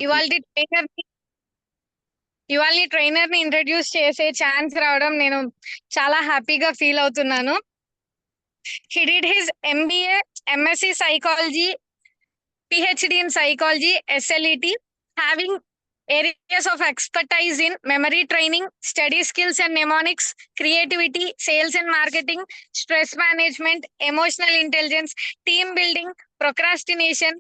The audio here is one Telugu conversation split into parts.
ఇవాళ ట్రైనర్ ని ఇంట్రడ్యూస్ చేసే ఛాన్స్ రావడం నేను చాలా హ్యాపీగా ఫీల్ అవుతున్నాను. He did his MBA, MSc Psychology, PhD in Psychology, SLET, having areas of expertise in memory training, study skills and mnemonics, creativity, sales and marketing, stress management, emotional intelligence, team building, procrastination.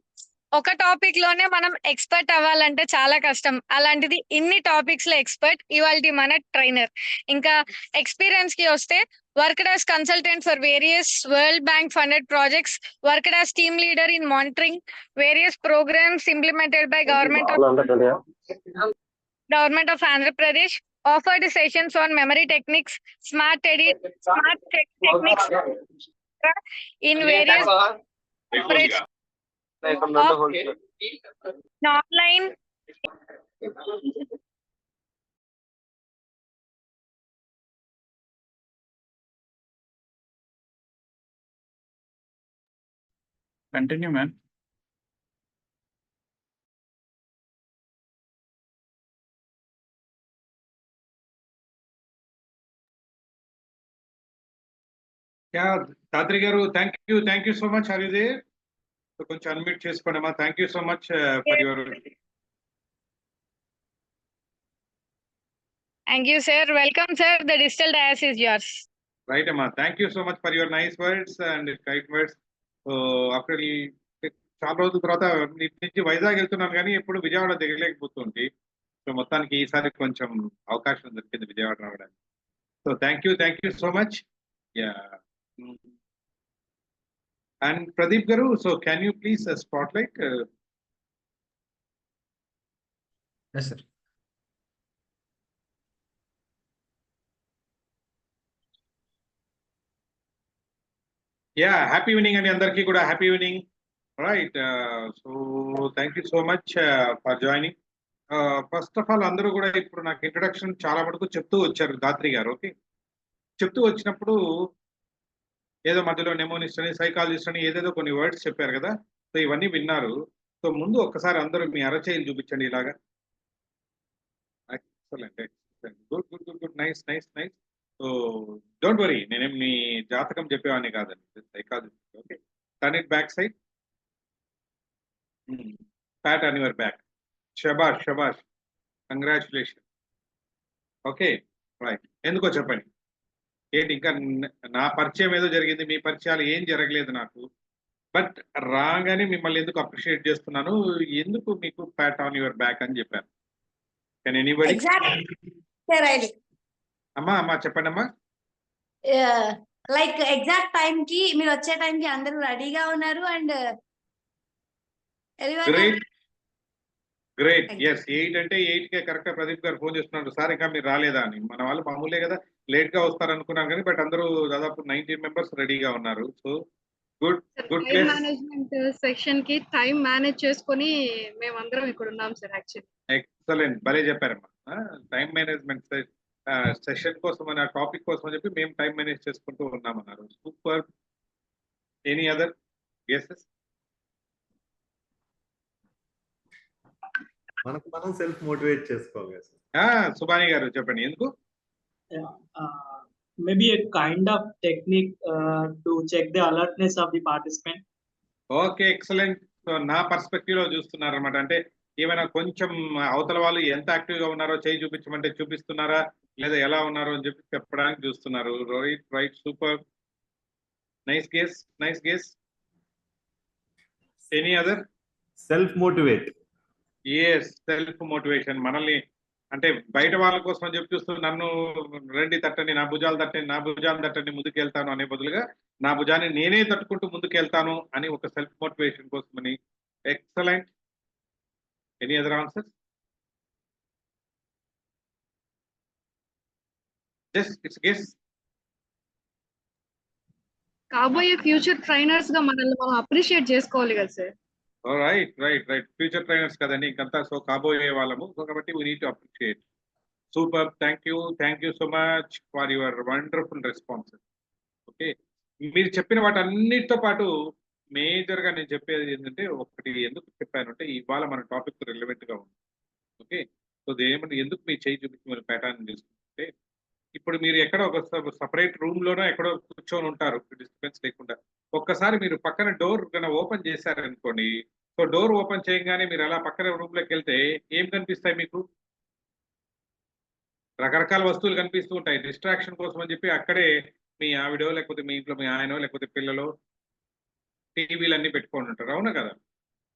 ఒక టాపిక్ లోనే మనం ఎక్స్పర్ట్ అవ్వాలంటే చాలా కష్టం. అలాంటిది ఇన్ని టాపిక్స్ లో ఎక్స్పర్ట్ ఇవాళ మన ట్రైనర్. ఇంకా ఎక్స్పీరియన్స్ కి వస్తే worked as consultant for various World Bank funded projects, worked as team leader in monitoring various programs implemented by government of Andhra Pradesh, offered sessions on memory techniques, smart techniques in various online Continue, man. Yeah, Dadri garu, thank you so much. Are you there? So కొంచెం unmute చేసుకోండమ్మా. Thank you so much for your. Thank you, sir. Welcome, sir. The digital dais is yours. Right, amma. Thank you so much for your nice words and kind words. So after చాలా రోజుల తర్వాత నుంచి వైజాగ్ వెళ్తున్నాను కానీ ఎప్పుడు విజయవాడ దిగలేకపోతుంది. సో మొత్తానికి ఈసారి కొంచెం అవకాశం దొరికింది విజయవాడ రావడానికి. So thank you so much. Yeah. And Pradeep garu, so can you please spotlight? Yes, sir. Yeah, happy evening and andarki kuda happy evening. Right. So thank you so much for joining. First of all, అందరూ కూడా ఇప్పుడు నాకు ఇంట్రడక్షన్ చాలా మటుకు చెప్తూ వచ్చారు దాత్రి గారు. ఓకే, చెప్తూ వచ్చినప్పుడు ఏదో మధ్యలో నెమోనిస్ట్ అని సైకాలజిస్ట్ అని ఏదేదో కొన్ని వర్డ్స్ చెప్పారు కదా. సో ఇవన్నీ విన్నారు. సో ముందు ఒక్కసారి అందరూ మీ అరచేయిలు చూపించండి ఇలాగా. Excellent, good, nice. So don't worry, నేనేం మీ జాతకం చెప్పేవాడిని కాదండి, psychologist. Okay, turn it back side, Pat on your back. శబాష్, కంగ్రాచులేషన్. Okay, right. ఎందుకో చెప్పండి. ఏంటి ఇంకా నా పరిచయం ఏదో జరిగింది, మీ పరిచయాలు ఏం జరగలేదు నాకు. బట్ రాగానే మిమ్మల్ని ఎందుకు అప్రిషియేట్ చేస్తున్నాను, ఎందుకు మీకు ప్యాట్ ఆన్ యువర్ బ్యాక్ అని చెప్పాను. Can anybody? అమ్మా చెప్పండి అమ్మా. లైక్ ఎగ్జాక్ట్ టైం కి మీరు వచ్చే టైం కి అందరూ రెడీగా ఉన్నారు. And great. ఎస్, 8 అంటే 8కే కరెక్ట్ గా ప్రదీప్ గారు ఫోన్ చేస్తున్నారు, సార్ ఇంకా మీరు రాలేదా అని. మన వాళ్ళు మామూలే కదా, లేట్ గా వస్తారు అనుకున్నాను కానీ బట్ అందరూ దాదాపు 19 మెంబర్స్ రెడీగా ఉన్నారు. So good time management section కి టైం మేనేజ్ చేసుకొని మేమందరం ఇక్కడ ఉన్నాం సార్. యాక్చువల్లీ ఎక్సలెంట్, భలే చెప్పారమ్మా. టైం మేనేజ్మెంట్ సెషన్ కోసం అని, ఆ టాపిక్ కోసం అని చెప్పి మేము టైం మేనేజ్ చేసుకుంటూ ఉన్నామన్నారు. సూపర్. Any other guesses? మనకు మనం సెల్ఫ్ మోటివేట్ చేసుకోవాలి. సుబాని గారు చెప్పండి ఎందుకు? maybe a kind of technique to check the alertness of the participant. Okay, excellent. So నా పర్స్పెక్టివ్ లో చూస్తున్నారు అనమాట. అంటే ఏమైనా కొంచెం అవతల వాళ్ళు ఎంత యాక్టివ్ గా ఉన్నారో చేయి చూపించమంటే చూపిస్తున్నారా, లేదా ఎలా ఉన్నారో అని చెప్పి చెప్పడానికి చూస్తున్నారు. Right, super, nice guess. Any other? Self motivate. Yes, self motivation. మనల్ని అంటే బయట వాళ్ళ కోసం అని చెప్పి చూస్తూ నన్ను రండి తట్టండి, నా భుజాలు తట్టండి ముందుకెళ్తాను అనే బదులుగా నా భుజాన్ని నేనే తట్టుకుంటూ ముందుకెళ్తాను అని ఒక సెల్ఫ్ మోటివేషన్ కోసమని. Excellent. Any other answers? Just it's guess. కాబోయే ఫ్యూచర్ ట్రైనర్స్ గా మనల్ని మనం అప్రిషియేట్ చేసుకోవాలి కదా సార్. రైట్. ఫ్యూచర్ ట్రైనర్స్ కదండి ఇంకంతా. సో కాబోయే వాళ్ళము, కాబట్టి we need to appreciate. Super, thank you so much for your wonderful responses. Okay, మీరు చెప్పిన వాటి అన్నిటితో పాటు మేజర్ గా నేను చెప్పేది ఏంటంటే ఒకటి ఎందుకు చెప్పానంటే ఇవాళ మన టాపిక్ రిలవెంట్ గా ఉంది. ఓకే, సో ఏమన్నా ఎందుకు మీ చేయి చూపించి మీరు ప్యాటర్న్ తీసుకుంటే ఇప్పుడు మీరు ఎక్కడ ఒక సపరేట్ రూమ్ లోనో ఎక్కడో కూర్చొని ఉంటారు డిస్టర్బెన్స్ లేకుండా. ఒక్కసారి మీరు పక్కన డోర్ కన్నా ఓపెన్ చేశారనుకోండి, సో డోర్ ఓపెన్ చేయగానే మీరు అలా పక్కన రూమ్ లోకి వెళ్తే ఏం కనిపిస్తాయి మీకు? రకరకాల వస్తువులు కనిపిస్తూ ఉంటాయి. డిస్ట్రాక్షన్ కోసం అని చెప్పి అక్కడే మీ ఆవిడో లేకపోతే మీ ఇంట్లో మీ ఆయనో లేకపోతే పిల్లలో టీవీలు అన్ని పెట్టుకొని ఉంటారు, అవునా కదా?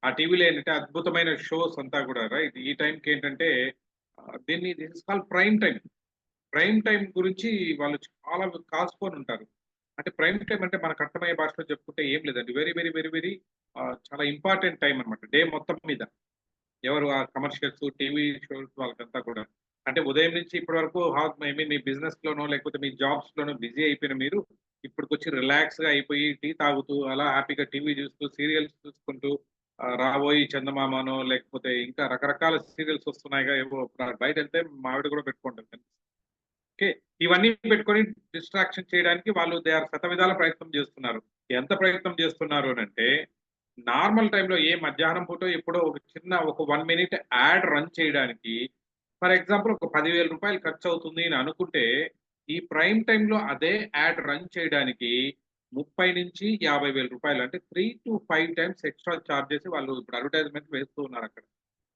ఆ టీవీలో ఏంటంటే అద్భుతమైన షోస్ అంతా కూడా రైట్ ఈ టైంకి ఏంటంటే దీన్ని this is call prime time. Prime time గురించి వాళ్ళు చాలా కాసుకొని ఉంటారు. అంటే ప్రైమ్ టైం అంటే మనకు అర్థమయ్యే భాషలో చెప్పుకుంటే ఏం లేదండి, వెరీ వెరీ వెరీ వెరీ చాలా ఇంపార్టెంట్ టైం అనమాట డే మొత్తం మీద. ఎవరు ఆ కమర్షియల్స్ టీవీ షోస్ వాళ్ళకంతా కూడా అంటే ఉదయం నుంచి ఇప్పటి వరకు ఐ మీన్ మీ బిజినెస్ లోనో లేకపోతే మీ జాబ్స్ లోనో బిజీ అయిపోయిన మీరు ఇప్పటికొచ్చి రిలాక్స్ గా అయిపోయి టీ తాగుతూ అలా హ్యాపీగా టీవీ చూస్తూ సీరియల్స్ చూసుకుంటూ రాబోయి చందమామనో లేకపోతే ఇంకా రకరకాల సీరియల్స్ వస్తున్నాయిగా ఏవో బయట వెళ్తే మావిడ కూడా పెట్టుకుంటారు. ఓకే, ఇవన్నీ పెట్టుకొని డిస్ట్రాక్షన్ చేయడానికి వాళ్ళు దే ఆర్ శతవిధాల ప్రయత్నం చేస్తున్నారు. ఎంత ప్రయత్నం చేస్తున్నారు అని అంటే నార్మల్ టైంలో ఏ మధ్యాహ్నం పూట ఎప్పుడో ఒక చిన్న ఒక 1 మినిట్ యాడ్ రన్ చేయడానికి ఫర్ ఎగ్జాంపుల్ ఒక 10,000 రూపాయలు ఖర్చు అవుతుంది అని అనుకుంటే ఈ ప్రైమ్ టైంలో అదే యాడ్ రన్ చేయడానికి 30 నుంచి 50,000 రూపాయలు అంటే 3 to 5 టైమ్స్ ఎక్స్ట్రా చార్జ్ చేసి వాళ్ళు ఇప్పుడు అడ్వర్టైజ్మెంట్ వేస్తూ ఉన్నారు అక్కడ.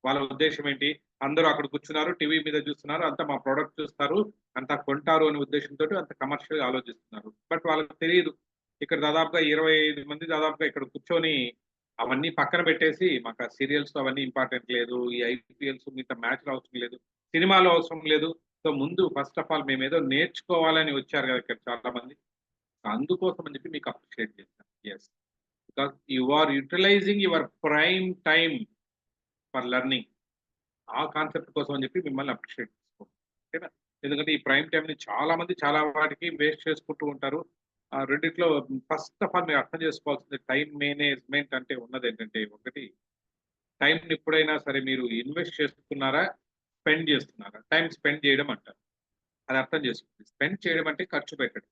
వాళ్ళ ఉద్దేశం ఏంటి? అందరూ అక్కడ కూర్చున్నారు, టీవీ మీద చూస్తున్నారు, అంతా మా ప్రోడక్ట్ చూస్తారు, అంతా కొంటారు అనే ఉద్దేశంతో అంత కమర్షియల్ ఆలోచిస్తున్నారు. బట్ వాళ్ళకి తెలియదు ఇక్కడ దాదాపుగా 25 మంది దాదాపుగా ఇక్కడ కూర్చొని అవన్నీ పక్కన పెట్టేసి మాకు ఆ సీరియల్స్ అవన్నీ ఇంపార్టెంట్ లేదు, ఈ ఐపీఎల్స్ మిగతా మ్యాచ్లు అవసరం లేదు, సినిమాలు అవసరం లేదు. సో ముందు ఫస్ట్ ఆఫ్ ఆల్ మేము ఏదో నేర్చుకోవాలని వచ్చారు కదా ఇక్కడ చాలా మంది, అందుకోసం అని చెప్పి మీకు అప్రిషియేట్ చేస్తాను. Yes, because you are utilising your prime time for learning. ఆ కాన్సెప్ట్ కోసం అని చెప్పి మిమ్మల్ని అప్రిషియేట్ చేసుకోండి, ఓకేనా? ఎందుకంటే ఈ ప్రైమ్ టైం ని చాలా మంది చాలా వాటికి వేస్ట్ చేసుకుంటూ ఉంటారు. ఆ రెండిట్లో ఫస్ట్ ఆఫ్ ఆల్ మీరు అర్థం చేసుకోవాల్సింది టైం మేనేజ్మెంట్ అంటే ఉన్నది ఏంటంటే ఒకటి, టైం ఎప్పుడైనా సరే మీరు ఇన్వెస్ట్ చేస్తున్నారా స్పెండ్ చేస్తున్నారా? టైం స్పెండ్ చేయడం అంటారు, అది అర్థం చేసుకోండి. స్పెండ్ చేయడం అంటే ఖర్చు పెట్టడం.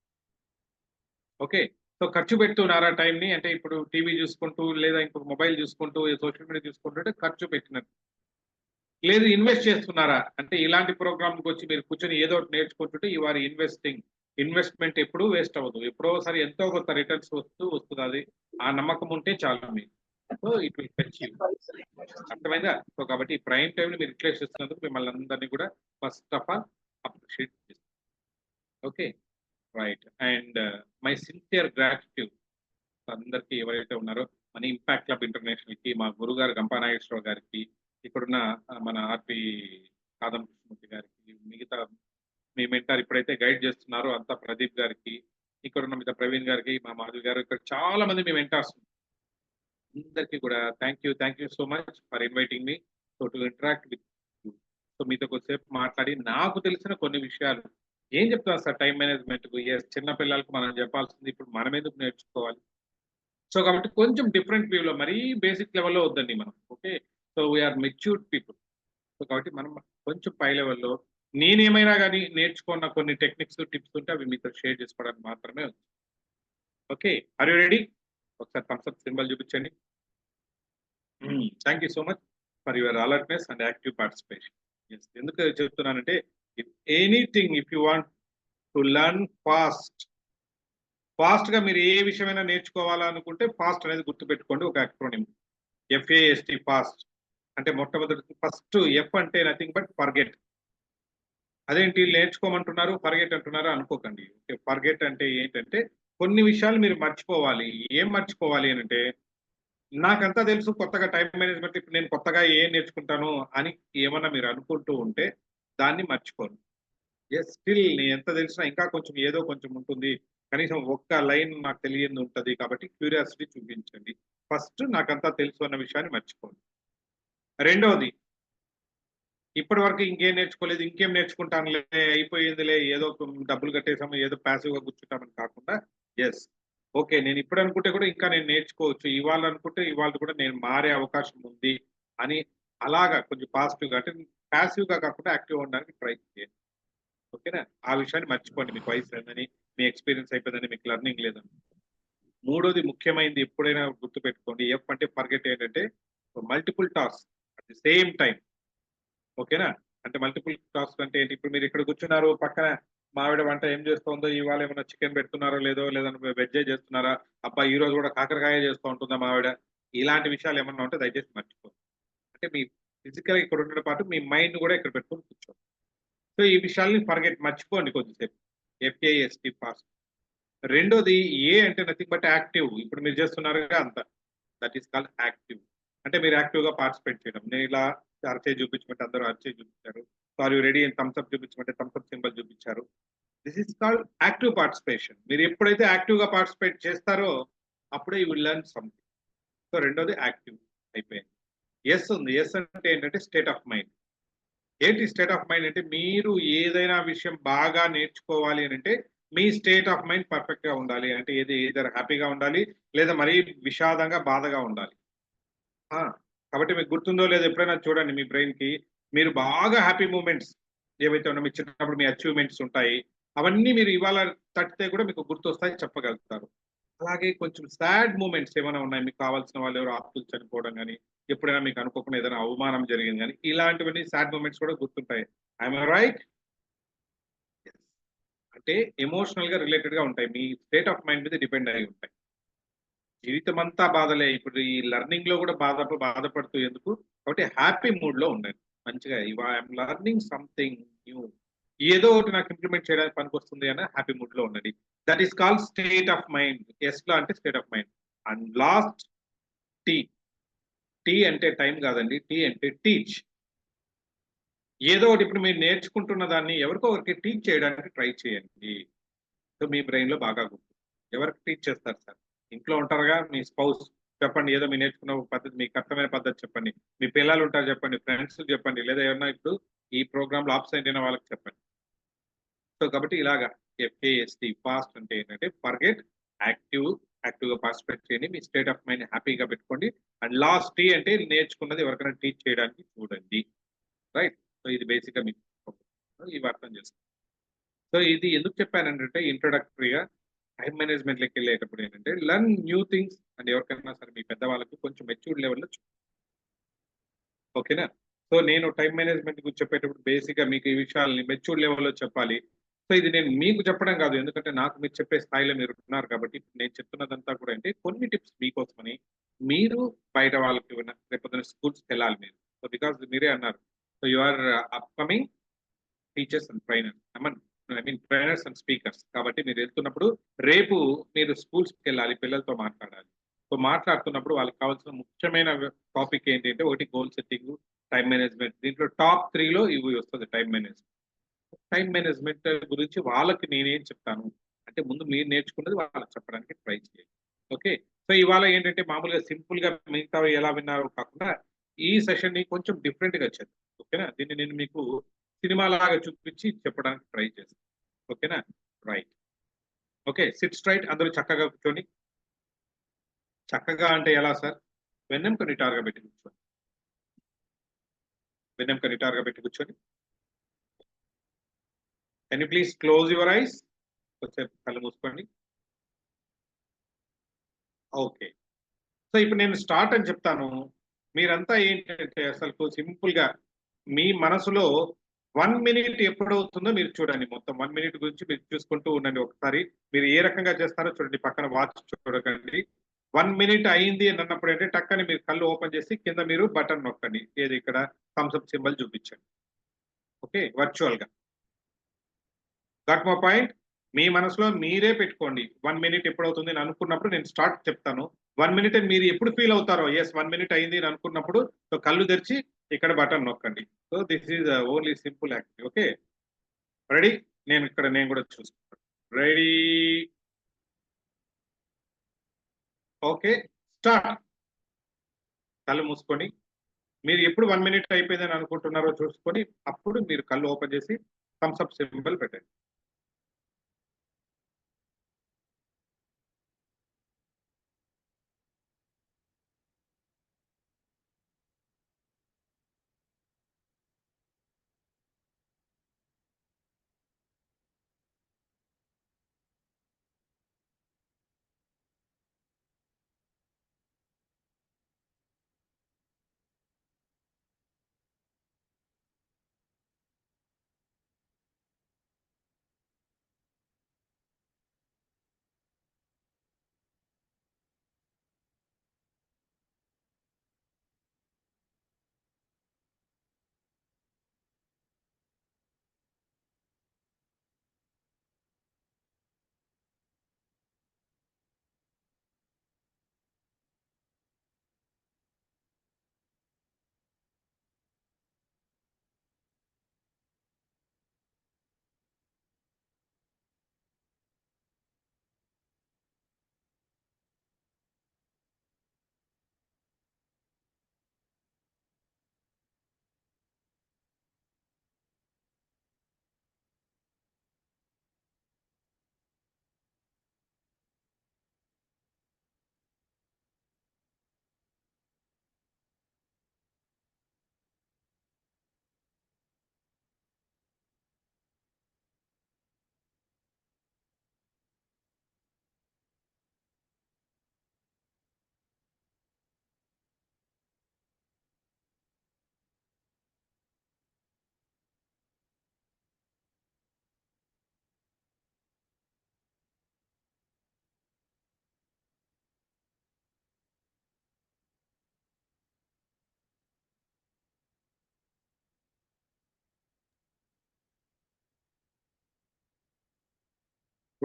ఓకే, సో ఖర్చు పెడుతున్నారా టైంని అంటే ఇప్పుడు టీవీ చూసుకుంటూ లేదా ఇంకొక మొబైల్ చూసుకుంటూ సోషల్ మీడియా చూసుకుంటుంటే ఖర్చు పెట్టినట్టు. లేదు ఇన్వెస్ట్ చేస్తున్నారా అంటే ఇలాంటి ప్రోగ్రామ్కి వచ్చి మీరు కూర్చొని ఏదో ఒకటి నేర్చుకుంటుంటే యు ఆర్ ఇన్వెస్టింగ్. ఇన్వెస్ట్మెంట్ ఎప్పుడూ వేస్ట్ అవ్వదు, ఎప్పుడో ఒకసారి ఎంతో కొంత రిటర్న్స్ వస్తుంది. అది ఆ నమ్మకం ఉంటే చాలు మీకు. So it will fetch you. అర్థమైందా? సో కాబట్టి ఈ ప్రైమ్ టైంలో మీరు రిప్లేస్ చేస్తున్నందుకు మిమ్మల్ని అందరినీ కూడా ఫస్ట్ ఆఫ్ ఆల్ అప్రిషియేట్ చేస్తాను. Okay right, and my sincere gratitude అందరికీ ఎవరైతే ఉన్నారో మన ఇంపాక్ట్ క్లబ్ ఇంటర్నేషనల్ కి, మా గురుగారు గంపా నాగేశ్వరరావు గారికి, ఇక్కడున్న మన ఆర్పి కాదం కృష్ణమూర్తి గారికి, మిగతా మీ మెంటార్ ఇప్పుడైతే గైడ్ చేస్తున్నారో అంతా ప్రదీప్ గారికి, ఇక్కడున్న మిగతా ప్రవీణ్ గారికి, మా మాధవి గారు, ఇక్కడ చాలా మంది మీ మెంటార్స్ అందరికీ కూడా thank you so much for inviting me so to interact with you. So మీతో కొద్దిసేపు మాట్లాడి నాకు తెలిసిన కొన్ని విషయాలు ఏం చెప్తాను సార్ టైం మేనేజ్మెంట్ చిన్న పిల్లలకు మనం చెప్పాల్సింది ఇప్పుడు మనం ఎందుకు నేర్చుకోవాలి. సో కాబట్టి కొంచెం డిఫరెంట్ వ్యూలో మరీ బేసిక్ లెవెల్లో వద్దండి మనం. Okay, so we are matured people. So కాబట్టి మనం కొంచెం పై లెవెల్లో నేనేమైనా కానీ నేర్చుకున్న కొన్ని టెక్నిక్స్ టిప్స్ ఉంటే అవి మీతో షేర్ చేసుకోవడానికి మాత్రమే ఉంది. Okay, are you ready? ఒకసారి థమ్స్ అప్ సింబల్ చూపించండి. Thank you so much for your alertness and active participation. Yes, ఎందుకు చెప్తున్నానంటే anything if you want to learn fast గా మీరు ఏ విషయమైనా నేర్చుకోవాలనుకుంటే ఫాస్ట్ అనేది గుర్తుపెట్టుకోండి. ఒక అక్రోనిమ్ FAST, ఫాస్ట్ అంటే మొట్టమొదటి ఫస్ట్ ఎఫ్ అంటే నథింగ్ బట్ ఫర్గెట్. అదేంటి నేర్చుకోమంటున్నారు ఫర్గెట్ అంటున్నారు అనుకోకండి. ఫర్గెట్ అంటే ఏంటంటే కొన్ని విషయాలు మీరు మర్చిపోవాలి. ఏం మర్చిపోవాలి అని అంటే నాకంతా తెలుసు కొత్తగా టైం మేనేజ్మెంట్ ఇప్పుడు నేను కొత్తగా ఏం నేర్చుకుంటాను అని ఏమన్నా మీరు అనుకుంటూ ఉంటే దాన్ని మర్చిపోను. ఎస్, స్టిల్ నేను ఎంత తెలిసినా ఇంకా కొంచెం ఏదో కొంచెం ఉంటుంది, కనీసం ఒక్క లైన్ నాకు తెలియదు ఉంటుంది కాబట్టి క్యూరియాసిటీ చూపించండి. ఫస్ట్ నాకంతా తెలుసు అన్న విషయాన్ని మర్చిపోండి. రెండవది, ఇప్పటి వరకు ఇంకేం నేర్చుకోలేదు ఇంకేం నేర్చుకుంటానులే అయిపోయిందిలే ఏదో డబ్బులు కట్టేసాము ఏదో ప్యాసివ్గా కూర్చుంటామని కాకుండా ఎస్ ఓకే నేను ఇప్పుడు అనుకుంటే కూడా ఇంకా నేను నేర్చుకోవచ్చు, ఇవాళ అనుకుంటే ఇవాళ కూడా నేను మారే అవకాశం ఉంది అని అలాగా కొంచెం పాజిటివ్గా అంటే ప్యాసివ్గా కాకుండా యాక్టివ్గా ఉండడానికి ట్రై చేయండి. ఓకేనా? ఆ విషయాన్ని మర్చిపోండి. మీకు వయసు లేదని, మీ ఎక్స్పీరియన్స్ అయిపోయిందని, మీకు లెర్నింగ్ లేదని. మూడోది ముఖ్యమైనది ఎప్పుడైనా గుర్తుపెట్టుకోండి. ఎఫ్ అంటే ఫర్గెట్ ఏంటంటే multiple task at the same time. ఓకేనా? అంటే మల్టిపుల్ టాస్క్ అంటే ఏంటి? ఇప్పుడు మీరు ఇక్కడ కూర్చున్నారు, పక్కన మావిడ వంట ఏం చేస్తోందో, ఇవాళ ఏమైనా చికెన్ పెడుతున్నారో లేదో, లేదంటే వెజ్జే చేస్తున్నారా, అబ్బా ఈ రోజు కూడా కాకరకాయ చేస్తూ ఉంటుందా మావిడ, ఇలాంటి విషయాలు ఏమన్నా ఉంటే దయచేసి మర్చిపోండి. అంటే మీ ఫిజికల్ ఇక్కడ ఉండడం పాటు మీ మైండ్ కూడా ఇక్కడ పెట్టుకొని కూర్చోండి. సో ఈ విషయాల్ని మర్చిపోండి కొద్దిసేపు. ఎఫ్ఏఎస్టి పాస్. రెండోది ఏ అంటే నథింగ్ బట్ యాక్టివ్. ఇప్పుడు మీరు చేస్తున్నారుగా అంత, దట్ ఈస్ కాల్డ్ యాక్టివ్. అంటే మీరు యాక్టివ్ గా పార్టిసిపేట్ చేయడం. నేను ఇలా అరచేయి చూపించమంటే అందరూ అరచేయి చూపించారు. సారీ రెడీ అని థమ్స్అప్ చూపించమంటే థమ్స్అప్ సింబల్ చూపించారు. This is called active participation. మీరు ఎప్పుడైతే యాక్టివ్ గా పార్టిసిపేట్ చేస్తారో అప్పుడే you will learn something. So రెండోది యాక్టివ్ అయిపోయింది. ఎస్ ఉంది. ఎస్ అంటే ఏంటంటే స్టేట్ ఆఫ్ మైండ్. ఏంటి స్టేట్ ఆఫ్ మైండ్ అంటే మీరు ఏదైనా విషయం బాగా నేర్చుకోవాలి అని అంటే మీ స్టేట్ ఆఫ్ మైండ్ పర్ఫెక్ట్ గా ఉండాలి. అంటే ఏదైనా హ్యాపీగా ఉండాలి, లేదా మరీ విషాదంగా బాధగా ఉండాలి. ఆ, కాబట్టి మీకు గుర్తుందో లేదో ఎప్పుడైనా చూడండి మీ బ్రెయిన్ కి, మీరు బాగా హ్యాపీ మూమెంట్స్ ఏవైతే ఉన్నా మీకు చిన్నప్పుడు మీ అచీవ్మెంట్స్ ఉంటాయి, అవన్నీ మీరు ఇవాళ తట్టితే కూడా మీకు గుర్తొస్తాయి, చెప్పగలుగుతారు. అలాగే కొంచెం సాడ్ మూమెంట్స్ ఏమైనా ఉన్నాయి, మీకు కావాల్సిన వాళ్ళు ఎవరో ఆప్తులు చనిపోవడం కానీ, ఎప్పుడైనా మీకు అనుకోకుండా ఏదైనా అవమానం జరిగింది కానీ, ఇలాంటివన్నీ సాడ్ మూమెంట్స్ కూడా గుర్తుంటాయి. I'm right? అంటే ఎమోషనల్ గా రిలేటెడ్ గా ఉంటాయి, మీ స్టేట్ ఆఫ్ మైండ్ మీద డిపెండ్ అయి ఉంటాయి. జీవితం అంతా బాధలే. ఇప్పుడు ఈ లెర్నింగ్ లో కూడా బాధపడుతూ ఎందుకు, కాబట్టి హ్యాపీ మూడ్ లో ఉండండి. మంచిగా ఐఎమ్ లెర్నింగ్ సంథింగ్ న్యూ, ఏదో ఒకటి నాకు ఇంప్లిమెంట్ చేయడానికి పనికొస్తుంది అని హ్యాపీ మూడ్ లో ఉండండి. That is called state of mind. S లో అంటే state of mind. And last T. T అంటే టైం కాదండి, టీ అంటే టీచ్. ఏదో ఒకటి ఇప్పుడు మీరు నేర్చుకుంటున్న దాన్ని ఎవరికో ఒకరికి టీచ్ చేయడానికి ట్రై చేయండి. సో మీ బ్రెయిన్ లో బాగా గుర్తు. ఎవరికి టీచ్ చేస్తారు సార్? ఇంట్లో ఉంటారుగా మీ స్పౌస్, చెప్పండి ఏదో మీరు నేర్చుకున్న పద్ధతి, మీకు అర్థమైన పద్ధతి చెప్పండి. మీ పిల్లలు ఉంటారు చెప్పండి, ఫ్రెండ్స్ చెప్పండి, లేదా ఏమన్నా ఇప్పుడు ఈ ప్రోగ్రామ్ లో ఆబ్సెంట్ అయిన వాళ్ళకి చెప్పండి. సో కాబట్టి ఇలాగా ఎఫ్ఏఎస్టి ఫాస్ట్ అంటే ఏంటంటే ఫర్గెట్, యాక్టివ్ గా పార్టిసిపేట్ చేయండి, మీ స్టేట్ ఆఫ్ మైండ్ హ్యాపీగా పెట్టుకోండి. అండ్ లాస్ట్ టీ అంటే నేర్చుకున్నది ఎవరికైనా టీచ్ చేయడానికి చూడండి. రైట్? సో ఇది బేసిక్ గా మీకు ఇవి అర్థం చేసుకోండి. సో ఇది ఎందుకు చెప్పానంటే ఇంట్రొడక్టరీగా టైం మేనేజ్మెంట్ లెక్క వెళ్ళేటప్పుడు ఏంటంటే లర్న్ న్యూ థింగ్స్. అండ్ ఎవరికైనా సరే మీ పెద్దవాళ్ళకి కొంచెం మెచ్యూర్డ్ లెవెల్లో, ఓకేనా? సో నేను టైం మేనేజ్మెంట్ గురించి చెప్పేటప్పుడు బేసిక్ గా మీకు ఈ విషయాలని మెచ్యూర్డ్ లెవెల్లో చెప్పాలి. సో ఇది నేను మీకు చెప్పడం కాదు, ఎందుకంటే నాకు మీరు చెప్పే స్థాయిలో మీరు ఉన్నారు కాబట్టి నేను చెప్తున్నదంతా కూడా అంటే కొన్ని టిప్స్ మీకోసమని. మీరు బయట వాళ్ళకి రేపొద్దున స్కూల్స్కి వెళ్ళాలి మీరు. సో బికాస్ మీరే అన్నారు, so you are upcoming teachers and trainers, trainers and speakers. కాబట్టి మీరు వెళ్తున్నప్పుడు రేపు మీరు స్కూల్స్కి వెళ్ళాలి, పిల్లలతో మాట్లాడాలి. సో మాట్లాడుతున్నప్పుడు వాళ్ళకి కావాల్సిన ముఖ్యమైన టాపిక్ ఏంటి అంటే, ఒకటి గోల్ సెట్టింగ్, టైం మేనేజ్మెంట్. దీంట్లో టాప్ 3లో ఇవి వస్తుంది టైం మేనేజ్మెంట్. టైం మేనేజ్మెంట్ గురించి వాళ్ళకి నేనేం చెప్తాను అంటే, ముందు మీరు నేర్చుకున్నది వాళ్ళకి చెప్పడానికి ట్రై చేయండి. ఓకే? సో ఇవాళ ఏంటంటే మామూలుగా సింపుల్ గా మిగతా ఎలా విన్నారో కాకుండా ఈ సెషన్ ని కొంచెం డిఫరెంట్ గా వచ్చేది. ఓకేనా? దీన్ని నేను మీకు సినిమా లాగా చూపించి చెప్పడానికి ట్రై చేస్తాను. ఓకేనా? రైట్. Okay, SIT straight. అందరూ చక్కగా కూర్చొని. చక్కగా అంటే ఎలా సార్? వెన్నెంక నిటారుగా పెట్టి కూర్చోండి. వెన్నెంక నిటారుగా పెట్టి కూర్చొని. Can you please close your ice? కొంచెం కళ్ళు మూసుకోండి. ఓకే. సో ఇప్పుడు నేను స్టార్ట్ అని చెప్తాను. మీరంతా ఏంటంటే అసలు సింపుల్ గా మీ మనసులో 1 మినిట్ ఎప్పుడవుతుందో మీరు చూడండి. మొత్తం 1 మినిట్ గురించి మీరు చూసుకుంటూ ఉండండి. ఒకసారి మీరు ఏ రకంగా చేస్తారో చూడండి. పక్కన వాచ్ చూడకండి. 1 మినిట్ అయింది అని అన్నప్పుడు ఏంటంటే టక్కని మీరు కళ్ళు ఓపెన్ చేసి కింద మీరు బటన్ నొక్కండి. ఏది ఇక్కడ థమ్స్అప్ సింబల్ చూపించండి. ఓకే, వర్చువల్ గా. Got my point? మీ మనసులో మీరే పెట్టుకోండి. 1 మినిట్ ఎప్పుడవుతుంది అని అనుకున్నప్పుడు నేను స్టార్ట్ చెప్తాను. 1 మినిట్ అని మీరు ఎప్పుడు ఫీల్ అవుతారో, ఎస్ 1 మినిట్ అయింది అని అనుకున్నప్పుడు సో కళ్ళు తెరిచి ఇక్కడ బటన్ నొక్కండి. So this is only simple active. Okay, ready? నేను కూడా చూసుకుంటాను. రెడీ? Okay, start. కళ్ళు మూసుకొని మీరు ఎప్పుడు 1 మినిట్ అయిపోయిందని అనుకుంటున్నారో చూసుకొని అప్పుడు మీరు కళ్ళు ఓపెన్ చేసి థమ్స్అప్ సింబల్ పెట్టండి.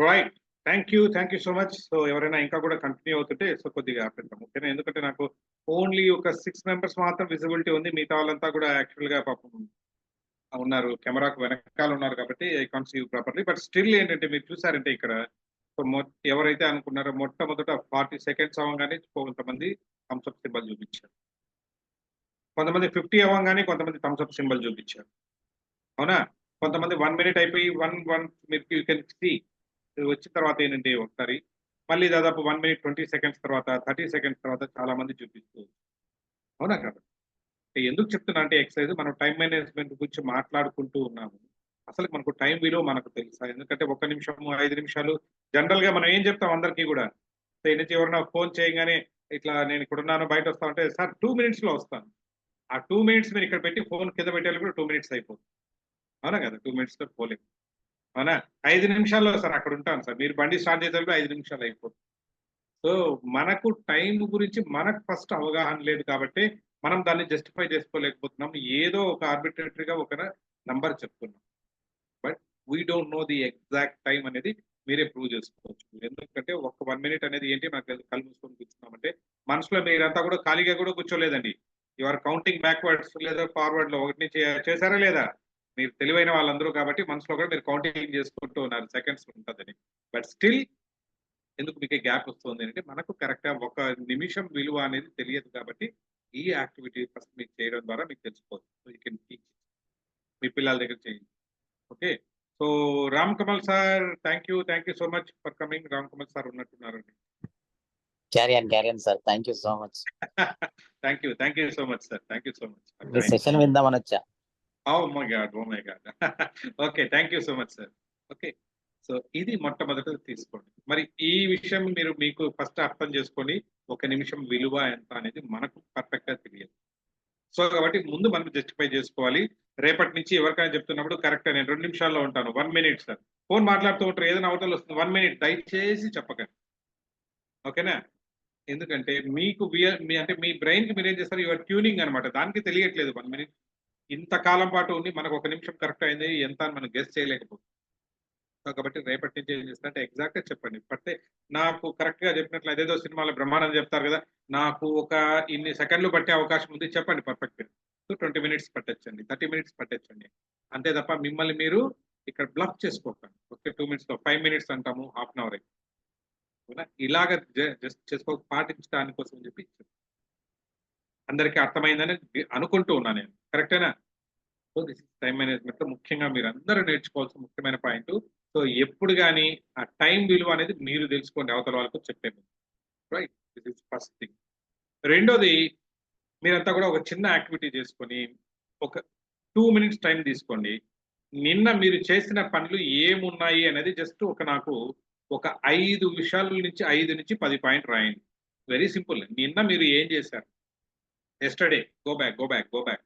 Right. Thank you so much. So ఎవరైనా ఇంకా కూడా కంటిన్యూ అవుతుంటే సో కొద్దిగా ఆపేద్దాం. ఓకేనా? ఎందుకంటే నాకు ఓన్లీ ఒక 6 మెంబర్స్ మాత్రం విజిబిలిటీ ఉంది. మిగతా వాళ్ళంతా కూడా యాక్చువల్‌గా పాపం ఉన్నారు. కెమెరాకు వెనకాల ఉన్నారు కాబట్టి I can't see you properly. But still ఏంటంటే మీరు చూసారంటే ఇక్కడ సో ఎవరైతే అనుకున్నారో మొట్టమొదట 40 సెకండ్స్ అవ్వంగానే కొంతమంది థమ్స్ అప్ సింబల్ చూపించారు. కొంతమంది 50 అవ్వంగానే కొంతమంది థమ్స్ అప్ సింబల్ చూపించారు. అవునా? కొంతమంది 1 మినిట్ అయిపోయి 1 మీరు యూ కెన్ సీ వచ్చిన తర్వాత ఏంటంటే ఒకసారి మళ్ళీ దాదాపు 1 మినిట్ 20 సెకండ్స్ తర్వాత 30 సెకండ్స్ తర్వాత చాలా మంది చూపిస్తూ అవునా కదా? ఎందుకు చెప్తున్నా అంటే ఎక్సర్సైజ్ మనం టైం మేనేజ్మెంట్ గురించి మాట్లాడుకుంటూ ఉన్నాము. అసలు మనకు టైం విలువ మనకు తెలుసా? ఎందుకంటే 1 నిమిషము, 5 నిమిషాలు జనరల్‌గా మనం ఏం చెప్తాం అందరికీ కూడా. నుంచి ఎవరైనా ఫోన్ చేయగానే ఇట్లా నేను ఇక్కడ ఉన్నాను బయట వస్తా అంటే సార్ 2 మినిట్స్‌లో వస్తాను. ఆ 2 మినిట్స్ మీరు ఇక్కడ పెట్టి ఫోన్ కింద పెట్టేయాలి కూడా 2 మినిట్స్ అయిపోతుంది. అవునా కదా? 2 మినిట్స్‌తో పోలేం. అవునా? 5 నిమిషాల్లో సార్ అక్కడ ఉంటాను సార్. మీరు బండి స్టార్ట్ చేసేటప్పుడు 5 నిమిషాలు అయిపోతుంది. సో మనకు టైం గురించి మనకు ఫస్ట్ అవగాహన లేదు కాబట్టి మనం దాన్ని జస్టిఫై చేసుకోలేకపోతున్నాం. ఏదో ఒక ఆర్బిట్రేటరీగా ఒక నంబర్ చెప్తున్నాం. But we don't know the exact time అనేది మీరే ప్రూవ్ చేసుకోవచ్చు. ఎందుకంటే ఒక 1 మినిట్ అనేది ఏంటి నాకు కళ్ళు మూసుకొని కూర్చున్నామంటే మనసులో మీరంతా కూడా ఖాళీగా కూడా కూర్చోలేదండి. యు ఆర్ కౌంటింగ్ బ్యాక్వర్డ్స్ లేదా ఫార్వర్డ్ లో ఒకటి నుంచి చేశారా లేదా? మీరు తెలివైన వాళ్ళందరూ కాబట్టి మనసులో కూడా మీరు కౌంటింగ్ చేసుకుంటూ ఉన్నారు సెకండ్స్ ఉంటుందని. బట్ స్టిల్ ఎందుకు మీకు గ్యాప్ వస్తుంది అంటే మనకు కరెక్ట్‌గా ఒక నిమిషం విలువ అనేది తెలియదు కాబట్టి ఈ యాక్టివిటీ ఫస్ట్ మీకు చేయడం ద్వారా మీకు తెలిసిపోతుంది. సో యూ కెన్ టీచ్ మీ పిల్లల దగ్గర చేయండి. Okay. So Ram Kamal sir thank you so much for coming. Ram Kamal sir ఉన్నట్టున్నారండి. Carry on sir. Thank you so much. Thank you so much sir. Thank you so much. మీ సెషన్ విందామని వచ్చా. Oh my God. Okay. Thank you so much sir. Okay. So ఇది మొట్టమొదటిది తీసుకోండి. మరి ఈ విషయం మీకు ఫస్ట్ అర్థం చేసుకొని ఒక నిమిషం విలువ ఎంత అనేది మనకు పర్ఫెక్ట్‌గా తెలియాలి. సో కాబట్టి ముందు మనం జస్టిఫై చేసుకోవాలి. రేపటి నుంచి ఎవరికైనా చెప్తున్నప్పుడు కరెక్ట్ నేను 2 నిమిషాల్లో ఉంటాను. 1 మినిట్ సార్. ఫోన్ మాట్లాడుతూ ఉంటారు ఏదైనా అవతల వస్తుంది 1 మినిట్ దయచేసి చెప్పకండి. ఓకేనా? ఎందుకంటే మీకు అంటే మీ బ్రెయిన్‌కి మీరేం చేస్తారు యు ఆర్ ట్యూనింగ్ అన్నమాట. దానికి తెలియట్లేదు 1 మినిట్. ఇంతకాలం పాటు ఉండి మనకు ఒక నిమిషం కరెక్ట్ అయింది ఎంత అని మనం గెస్ చేయలేకపోతున్నాం. సో కాబట్టి రేపటి నుంచి ఏం చేస్తారంటే ఎగ్జాక్ట్‌గా చెప్పండి. పడితే నాకు కరెక్ట్‌గా చెప్పినట్లు అదేదో సినిమాలో బ్రహ్మానందం చెప్తారు కదా! నాకు ఒక ఇన్ని సెకండ్లు పట్టే అవకాశం ఉంది చెప్పండి పర్ఫెక్ట్‌గా. సో 20 మినిట్స్ పట్టొచ్చండి. 30 మినిట్స్ పట్టొచ్చండి. అంతే తప్ప మిమ్మల్ని మీరు ఇక్కడ బ్లఫ్ చేసుకోకండి. ఓకే 2 మినిట్స్‌లో 5 మినిట్స్ అంటాము హాఫ్ అన్ అవర్ అయిపోతుంది. అవునా? ఇలాగ జస్ట్ పాటించడానికి కోసం అని చెప్పి అందరికీ అర్థమైందని అనుకుంటూ ఉన్నాను నేను. కరెక్టేనా? సో దిస్ ఇస్ టైమ్ మేనేజ్మెంట్‌లో ముఖ్యంగా మీరందరూ నేర్చుకోవాల్సిన ముఖ్యమైన పాయింట్. సో ఎప్పుడు గాని ఆ టైం విలువ అనేది మీరు తెలుసుకోండి అవతల వాళ్ళకి చెప్పే ముందు. Right? This is first thing. రెండోది మీరంతా కూడా ఒక చిన్న యాక్టివిటీ చేసుకొని ఒక 2 మినిట్స్ టైం తీసుకోండి. నిన్న మీరు చేసిన పనులు ఏమున్నాయి అనేది జస్ట్ నాకు ఒక 5 విషయాల నుంచి 5 నుంచి 10 పాయింట్ రాయండి. Very simple. నిన్న మీరు ఏం చేశారు? Yesterday go back.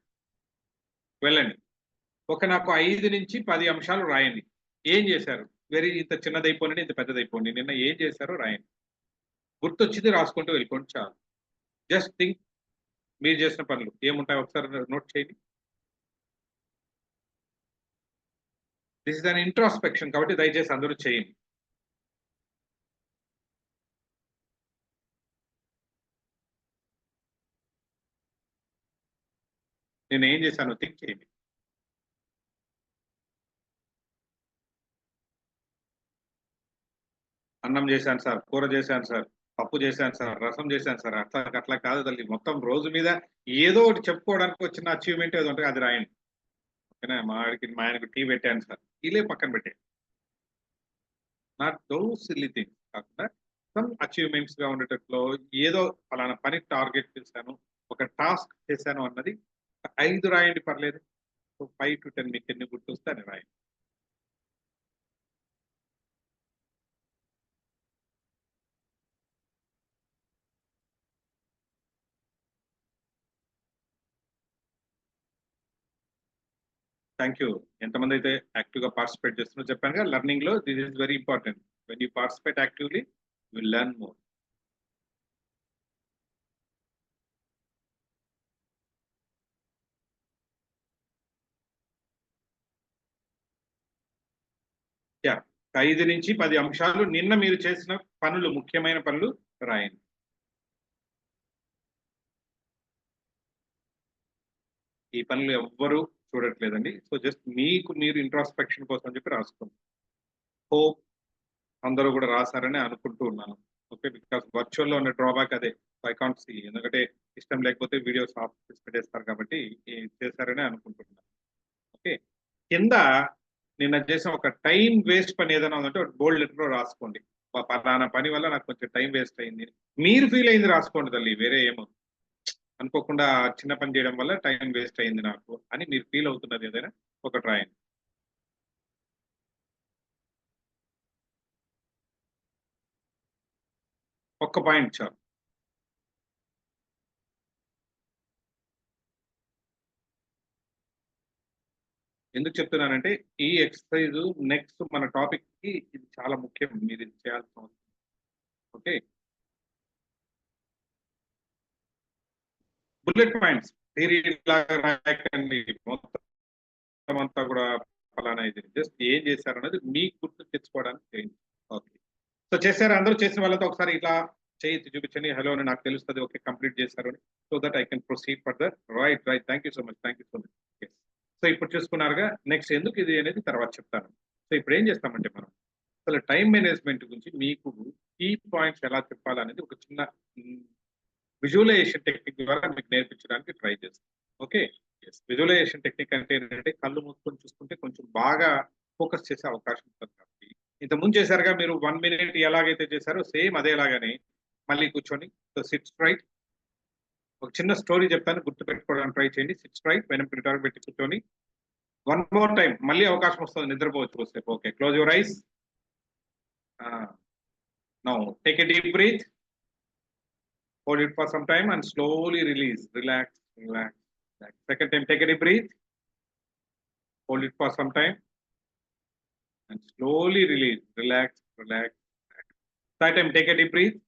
వెళ్ళండి. నాకు 5 నుంచి 10 అంశాలు రాయండి. ఏం చేశారు? ఇంత చిన్నదైపోనండి, ఇంత పెద్దదైపోండి. నిన్న ఏం చేశారో రాయండి. గుర్తొచ్చింది రాసుకుంటూ వెళ్ళిపోండి చాలు. జస్ట్ థింక్ మీరు చేసిన పనులు ఏముంటాయో ఒకసారి నోట్ చేయండి. దిస్ ఇస్ అన్ ఇంట్రోస్పెక్షన్ కాబట్టి దయచేసి అందరూ చేయండి. నేను ఏం చేశానో థింక్ చేయండి. అన్నం చేశాను సార్, కూర చేశాను సార్, పప్పు చేశాను సార్, రసం చేశాను సార్. అట్లా కాదు తల్లి. మొత్తం రోజు మీద ఏదో ఒకటి చెప్పుకోవడానికి వచ్చిన అచీవ్‌మెంట్ ఏదో ఉంటే అది రాయండి. ఓకేనా? మా ఆయనకు టీ పెట్టాను సార్. టీలే పక్కన పెట్టేయండి. నాట్ దోస్ సిల్లీ థింగ్స్ కాకుండా సమ్ అచీవ్‌మెంట్స్‌గా ఉండేటట్లో ఏదో ఫలానా పని టార్గెట్ చేశాను, ఒక టాస్క్ చేశాను అన్నది 5 రాయండి పర్లేదు. సో 5-10 మీకు ఎన్ని గుర్తొస్తే అని రాయండి. Thank you. ఎంతమంది అయితే యాక్టివ్‌గా పార్టిసిపేట్ చేస్తున్నారో చెప్పాను కదా లెర్నింగ్‌లో this is very important. When you participate actively you will learn more. Yeah! 5 నుంచి 10 అంశాలు నిన్న మీరు చేసిన పనులు, ముఖ్యమైన పనులు రాయండి. ఈ పనులు ఎవ్వరూ చూడట్లేదండి. సో జస్ట్ మీకు మీరు ఇంట్రాస్పెక్షన్ కోసం అని చెప్పి రాసుకోండి. హోప్ అందరూ కూడా రాశారని అనుకుంటూ ఉన్నాను. ఓకే, బికాస్ వర్చువల్లో ఉన్న డ్రాబ్యాక్ అదే. ఐ కాంట్ సీ, ఎందుకంటే ఇష్టం లేకపోతే వీడియోస్ ఆఫ్ చేసి పెట్టేస్తారు కాబట్టి చేశారని అనుకుంటున్నాను. ఓకే, కింద నిన్న చేసిన ఒక టైం వేస్ట్ పని ఏదైనా ఉందంటే ఒక బోల్డ్ లెటర్లో రాసుకోండి. పలానా పని వల్ల నాకు కొంచెం టైం వేస్ట్ అయింది, మీరు ఫీల్ అయింది రాసుకోండి తల్లి, వేరే ఏమో. అనుకోకుండా చిన్న పని చేయడం వల్ల టైం వేస్ట్ అయింది నాకు అని మీరు ఫీల్ అవుతున్నది ఏదైనా ఒకటి రాయండి. ఒక్క పాయింట్ చాలు. ఎందుకు చెప్తున్నానంటే ఈ ఎక్సర్సైజ్ నెక్స్ట్ మన టాపిక్ కి ఇది చాలా ముఖ్యం, మీరు ఇది చేయాల్సిన అవసరం. ఓకే, బుల్లెట్ పాయింట్స్ పీరియడ్ లాగా రాయకండి, మొత్తం అంతా కూడా ఫలానా ఇది. జస్ట్ ఏం చేశారన్నది మీకు గుర్తు తెచ్చుకోవడానికి చేయండి. ఓకే, సో చేశారు అందరూ. చేసిన వాళ్ళతో ఒకసారి ఇట్లా చేయి చూపించండి, హలో అని నాకు తెలుస్తుంది, ఓకే కంప్లీట్ చేశారు అని. So that I can proceed further. Right right, thank you so much, thank you so much. So ఇప్పుడు చూసుకున్నారుగా, నెక్స్ట్ ఎందుకు ఇది అనేది తర్వాత చెప్తాను. సో ఇప్పుడు ఏం చేస్తామంటే మనం అసలు టైం మేనేజ్మెంట్ గురించి మీకు కీ పాయింట్స్ ఎలా చెప్పాలనేది ఒక చిన్న విజువలైజేషన్ టెక్నిక్ ద్వారా మీకు నేర్పించడానికి ట్రై చేస్తాం. ఓకే, విజువలైజేషన్ టెక్నిక్ అంటే ఏంటంటే కళ్ళు మూసుకొని చూసుకుంటే కొంచెం బాగా ఫోకస్ చేసే అవకాశం ఉంటుంది. కాబట్టి ఇంతకుముందు చేశారుగా మీరు 1 minute ఎలాగైతే చేశారో సేమ్ అదేలాగానే మళ్ళీ కూర్చొని సిట్ స్ట్రైట్. ఒక చిన్న స్టోరీ చెప్తాను, గుర్తు పెట్టుకోవడానికి ట్రై చేయండి. సిట్ స్ట్రైట్, వెనక్కి రిటర్న్ పెట్టి కూర్చొని 1 more టైం, మళ్ళీ అవకాశం వస్తుంది నిద్రపోవచ్చు కొద్దిసేపు. Okay, close your eyes. Now take a deep breath, hold it for some time and slowly release. Relax, relax, relax. Second time, take a deep breath, hold it for some time and slowly release. Relax, relax, relax. Third time, take a deep breath,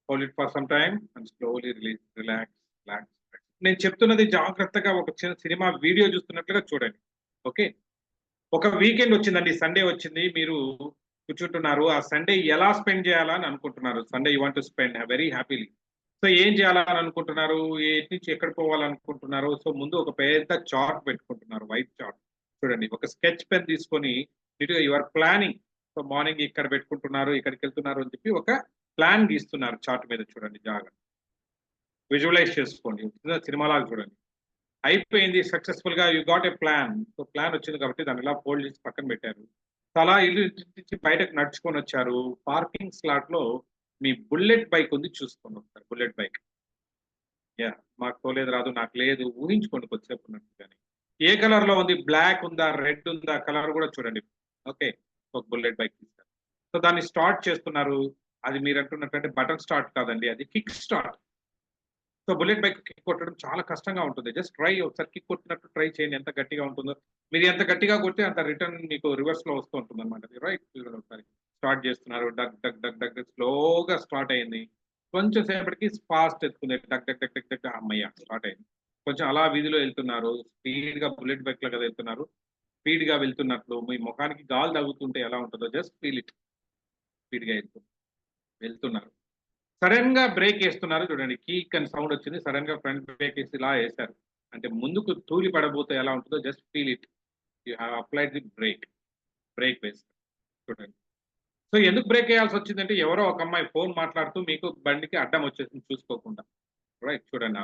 hold it for some time and slowly release. Relax, relax, relax. నేను చెప్తున్నది జాగ్రత్తగా ఒక చిన్న సినిమా వీడియో చూస్తున్నట్లుగా చూడండి. ఓకే, ఒక వీకెండ్ వచ్చిందండి, సండే వచ్చింది, మీరు కూర్చుంటున్నారు. ఆ సండే ఎలా స్పెండ్ చేయాలని అనుకుంటున్నారు? Sunday you want to spend very happily. So ఏం చేయాలని అనుకుంటున్నారు? ఏ నుంచి ఎక్కడ పోవాలనుకుంటున్నారు? సో ముందు ఒక పెద్ద చార్ట్ పెట్టుకుంటున్నారు, వైట్ చార్ట్. చూడండి, ఒక స్కెచ్ పెన్ తీసుకొని యువర్ ప్లానింగ్. సో మార్నింగ్ ఇక్కడ పెట్టుకుంటున్నారు, ఇక్కడికి వెళ్తున్నారు అని చెప్పి ఒక ప్లాన్ గీస్తున్నారు చార్ట్ మీద. చూడండి, జాగ్రత్త విజువలైజ్ చేసుకోండి, సినిమాలాగా చూడండి. అయిపోయింది, సక్సెస్ఫుల్ గా you got a plan. So plan వచ్చింది కాబట్టి దాన్ని ఇలా ఫోల్డ్ చేసి పక్కన పెట్టారు. అలా ఇల్లు నుంచి బయటకు నడుచుకొని వచ్చారు. పార్కింగ్ స్లాట్ లో మీ బుల్లెట్ బైక్ ఉంది, చూసుకోండి ఒకసారి. బుల్లెట్ బైక్, యా, మాకు తోలేదు రాదు, నాకు లేదు, ఊహించుకోండి కొద్దిసేపు ఉన్నట్టు. కానీ ఏ కలర్ లో ఉంది? బ్లాక్ ఉందా, రెడ్ ఉందా, కలర్ కూడా చూడండి. ఓకే, ఒక బుల్లెట్ బైక్ తీస్తారు. సో దాన్ని స్టార్ట్ చేస్తున్నారు. అది మీరు అంటున్నట్టు బటన్ స్టార్ట్ కాదండి, అది kick start. So bullet bike kick కొట్టడం చాలా కష్టంగా ఉంటుంది. జస్ట్ ట్రై, ఒకసారి కిక్ కొట్టినట్టు ట్రై చేయండి, ఎంత గట్టిగా ఉంటుందో. మీరు ఎంత గట్టిగా కొడితే అంత రిటర్న్ మీకు రివర్స్ లో వస్తూ ఉంటుంది అనమాట. రైట్, ఒకసారి స్టార్ట్ చేస్తున్నారు. డగ్ డగ్ డగ్ డగ్ స్లోగా స్టార్ట్ అయింది. కొంచెం సేపటికి ఫాస్ట్ ఎత్తుకుంది, డగ్ డగ్ డగ్ డగ్ డగ్, అమ్మయ్య స్టార్ట్ అయింది. కొంచెం అలా వీధిలో వెళ్తున్నారు, స్పీడ్ గా బుల్లెట్ బైక్ లో కదా వెళ్తున్నారు. స్పీడ్ గా వెళ్తున్నట్లు మీ ముఖానికి గాలి తగ్గుతుంటే ఎలా ఉంటుందో జస్ట్ ఫీల్ ఇట్. స్పీడ్ గా వెళ్తున్నారు. సడన్ గా బ్రేక్ వేస్తున్నారు, చూడండి, కీక్ అని సౌండ్ వచ్చింది. సడన్ గా ఫ్రంట్ బ్రేక్ వేసి ఇలా వేశారు అంటే ముందుకు తూలి పడబోతే ఎలా ఉంటుందో just feel it. You have applied the break వేస్తారు. చూడండి, సో ఎందుకు బ్రేక్ వేయాల్సి వచ్చిందంటే ఎవరో ఒక అమ్మాయి ఫోన్ మాట్లాడుతూ మీకు బండికి అడ్డం వచ్చేసింది చూసుకోకుండా. రైట్, చూడండి,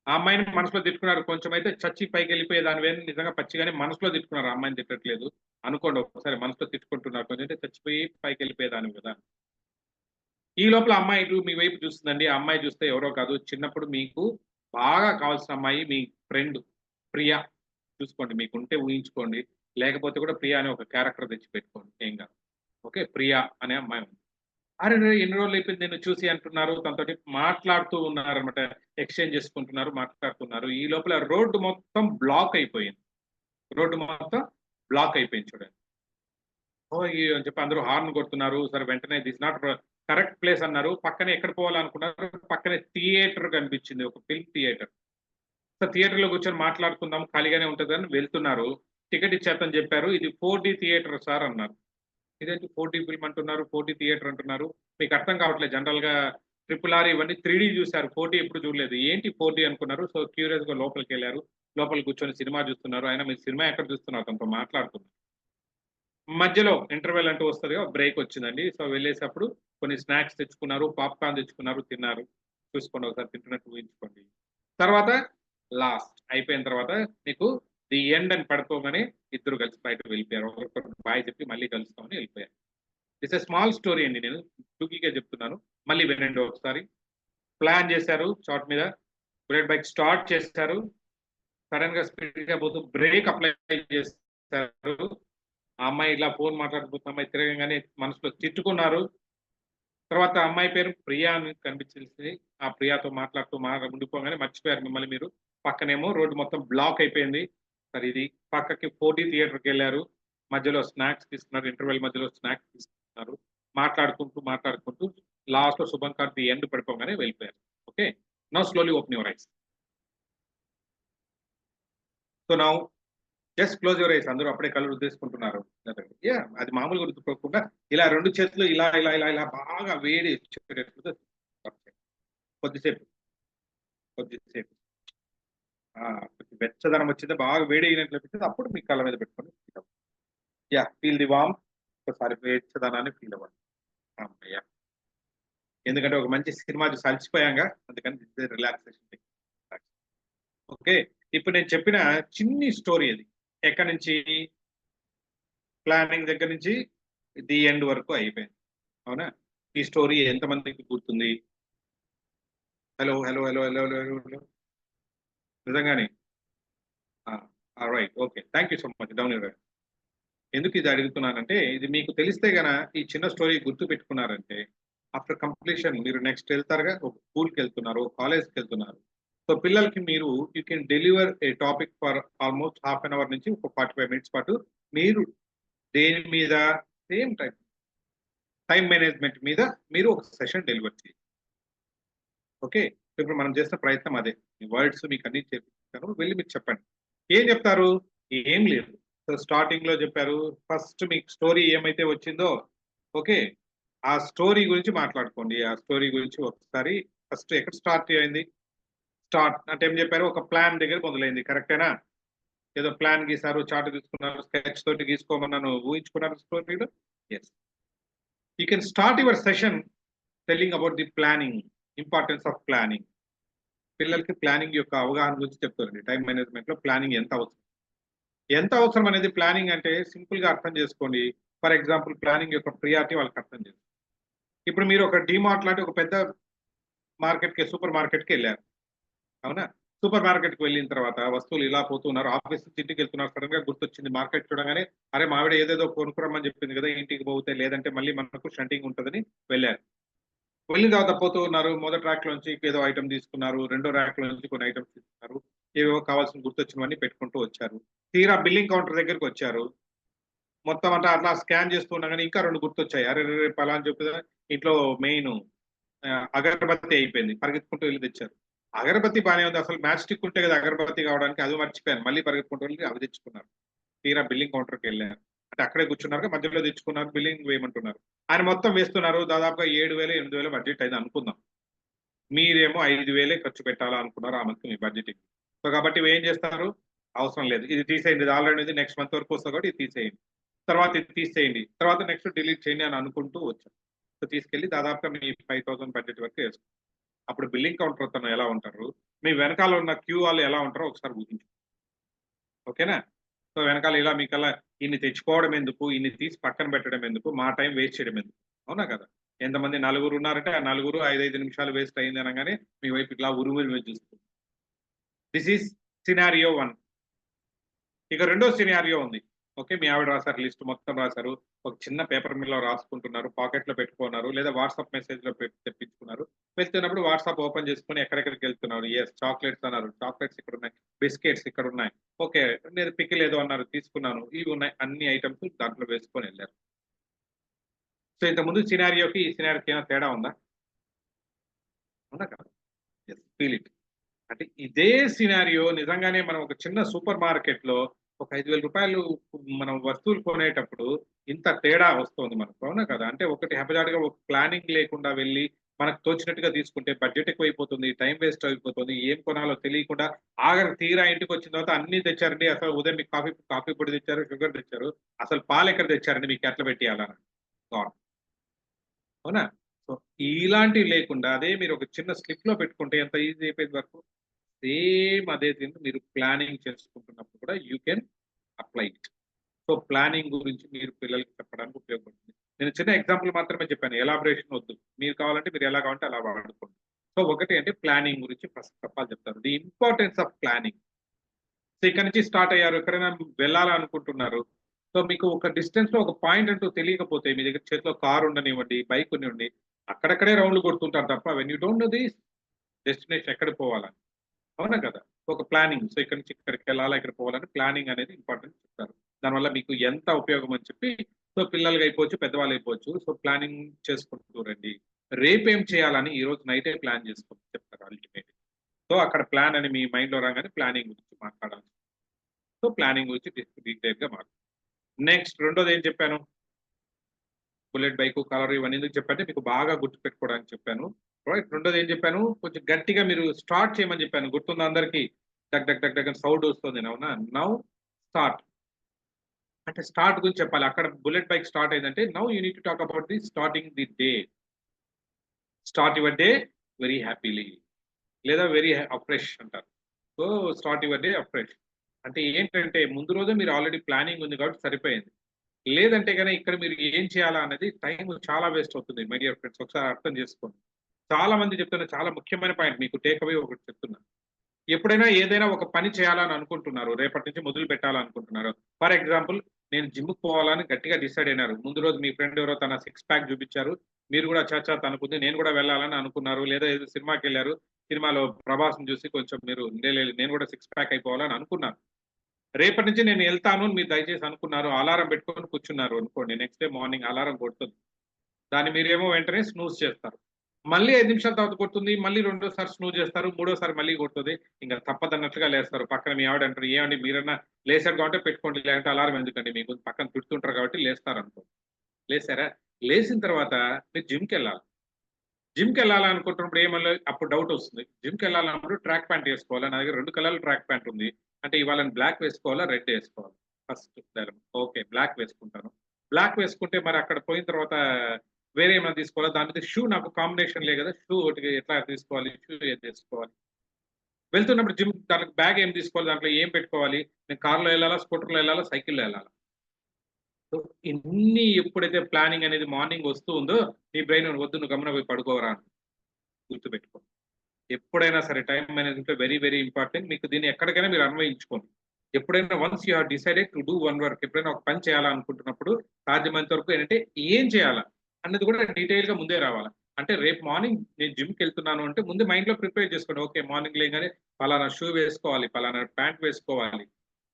ఆ అమ్మాయిని మనసులో తిట్టుకున్నారు. కొంచెం అయితే చచ్చి పైకి వెళ్ళిపోయే దాని వేరే, నిజంగా పచ్చిగానే మనసులో తిట్టుకున్నారు. ఆ అమ్మాయిని తిట్టట్లేదు అనుకోండి, ఒకసారి మనసులో తిట్టుకుంటున్నారు. కొంచెం చచ్చిపోయి పైకి వెళ్ళిపోయేదాన్ని కదా. ఈ లోపల అమ్మాయి ఇటు మీ వైపు చూస్తుందండి. ఆ అమ్మాయి చూస్తే ఎవరో కాదు, చిన్నప్పుడు మీకు బాగా కావాల్సిన అమ్మాయి, మీ ఫ్రెండ్ ప్రియా. చూసుకోండి, మీకు ఉంటే ఊహించుకోండి, లేకపోతే కూడా ప్రియా అనే ఒక క్యారెక్టర్ తెచ్చి పెట్టుకోండి, ఏం కాదు. ఓకే, ప్రియా అనే అమ్మాయి ఉంది. అరే ఎన్ని రోజులు అయిపోయింది నేను చూసి అంటున్నారు. తనతో మాట్లాడుతూ ఉన్నారు అనమాట, ఎక్స్చేంజ్ చేసుకుంటున్నారు, మాట్లాడుతున్నారు. ఈ లోపల రోడ్డు మొత్తం బ్లాక్ అయిపోయింది. చూడండి. ఓ అని చెప్పి అందరూ హార్న్ కొడుతున్నారు. సరే వెంటనే దిస్ నాట్ కరెక్ట్ ప్లేస్ అన్నారు. పక్కనే ఎక్కడ పోవాలనుకున్నారు, పక్కనే థియేటర్ కనిపించింది, ఒక ఫిల్మ్ థియేటర్. సో థియేటర్ లో కూర్చొని మాట్లాడుకుందాం, ఖాళీగానే ఉంటుంది అని వెళ్తున్నారు. టికెట్ ఇచ్చేత్తని చెప్పారు. ఇది 4D థియేటర్ సార్ అన్నారు. ఇదేంటి 4D ఫిల్మ్ అంటున్నారు, 4D థియేటర్ అంటున్నారు. మీకు అర్థం కావట్లేదు. జనరల్‌గా RRR ఇవన్నీ 3D చూసారు. 4D ఎప్పుడు చూడలేదు. ఏంటి 4D అనుకున్నారు. సో క్యూరియస్‌గా లోపలికెళ్లారు. లోపల కూర్చొని సినిమా చూస్తున్నారు. అయినా మీరు సినిమా ఎక్కడ చూస్తున్నారు అతనితో మాట్లాడుతున్నారు. మధ్యలో ఇంటర్వెల్ అంటూ వస్తదిగా బ్రేక్ వచ్చిందండి. సో వెళ్ళేసప్పుడు కొన్ని స్నాక్స్ తెచ్చుకున్నారు, పాప్‌కార్న్ తెచ్చుకున్నారు, తిన్నారు. చూసుకోండి ఒకసారి తింటున్నట్టు ఊహించుకోండి. తర్వాత లాస్ట్ అయిపోయిన తర్వాత మీకు ది ఎండ్ అని పడుకోగానే ఇద్దరు కలిసి బయటకు వెళ్ళిపోయారు. ఒకరికొకరు బాయ్ చెప్పి మళ్ళీ కలుస్తామని వెళ్ళిపోయారు. ఇట్స్ ఎ స్మాల్ స్టోరీ అండి. నేను టూకీగా చెప్తున్నాను. మళ్ళీ వినండి ఒకసారి. ప్లాన్ చేశారు చార్ట్ మీద. బుల్లెట్ బైక్ స్టార్ట్ చేశారు. సడన్ గా స్పీడ్ గా పోతూ బ్రేక్ అప్లై చేశారు. ఆ అమ్మాయి ఇలా ఫోన్ మాట్లాడుతున్న అమ్మాయి తిరగగానే మనసులో తిట్టుకున్నారు. తర్వాత అమ్మాయి పేరు ప్రియా అని కనిపించేసి ఆ ప్రియాతో మాట్లాడుతూ ఉండిపోగానే మర్చిపోయారు మిమ్మల్ని మీరు. పక్కనేమో రోడ్డు మొత్తం బ్లాక్ అయిపోయింది. సరే ఇది పక్కకి 4D థియేటర్కి వెళ్ళారు. మధ్యలో స్నాక్స్ తీసుకున్నారు. ఇంటర్వెల్ మధ్యలో స్నాక్స్ తీసుకున్నారు. మాట్లాడుకుంటూ లాస్ట్ లో శుభంకర్ ది ఎండ్ పడిపోగానే వెళ్ళిపోయారు. Okay, now slowly open your eyes. So now just close your ice. అందరూ అప్పుడే కళ్ళు రుద్దేసుకుంటున్నారు. అది మామూలుగా రుద్దుకోకుండా ఇలా 2 చేతులు ఇలా ఇలా ఇలా ఇలా బాగా వేడి కొద్దిసేపు కొంచెం వెచ్చదనం వచ్చింది, బాగా వేడి అయినట్లు అనిపిస్తుంది. అప్పుడు మీ కళ్ళ మీద పెట్టుకొని ఫీల్ ది వామ్. ఒకసారి వెచ్చదనాన్ని ఫీల్ అవ్వండి. అమ్మయ్య, ఎందుకంటే ఒక మంచి సినిమా చూసి అలసిపోయాంగా, అందుకని రిలాక్సేషన్. ఓకే, ఇప్పుడు నేను చెప్పిన చిన్ని స్టోరీ అది ఎక్కడి నుంచి ప్లానింగ్ దగ్గర నుంచి ది ఎండ్ వరకు అయిపోయింది. అవునా? ఈ స్టోరీ ఎంతమందికి గుర్తుంది? Hello hello hello hello hello hello నిజంగానే right. Okay, thank you so much. Down your. ఎందుకు ఇది అడుగుతున్నానంటే, ఇది మీకు తెలిస్తే గన ఈ చిన్న స్టోరీ గుర్తు పెట్టుకున్నారంటే ఆఫ్టర్ కంప్లీషన్ మీరు నెక్స్ట్ వెళ్తారుగా, ఒక స్కూల్కి వెళ్తున్నారు, కాలేజ్కి వెళ్తున్నారు. సో పిల్లలకి మీరు you can deliver a topic for almost half an hour నుంచి ఒక 45 మినిట్స్ పాటు మీరు దేని మీద సేమ్ టైం మేనేజ్మెంట్ మీద మీరు ఒక సెషన్ డెలివర్ చేయండి. ఓకే, ఇప్పుడు మనం చేసిన ప్రయత్నం అదే. ఈ వర్డ్స్ మీకు అన్ని చేపిస్తాను, వెళ్ళి మీకు చెప్పండి. ఏం చెప్తారు? ఏం లేదు. సో స్టార్టింగ్ లో చెప్పారు, ఫస్ట్ మీకు స్టోరీ ఏమైతే వచ్చిందో ఓకే, ఆ స్టోరీ గురించి మాట్లాడుకోండి. ఆ స్టోరీ గురించి ఒకసారి ఫస్ట్ ఎక్కడ స్టార్ట్ అయింది? స్టార్ట్ అంటే ఏం చెప్పారు? ఒక ప్లాన్ దగ్గర మొదలైంది. కరెక్టేనా? ఏదో ప్లాన్ గీసారు, చార్ట్ తీసుకున్నారు, స్కెచ్ తోటి గీసుకోమన్నాను, ఊహించుకున్నారు స్టోరీలో. Yes, you can start your session telling about the planning, importance of planning. పిల్లలకి ప్లానింగ్ యొక్క అవగాహన గురించి చెప్తారండి. టైం మేనేజ్మెంట్ లో ప్లానింగ్ ఎంత అవసరం అనేది. ప్లానింగ్ అంటే సింపుల్ గా అర్థం చేసుకోండి. ఫర్ ఎగ్జాంపుల్ ప్లానింగ్ యొక్క ప్రియారిటీ వాళ్ళకి అర్థం చేసుకోండి. ఇప్పుడు మీరు ఒక డిమార్ట్ లాంటి ఒక పెద్ద సూపర్ మార్కెట్కి వెళ్ళారు. అవునా? సూపర్ మార్కెట్కి వెళ్ళిన తర్వాత వస్తువులు ఇలా పోతున్నారు, ఆఫీస్ నుంచి ఇంటికి వెళ్తున్నారు. సడన్ గా గుర్తొచ్చింది మార్కెట్ చూడగానే, అరే మావిడ ఏదేదో కొనుక్కురమ్మని చెప్పింది కదా, ఇంటికి పోతే లేదంటే మళ్ళీ మనకు షంటింగ్ ఉంటుందని వెళ్ళారు. వెళ్ళిన తర్వాత పోతూ ఉన్నారు. మొదటి ర్యాక్ లోంచి ఏదో ఐటమ్ తీసుకున్నారు, రెండో ర్యాక్ నుంచి కొన్ని ఐటమ్స్ తీసుకున్నారు, ఏవో కావాల్సిన గుర్తొచ్చినవన్నీ పెట్టుకుంటూ వచ్చారు. తీరా బిల్లింగ్ కౌంటర్ దగ్గరికి వచ్చారు. మొత్తం అంటే అట్లా స్కాన్ చేస్తూ ఉండగానే ఇంకా 2 గుర్తొచ్చాయి. అరే రేపు అలా అని చెప్పి ఇంట్లో మెయిన్ అగరబత్తి అయిపోయింది. పరిగెత్తుకుంటూ వెళ్ళి తెచ్చారు. అగరబత్తి బాగానే ఉంది, అసలు మ్యాచ్ స్టిక్ ఉంటే కదా అగరబత్తి కావడానికి, అది మర్చిపోయాను. మళ్ళీ పరిగెత్తుకుంటూ వెళ్ళి అవి తెచ్చుకున్నారు. తీరా బిల్లింగ్ కౌంటర్కి వెళ్ళారు. అంటే అక్కడే కూర్చున్నారు, మధ్యలో తెచ్చుకున్నారు, బిల్లింగ్ వేయమంటున్నారు. ఆయన మొత్తం వేస్తున్నారు. దాదాపుగా 7,000 8,000 బడ్జెట్ అయింది అనుకుందాం. మీరేమో 5,000 ఖర్చు పెట్టాలా అనుకున్నారు ఆ మంత్ మీ బడ్జెట్. సో కాబట్టి ఇవి ఏం చేస్తారు? అవసరం లేదు, ఇది తీసేయండి, ఇది ఆల్రెడీ నెక్స్ట్ మంత్ వరకు వస్తుంది కాబట్టి ఇది తీసేయండి, తర్వాత ఇది తీసేయండి, తర్వాత నెక్స్ట్ డిలీట్ చేయండి అని అనుకుంటూ వచ్చారు. సో తీసుకెళ్లి దాదాపుగా మీ 5,000 బడ్జెట్ వరకు వేసుకోండి. అప్పుడు బిల్లింగ్ కౌంటర్ తను ఎలా ఉంటారు, మీ వెనకాల ఉన్న క్యూ వాళ్ళు ఎలా ఉంటారో ఒకసారి ఊహించు. ఓకేనా? సో వెనకాల ఇలా మీకల్లా ఇన్ని తెచ్చుకోవడం ఎందుకు, ఇన్ని తీసి పక్కన పెట్టడం ఎందుకు, మా టైం వేస్ట్ చేయడం ఎందుకు? అవునా కదా? ఎంతమంది నలుగురు ఉన్నారంటే ఆ నలుగురు 5 నిమిషాలు వేస్ట్ అయింది అనగానే మీ వైపు ఇట్లా ఉరుములు చూస్తుంది. This is scenario 1. ఇక రెండో సినారియో ఉంది. ఓకే, మీ ఆవిడ రాశారు, లిస్ట్ మొత్తం రాశారు, ఒక చిన్న పేపర్ మిల్లో రాసుకుంటున్నారు, పాకెట్ లో పెట్టుకున్నారు, లేదా వాట్సాప్ మెసేజ్ లో తెప్పించుకున్నారు. వెళ్తున్నప్పుడు వాట్సాప్ ఓపెన్ చేసుకుని ఎక్కడెక్కడికి వెళ్తున్నారు? ఎస్, చాక్లెట్స్ అన్నారు, చాక్లెట్స్ ఇక్కడ ఉన్నాయి, బిస్కెట్స్ ఇక్కడ ఉన్నాయి, ఓకే నేను పికిల్ ఏదో అన్నారు, తీసుకున్నాను, ఇవి ఉన్నాయి, అన్ని ఐటమ్స్ దాంట్లో వేసుకొని వెళ్ళారు. సో ఇంతకుముందు సినారియోకి ఈ సినారియోకి ఏమైనా తేడా ఉందా? అవునా కదా? Yes, feel it. అంటే ఇదే సినారియో నిజంగానే మనం ఒక చిన్న సూపర్ మార్కెట్ లో ఒక 5,000 రూపాయలు మనం వస్తువులు కొనేటప్పుడు ఇంత తేడా వస్తుంది మనకు, అవునా కదా? అంటే ఒకటి హెపజాడ్గా ఒక ప్లానింగ్ లేకుండా వెళ్ళి మనకు తోచినట్టుగా తీసుకుంటే బడ్జెట్ ఎక్కువైపోతుంది, టైం వేస్ట్ అయిపోతుంది, ఏం కొనాలో తెలియకుండా ఆఖరికి తీరా ఇంటికి వచ్చిన తర్వాత అన్ని తెచ్చారండి. అసలు ఉదయం మీకు కాఫీ పొడి తెచ్చారు, షుగర్ తెచ్చారు, అసలు పాలు ఎక్కడ తెచ్చారండి, మీకు ఎట్లా పెట్టేయాలని. అవునా? సో ఇలాంటివి లేకుండా అదే మీరు ఒక చిన్న స్లిప్ లో పెట్టుకుంటే ఎంత ఈజీ అయిపోయింది వరకు. సేమ్ అదే దీన్ని మీరు ప్లానింగ్ చేసుకుంటున్నప్పుడు కూడా you can apply it. So planning గురించి మీరు పిల్లలకి చెప్పడానికి ఉపయోగపడుతుంది. నేను చిన్న ఎగ్జాంపుల్ మాత్రమే చెప్పాను, ఎలాబరేషన్ వద్దు. మీరు కావాలంటే మీరు ఎలా కావాలంటే అలా వాడుకోండి. సో ఒకటి అంటే ప్లానింగ్ గురించి ఫస్ట్ చెప్పాలి చెప్తాను, the importance of planning. So ఇక్కడ నుంచి స్టార్ట్ అయ్యారు, ఎక్కడైనా వెళ్ళాలనుకుంటున్నారు. సో మీకు ఒక డిస్టెన్స్ లో ఒక పాయింట్ అంటూ తెలియకపోతే మీ దగ్గర చేతిలో కారు ఉండనివ్వండి, బైక్ ఉండనివ్వండి, అక్కడక్కడే రౌండ్లు కొడుతుంటారు తప్ప when you don't know this destination ఎక్కడ పోవాలని. అవునా కదా? ఒక ప్లానింగ్. సో ఇక్కడ నుంచి ఇక్కడికి వెళ్ళాలా, ఇక్కడ పోవాలని ప్లానింగ్ అనేది ఇంపార్టెంట్ చెప్తారు. దానివల్ల మీకు ఎంత ఉపయోగం అని చెప్పి, సో పిల్లలకి అయిపోవచ్చు, పెద్దవాళ్ళు అయిపోవచ్చు. సో ప్లానింగ్ చేసుకుంటూ రండి. రేపేం చేయాలని ఈ రోజు నైటే ప్లాన్ చేసుకోండి చెప్తారు అల్టిమేట్. సో అక్కడ ప్లాన్ అని మీ మైండ్ లో రాగానే ప్లానింగ్ గురించి మాట్లాడాలి. సో ప్లానింగ్ గురించి డీటెయిల్ గా మాట్లాడాలి. నెక్స్ట్ రెండోది ఏం చెప్పాను, బుల్లెట్ బైక్, కలర్ ఇవన్నీ ఎందుకు చెప్పంటే మీకు బాగా గుర్తు పెట్టుకోవడానికి చెప్పాను. రైట్. రెండోది ఏం చెప్పాను, కొంచెం గట్టిగా మీరు స్టార్ట్ చేయమని చెప్పాను. గుర్తుందా అందరికి? డగ్ డగ్ డగ్ డగ్ సౌండ్ వస్తుంది. అవునా? నౌ స్టార్ట్ అంటే స్టార్ట్ గురించి చెప్పాలి. అక్కడ బుల్లెట్ బైక్ స్టార్ట్ అయిందంటే now you need to talk about the starting the day. Start your day very happily, లేదా వెరీ అఫ్రెష్ అంటారు. So start your day afresh అంటే ఏంటంటే ముందు రోజే మీరు ఆల్రెడీ ప్లానింగ్ ఉంది కాబట్టి సరిపోయింది. లేదంటే కనుక ఇక్కడ మీరు ఏం చేయాలా అనేది టైం చాలా వేస్ట్ అవుతుంది. మై డియర్ ఫ్రెండ్స్, ఒకసారి అర్థం చేసుకోండి. చాలా మంది చెప్తున్న చాలా ముఖ్యమైన పాయింట్ మీకు టేక్ అవే ఒకటి చెప్తున్నాను. ఎప్పుడైనా ఏదైనా ఒక పని చేయాలని అనుకుంటున్నారు, రేపటి నుంచి మొదలు పెట్టాలనుకుంటున్నారు. ఫర్ ఎగ్జాంపుల్, నేను జిమ్కి పోవాలని గట్టిగా డిసైడ్ అయినారు. ముందు రోజు మీ ఫ్రెండ్ ఎవరో తన 6 ప్యాక్ చూపించారు, మీరు కూడా చాచా తనుకుంది నేను కూడా వెళ్ళాలని అనుకున్నారు. లేదా ఏదో సినిమాకి వెళ్ళారు, సినిమాలో ప్రభాస్ని చూసి కొంచెం మీరు నేను కూడా 6 ప్యాక్ అయిపోవాలని అనుకున్నారు. రేపటి నుంచి నేను వెళ్తాను మీరు దయచేసి అనుకున్నారు, అలారం పెట్టుకొని కూర్చున్నారు అనుకోండి. నెక్స్ట్ డే మార్నింగ్ అలారం కొడుతుంది, దాన్ని మీరేమో వెంటనే స్నూజ్ చేస్తారు. మళ్ళీ 5 నిమిషాల తర్వాత కొడుతుంది, మళ్ళీ రెండోసారి స్నూజ్ చేస్తారు, మూడోసారి మళ్ళీ కొడుతుంది. ఇంకా తప్పదన్నట్లుగా లేస్తారు. పక్కన మీ ఆవిడ అంటారు, ఏమండి మీరన్నా లేసారు కాబట్టి పెట్టుకోండి, లేదంటే అలారం ఎందుకండి, మీకు పక్కన తిడుతుంటారు కాబట్టి లేస్తారు అనుకో. లేసారా? లేచిన తర్వాత మీరు జిమ్కి వెళ్ళాలి. జిమ్కి వెళ్ళాలనుకుంటున్నప్పుడు ఏమన్నా అప్పుడు డౌట్ వస్తుంది. జిమ్కి వెళ్ళాలన్నప్పుడు ట్రాక్ ప్యాంట్ వేసుకోవాలా? నా దగ్గర 2 కలర్ల ట్రాక్ ప్యాంట్ ఉంది. అంటే ఇవాళ బ్లాక్ వేసుకోవాలా, రెడ్ వేసుకోవాలి? ఫస్ట్ ఓకే, బ్లాక్ వేసుకుంటాను. బ్లాక్ వేసుకుంటే మరి అక్కడ పోయిన తర్వాత వేరే ఏమైనా తీసుకోవాలా? దాని మీద షూ నాకు కాంబినేషన్ లే కదా, షూ ఒకటి ఎట్లా తీసుకోవాలి, షూ ఏం తీసుకోవాలి? వెళ్తున్నప్పుడు జిమ్ దానికి బ్యాగ్ ఏం తీసుకోవాలి, దాంట్లో ఏం పెట్టుకోవాలి? నేను కార్లో వెళ్ళాలా, స్కూటర్లో వెళ్ళాలా, సైకిల్లో వెళ్ళాలా? సో ఇన్ని ఎప్పుడైతే ప్లానింగ్ అనేది మార్నింగ్ వస్తూ ఉందో నీ బ్రెయిన్ వద్దు నువ్వు గమన పోయి పడుకోవరా గుర్తుపెట్టుకో. ఎప్పుడైనా సరే time management very very important. మీకు దీన్ని ఎక్కడికైనా మీరు అన్వయించుకోండి. ఎప్పుడైనా once you have decided to do one work, ఎప్పుడైనా ఒక పని చేయాలనుకుంటున్నప్పుడు సాధ్యమైనంత వరకు ఏంటంటే ఏం చేయాలా అన్నది కూడా డీటెయిల్ గా ముందే రావాలి. అంటే రేపు మార్నింగ్ నేను జిమ్కి వెళ్తున్నాను అంటే ముందు మైండ్ లో ప్రిపేర్ చేసుకోండి. ఓకే, మార్నింగ్ లేగానే పలానా షూ వేసుకోవాలి, పలానా ప్యాంట్ వేసుకోవాలి,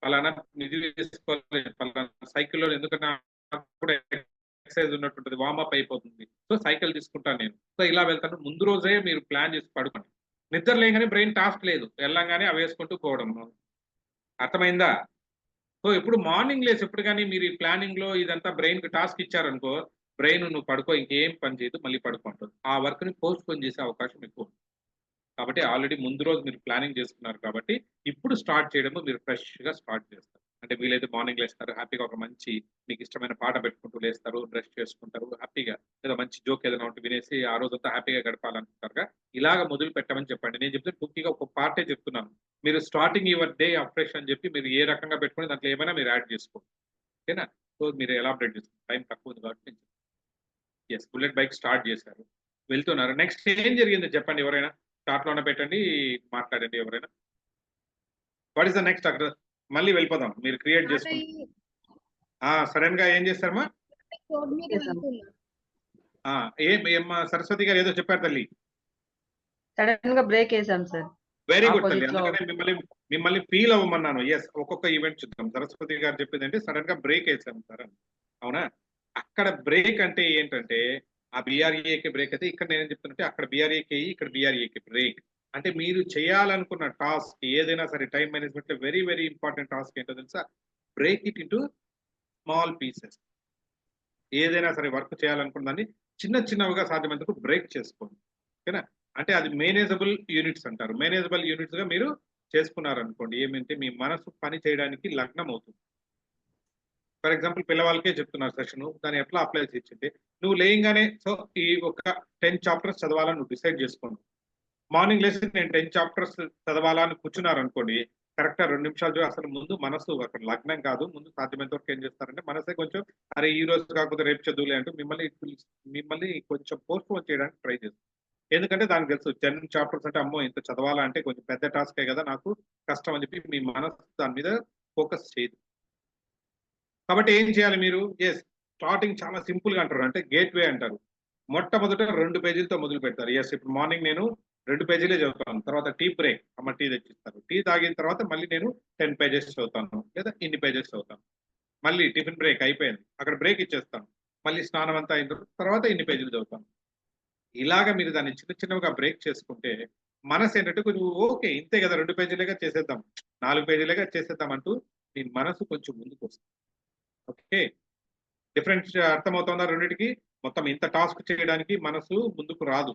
పలానా ఇది వేసుకోవాలి, పలానా సైకిల్లో, ఎందుకంటే కూడా ఎక్సర్సైజ్ ఉన్నట్టుంటది, వార్మప్ అయిపోతుంది. సో సైకిల్ తీసుకుంటాను నేను. సో ఇలా వెళ్తాను. ముందు రోజే మీరు ప్లాన్ చేసి పడుకోండి. నిద్ర లేగానే బ్రెయిన్ టాస్క్ లేదు, వెళ్ళంగానే అవి వేసుకుంటూ పోవడం. అర్థమైందా? సో ఇప్పుడు మార్నింగ్ లేసి ఎప్పుడు కానీ మీరు ఈ ప్లానింగ్ లో ఇదంతా బ్రెయిన్ కి టాస్క్ ఇచ్చారనుకో, బ్రెయిన్ నువ్వు పడుకో ఇంకేం పని చేయదు, మళ్ళీ పడుకుంటుంది. ఆ వర్క్ ని పోస్ట్ పోన్ చేసే అవకాశం ఎక్కువ. కాబట్టి ఆల్రెడీ ముందు రోజు మీరు ప్లానింగ్ చేసుకున్నారు కాబట్టి ఇప్పుడు స్టార్ట్ చేయడము మీరు ఫ్రెష్ గా స్టార్ట్ చేస్తారు. అంటే వీలైతే మార్నింగ్ లేస్తారు, హ్యాపీగా ఒక మంచి మీకు ఇష్టమైన పాట పెట్టుకుంటూ లేస్తారు, బ్రష్ చేసుకుంటారు, హ్యాపీగా ఏదో మంచి జోక్ ఏదైనా ఉంటే వినేసి ఆ రోజంతా హ్యాపీగా గడపాలనుకుంటారుగా. ఇలాగ మొదలు పెట్టమని చెప్పండి. నేను చెప్తే పూర్తిగా ఒక పార్టే చెప్తున్నాను. మీరు స్టార్టింగ్ యువర్ డే అఫ్రెష్ అని చెప్పి మీరు ఏ రకంగా పెట్టుకుని దాంట్లో ఏమైనా మీరు యాడ్ చేసుకోండి. ఓకేనా? సో మీరు ఎలాబరేట్ చేసుకోండి, టైం తక్కువ ఉంది కాబట్టి. ఎస్, బుల్లెట్ బైక్ స్టార్ట్ చేశారు, వెళ్తున్నారు. నెక్స్ట్ ఏం జరిగింది చెప్పండి, ఎవరైనా స్టార్ట్ లోనే పెట్టండి, మాట్లాడండి ఎవరైనా. What is the next? అక్కడ మళ్ళీ వెళ్ళిపోదాం, మీరు క్రియేట్ చేసుకోండి. సడన్ గా ఏం చేస్తారమ్మా? రోడ్ మీద వెళ్తున్నా. ఏమ్మా సరస్వతి గారు ఏదో చెప్పారు తల్లి. సడన్ గా బ్రేక్ వేసాం సార్. వెరీ గుడ్ తల్లి, Opposite లో. అందుకనే మిమ్మల్ని ఫీల్ అవ్వమన్నాను. ఎస్, ఒక్కొక్క ఈవెంట్ చూద్దాం. సరస్వతి గారు చెప్పింది అంటే సడన్ గా బ్రేక్ వేసాం సార్ అని. అవునా? అక్కడ బ్రేక్ అంటే ఏంటంటే ఆ బిఆర్ఏకి బ్రేక్ అయితే, ఇక్కడ నేను చెప్తున్నట్టే అక్కడ బిఆర్ఏకి, ఇక్కడ బిఆర్ఏకి బ్రేక్. అంటే మీరు చేయాలనుకున్న టాస్క్ ఏదైనా సరే టైం మేనేజ్మెంట్ లో వెరీ వెరీ ఇంపార్టెంట్ టాస్క్ ఏంటో తెలుసా? Break it into small pieces. ఏదైనా సరే వర్క్ చేయాలనుకున్నదాన్ని చిన్న చిన్నవిగా సాధ్యమైనంత బ్రేక్ చేసుకోండి. ఓకేనా? అంటే అది మేనేజబుల్ యూనిట్స్ అంటారు. మేనేజబుల్ యూనిట్స్ గా మీరు చేసుకున్నారనుకోండి, ఏమంటే మీ మనసు పని చేయడానికి లగ్నం అవుతుంది. ఫర్ ఎగ్జాంపుల్ పిల్లవాళ్ళకే చెప్తున్నారు సెషన్, దాన్ని ఎట్లా అప్లై చేయించండి. నువ్వు లేయంగానే సో ఈ ఒక 10 చాప్టర్స్ చదవాలని నువ్వు డిసైడ్ చేసుకోండి. మార్నింగ్ లేసి నేను 10 చాప్టర్స్ చదవాలని కూర్చున్నారు అనుకోండి, కరెక్ట్గా 2 నిమిషాలు అసలు ముందు మనసు అక్కడ లగ్నం కాదు. ముందు సాధ్యమైనంత వరకు ఏం చేస్తారంటే మనసే కొంచెం అరే ఈ రోజు కాకపోతే రేపు చదువులే అంటూ మిమ్మల్ని కొంచెం పోస్ట్ పోన్ చేయడానికి ట్రై చేస్తారు. ఎందుకంటే దానికి తెలుసు 10 చాప్టర్స్ అంటే అమ్మో ఇంత చదవాలా అంటే కొంచెం పెద్ద టాస్కే కదా, నాకు కష్టం అని చెప్పి మీ మనసు దాని మీద ఫోకస్ చేయదు. కాబట్టి ఏం చేయాలి మీరు? స్టార్టింగ్ చాలా సింపుల్ గా అంటారు, అంటే గేట్ వే అంటారు. మొట్టమొదట 2 పేజీలతో మొదలు పెడతారు. ఇప్పుడు మార్నింగ్ నేను 2 పేజీలే చదువుతాను, తర్వాత టీ బ్రేక్, అమ్మ టీ తెచ్చిస్తారు, టీ తాగిన తర్వాత మళ్ళీ నేను 10 పేజెస్ చదువుతాను లేదా ఇన్ని పేజెస్ చదువుతాను. మళ్ళీ టిఫిన్ బ్రేక్ అయిపోయింది, అక్కడ బ్రేక్ ఇచ్చేస్తాను, మళ్ళీ స్నానం అంతా అయిన తర్వాత ఇన్ని పేజీలు చదువుతాను. ఇలాగా మీరు దాన్ని చిన్న చిన్నగా బ్రేక్ చేసుకుంటే మనసు ఏంటంటే కొంచెం ఓకే ఇంతే కదా 2 పేజీలేగా చేసేద్దాం, 4 పేజీలేగా చేసేద్దాం అంటూ మీ మనసు కొంచెం ముందుకు వస్తుంది. ఓకే, డిఫరెన్స్ అర్థమవుతుందా? రెండింటికి మొత్తం ఇంత టాస్క్ చేయడానికి మనసు ముందుకు రాదు,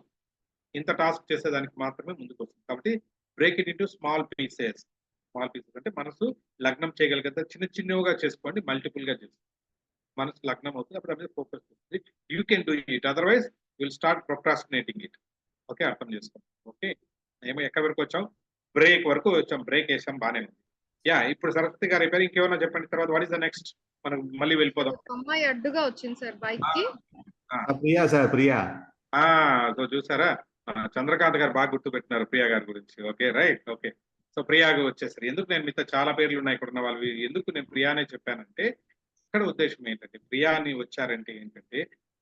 ఇంత టాస్క్ చేసేదానికి మాత్రమే ముందుకు వస్తుంది. కాబట్టి break it into small pieces. Small pieces అంటే మనసు లగ్నం చేయగలిగితే చిన్న చిన్నగా చేసుకోండి, మల్టిపుల్ గా చేసుకోండి, మనసు లగ్నం అవుతుంది, అప్పుడు మీద ఫోకస్ వస్తుంది. You can do it, otherwise will start procrastinating it. Okay, అర్థం చేసుకోండి. ఓకే, ఏమో ఎక్కడి వరకు వచ్చాం? బ్రేక్ వరకు వచ్చాం, బ్రేక్ వేసాం, బాగానే ఉంది. ఇప్పుడు సరస్వతి గారు అయిపోయారు, ఇంకేమన్నా చెప్పండి. తర్వాత వాట్ ఇస్ ద నెక్స్ట్? మనం మళ్ళీ వెళ్ళిపోదాం. అమ్మాయి అడ్డుగా వచ్చింది సార్ బైక్ కి. ప్రియా సార్, ప్రియా. సో చూసారా, చంద్రకాంత్ గారు బాగా గుర్తు పెట్టినారు ప్రియా గారి గురించి. Okay, right. ఓకే, సో ప్రియాగా వచ్చేసరి ఎందుకు నేను మీతో చాలా పేర్లు ఉన్నాయి ఇక్కడ ఉన్న వాళ్ళు, ఎందుకు నేను ప్రియానే చెప్పానంటే ఇక్కడ ఉద్దేశం ఏంటంటే ప్రియాని వచ్చారంటే ఏంటంటే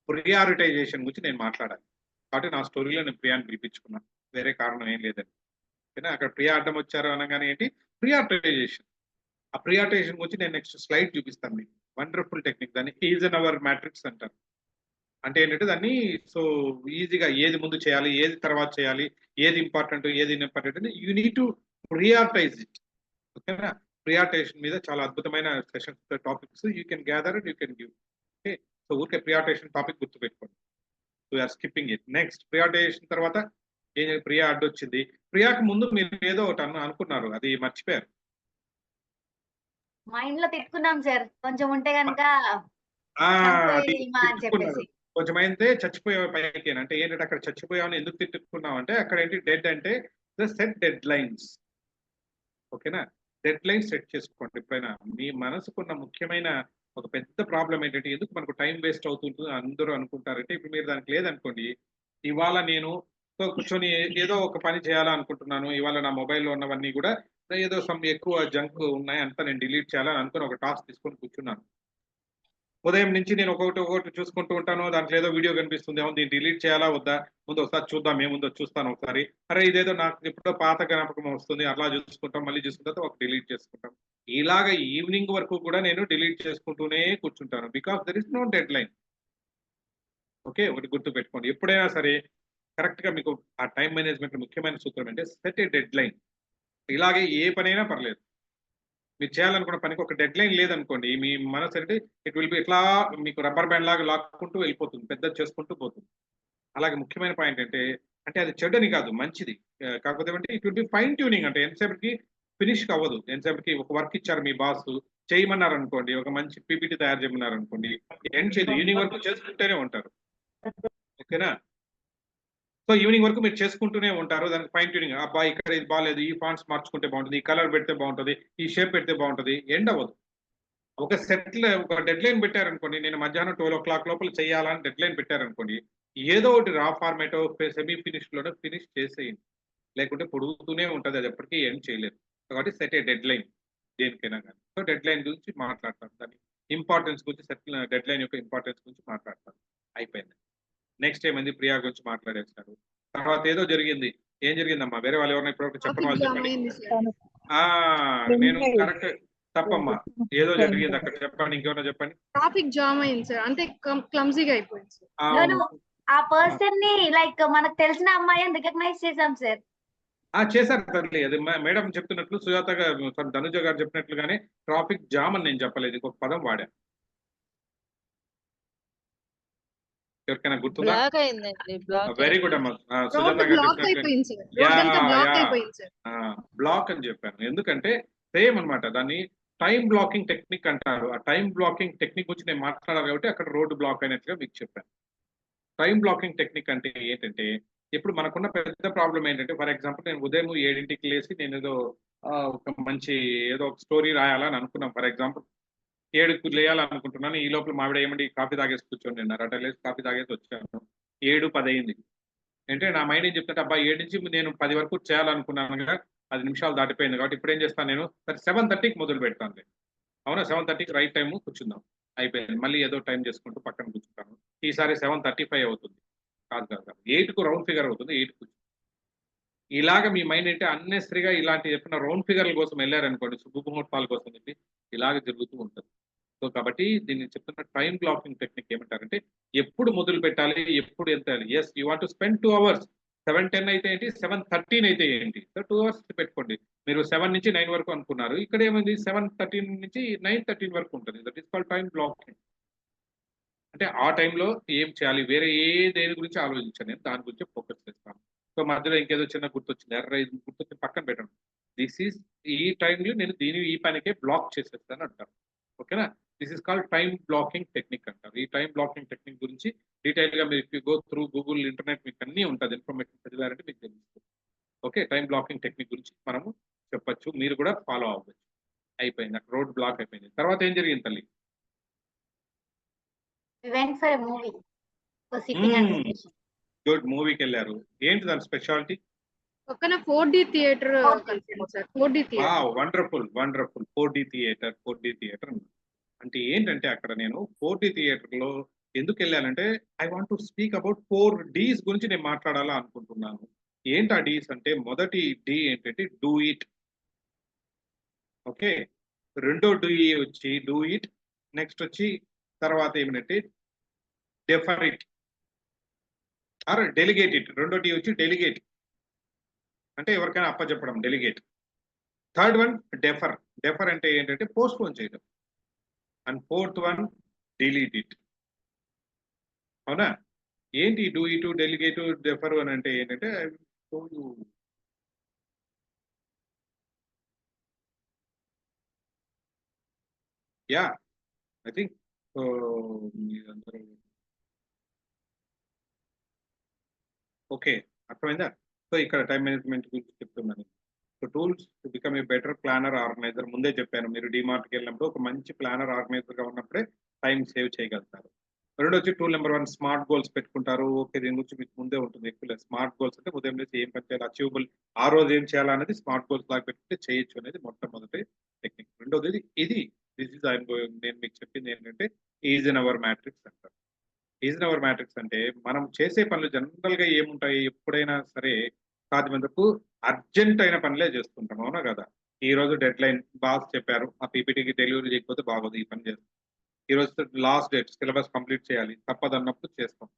ప్రియారిటైజేషన్ గురించి నేను మాట్లాడాలి కాబట్టి నా స్టోరీలో నేను ప్రియాని పిలిపించుకున్నాను, వేరే కారణం ఏం లేదని. అక్కడ ప్రియా అడ్డం వచ్చారు అనగానే ఏంటి ప్రియారిటైజేషన్. ఆ ప్రియారిటైజేషన్ గురించి నేను నెక్స్ట్ స్లైడ్ చూపిస్తాను మీకు. వండర్ఫుల్ టెక్నిక్, దాన్ని ఈజ్ అన్ అవర్ మ్యాట్రిక్స్ అంటారు. అంటే ఏంటంటే దాన్ని సో ఈజీగా ఏది ముందు చేయాలి, ఏది తర్వాత చేయాలి, ఏది ఇంపార్టెంట్, ఏది ఇంపార్టెంట్ అని you need to prioritise it. ఓకేనా? ప్రియారిటైజేషన్ మీద చాలా అద్భుతమైన sessions, topics you can gather it, you can give. Okay, so ఊరికే ప్రియారిటైజేషన్ టాపిక్ గుర్తుపెట్టుకోండి. We are skipping it. Next prioritisation తర్వాత ప్రియా అడ్డు వచ్చింది. ప్రియాకి ముందు మీరు ఏదో ఒకటి అనుకున్నారు, అది మర్చిపోయారు. మైండ్ లో తిట్టుకున్నాం సార్, కొంచెం ఉంటే కనుక కొంచెం అయితే చచ్చిపోయావు పైకి అంటే ఏంటంటే అక్కడ చచ్చిపోయావని ఎందుకు తిట్టుకున్నావు అంటే అక్కడ ఏంటి డెడ్ అంటే సెట్ డెడ్ లైన్స్. ఓకేనా? డెడ్ లైన్స్ సెట్ చేసుకోండి. ఎప్పుడైనా మీ మనసుకున్న ముఖ్యమైన ఒక పెద్ద ప్రాబ్లం ఏంటంటే ఎందుకు మనకు టైం వేస్ట్ అవుతుంది అందరూ అనుకుంటారంటే ఇప్పుడు మీరు దానికి లేదనుకోండి, ఇవాళ నేను కూర్చొని ఏదో ఒక పని చేయాలనుకుంటున్నాను, ఇవాళ నా మొబైల్లో ఉన్నవన్నీ కూడా ఏదో సమ్ ఎక్కువ జంక్ ఉన్నాయి అంతా నేను డిలీట్ చేయాలని అనుకుని ఒక టాస్క్ తీసుకొని కూర్చున్నాను. ఉదయం నుంచి నేను ఒకటి చూసుకుంటూ ఉంటాను, దాంట్లో ఏదో వీడియో కనిపిస్తుంది, ఏమో దీన్ని డిలీట్ చేయాలా వద్దా, ముందు ఒకసారి చూద్దాం, ఏముందో చూస్తాను ఒకసారి, అరే ఇదేదో నాకు ఎప్పుడో పాత జ్ఞాపకం వస్తుంది, అట్లా చూసుకుంటాం, మళ్ళీ చూసుకుంటే ఒక డిలీట్ చేసుకుంటాం. ఇలాగ ఈవినింగ్ వరకు కూడా నేను డిలీట్ చేసుకుంటూనే కూర్చుంటాను, because there is no deadline. Okay, ఒకటి గుర్తు పెట్టుకోండి, ఎప్పుడైనా సరే కరెక్ట్ గా మీకు ఆ టైం మేనేజ్మెంట్ ముఖ్యమైన సూత్రం అంటే సెట్ ఏ డెడ్ లైన్. ఇలాగే ఏ పనైనా పర్లేదు, మీరు చేయాలనుకున్న పనికి ఒక డెడ్ లైన్ లేదనుకోండి, మీ మనసు అంటే ఇట్ విల్ బి ఇట్లా మీకు రబ్బర్ బ్యాండ్ లాగా లాక్కుంటూ వెళ్ళిపోతుంది, పెద్ద చేసుకుంటూ పోతుంది. అలాగే ముఖ్యమైన పాయింట్ అంటే అది చెడ్డని కాదు, మంచిది. కాకపోతే అంటే it will be fine tuning, అంటే ఎంతసేపటికి ఫినిష్ అవ్వదు. ఎంతసేపటికి ఒక వర్క్ ఇచ్చారు మీ బాస్, చేయమన్నారు అనుకోండి, ఒక మంచి పీపీటీ తయారు చేయమన్నారు అనుకోండి, ఎండ్ చేయదు, ఈవినింగ్ వరకు చేసుకుంటూనే ఉంటారు. ఓకేనా? సో ఈవినింగ్ వరకు మీరు చేసుకుంటూనే ఉంటారు, దానికి ఫైన్ ట్యూనింగ్. అబ్బా ఇక్కడ ఇది బాగాలేదు, ఈ ఫాంట్స్ మార్చుకుంటే బాగుంటుంది, ఈ కలర్ పెడితే బాగుంటుంది, ఈ షేప్ పెడితే బాగుంటుంది, ఎండ్ అవ్వదు. ఒక సెట్లో ఒక డెడ్ లైన్ పెట్టారనుకోండి, నేను మధ్యాహ్నం 12 o'clock లోపల చేయాలని డెడ్ లైన్ పెట్టారనుకోండి, ఏదో ఒకటి రా ఫార్మేట్ సెమీ ఫినిష్ లోనే ఫినిష్ చేసేయండి, లేకుంటే పొడుగుతూనే ఉంటుంది, అది ఎప్పటికీ ఏం చేయలేదు. కాబట్టి సెట్ ఏ డెడ్ లైన్ దేనికైనా కానీ. సో డెడ్ లైన్ గురించి మాట్లాడతాను, దాని ఇంపార్టెన్స్ గురించి, సెట్ డెడ్ లైన్ యొక్క ఇంపార్టెన్స్ గురించి మాట్లాడతాను. అయిపోయింది. నెక్స్ట్ ఏమైంది, ప్రియా గురించి మాట్లాడేస్తారు. తర్వాత ఏదో జరిగింది, ఏం జరిగిందమ్మా? వేరే వాళ్ళు ఎవరైనా ఇప్పటివరకు చెప్పడం వాళ్ళు చెప్పండి. నేను కరెక్ట్ తప్పమ్మా, ఏదో జరిగింది అక్కడ చెప్పండి, ఇంకేమైనా చెప్పండి. ట్రాఫిక్ జామ్ అయింది సార్, అంటే క్లమ్జీగా అయిపోయింది సార్. ఆ పర్సన్ ని లైక్ మనకు తెలిసిన అమ్మాయి రికగ్నైజ్ చేసాం సార్. చేశారు తల్లి. అది మేడం చెప్తున్నట్లు సుజాత గారు ధనుజ గారు చెప్పినట్లుగానే ట్రాఫిక్ జామ్ అని నేను చెప్పలేదు, ఇంకొక పదం వాడాను. ఎవరికైనా గుర్తుందా? బ్లాక్ అయిందండి. బ్లాక్ వెరీ గుడ్ అమ్మా. సుజాత రోడ్ గారు బ్లాక్ చెప్పినట్లు అయిపోయింది సార్. రోడ్ అంతా బ్లాక్ అయిపోయింది సార్. బ్లాక్ అని చెప్పాను. ఎందుకంటే సేమ్ అన్నమాట, దాన్ని టైం బ్లాకింగ్ టెక్నిక్ అంటారు. ఆ టైం బ్లాకింగ్ టెక్నిక్ గురించి నేను మాట్లాడాలి కాబట్టి అక్కడ రోడ్డు బ్లాక్ అయినట్టుగా మీకు చెప్పాను. టైం బ్లాకింగ్ టెక్నిక్ అంటే ఏంటంటే, ఇప్పుడు మనకున్న పెద్ద ప్రాబ్లం ఏంటంటే, ఫర్ ఎగ్జాంపుల్ నేను ఉదయం 7కి లేసి నేను ఏదో ఒక మంచి ఏదో ఒక స్టోరీ రాయాలని అనుకున్నాను. ఫర్ ఎగ్జాంపుల్ 7కు లేయాలనుకుంటున్నాను. ఈ లోపల మావిడ ఏమండి కాఫీ తాగేసి కూర్చొని నిన్నారు. అట్లా లేసి కాఫీ తాగేసి వచ్చాను. 7:10 అయింది. అంటే నా మైండ్ ఏం చెప్తుంటే, అబ్బా 7 నుంచి నేను 10 వరకు చేయాలనుకున్నాను కదా, 10 నిమిషాలు దాటిపోయింది కాబట్టి ఇప్పుడు ఏం చేస్తాను నేను, సరే 7:30కి మొదలు పెడతాను. అవునా, 7:30కి రైట్ టైం కూర్చుందాం. అయిపోయింది. మళ్ళీ ఏదో టైం చేసుకుంటూ పక్కన కూర్చుంటాను. ఈసారి 7:35 అవుతుంది. కాదు 8కు రౌండ్ ఫిగర్ అవుతుంది. 8కు ఇలాగ మీ మైండ్ అంటే అన్నెసరీగా ఇలాంటి చెప్పిన రౌండ్ ఫిగర్ల కోసం వెళ్ళారనుకోండి, శుభముహూర్తాల కోసం చెప్పి ఇలాగ జరుగుతూ ఉంటుంది. సో కాబట్టి దీన్ని చెప్తున్న టైం బ్లాకింగ్ టెక్నిక్ ఏమంటారంటే, ఎప్పుడు మొదలు పెట్టాలి, ఎప్పుడు ఎంత as you want to spend 2 hours. 7:10 అయితే ఏంటి, 7:13 అయితే ఏంటి, 2 hours పెట్టుకోండి. మీరు 7 నుంచి 9 వరకు అనుకున్నారు, ఇక్కడ ఏమైంది 7:13 నుంచి 9:13 వరకు ఉంటుంది. That is called time blocking. అంటే ఆ టైంలో ఏం చేయాలి, వేరే దేని గురించి ఆలోచించాను, దాని గురించి ఫోకస్ చేస్తాను. సో మధ్యలో ఇంకేదో చిన్న గుర్తొచ్చింది, గుర్తొచ్చి పక్కన పెట్టండి. దిస్ ఈస్ ఈ టైంలో నేను ఈ పనికే బ్లాక్ చేసేస్తాను అంటారు. ఓకేనా, this is called time blocking technique అంటారు. ఈ టైం బ్లాకింగ్ టెక్నిక్ గురించి డీటెయిల్ గా మీరు గో త్రూ గూగుల్ ఇంటర్నెట్ మీకు అన్నీ ఉంటుంది, ఇన్ఫర్మేషన్ చదివారంటే మీకు తెలుస్తుంది. ఓకే, టైం బ్లాకింగ్ టెక్నిక్ గురించి మనము చెప్పచ్చు, మీరు కూడా ఫాలో అవ్వచ్చు. అయిపోయింది, అక్కడ రోడ్ బ్లాక్ అయిపోయింది. తర్వాత ఏం జరిగింది తల్లి? went for a movie for sitting and discussion. Good, మూవీకి వెళ్ళారు. ఏంటి దాని స్పెషాలిటీ? పక్కన 4D థియేటర్ కలిసింది సార్. 4D theatre. Wonderful wonderful. 4D theatre అంటే ఏంటంటే, అక్కడ నేను 4D థియేటర్ లో ఎందుకు వెళ్ళానంటే, I want to speak about 4 Ds గురించి నేను మాట్లాడాలా అనుకుంటున్నాను. ఏంటి ఆ డీస్ అంటే, మొదటి డి ఏంటంటే డూ ఇట్. ఓకే, రెండో డి వచ్చి డూ ఇట్. నెక్స్ట్ వచ్చి తర్వాత ఏమిటంటే defer it or delegate it. రెండో డి వచ్చి డెలిగేట్ అంటే ఎవరికైనా అప్పచెప్పడం, delegate. Third one defer. Defer అంటే ఏంటంటే పోస్ట్ పోన్ చేయడం. And fourth one delete it. అవునా, ఏంటి డూ ఇట్, డెలిగేట్, డెఫర్ అని అంటే ఏంటంటే, యా ఐ థింక్ మీరందరూ ఓకే, అర్థమైందా? సో ఇక్కడ టైం మేనేజ్మెంట్ గురించి చెప్తున్నాను. So tools to become a better planar organiser. ముందే చెప్పాను, మీరు డిమార్ట్కి వెళ్ళినప్పుడు ఒక మంచి ప్లానర్ ఆర్గనైజర్గా ఉన్నప్పుడే టైం సేవ్ చేయగలుగుతారు. రెండు వచ్చి టూల్ నెంబర్ 1 స్మార్ట్ గోల్స్ పెట్టుకుంటారు. ఓకే, దీని గురించి మీకు ముందే ఉంటుంది. ఎక్కువ స్మార్ట్ గోల్స్ అంటే ఉదయం నుంచి ఏం పని చేయాలి, అచీవబుల్, ఆ రోజు ఏం చేయాలనేది స్మార్ట్ గోల్స్ లాగా పెట్టుకుంటే చేయొచ్చు అనేది మొట్టమొదటి టెక్నిక్. రెండోది ఇది దిస్ ఇస్ నేను మీకు చెప్పింది ఏంటంటే ఈజెన్హౌర్ మ్యాట్రిక్స్ అంటారు. ఈజెన్హౌర్ మ్యాట్రిక్స్ అంటే మనం చేసే పనులు జనరల్ గా ఏముంటాయి, ఎప్పుడైనా సరే సాధ్యమైనందుకు అర్జెంట్ అయిన పనులే చేస్తుంటాం. అవునా కదా? ఈ రోజు డెడ్ లైన్, బాస్ చెప్పారు ఆ పీపీటీకి డెలివరీ చేయకపోతే బాగోదు, ఈ పని చేస్తాం. ఈ రోజు లాస్ట్ డేట్, సిలబస్ కంప్లీట్ చేయాలి, తప్పదన్నప్పుడు చేస్తాం.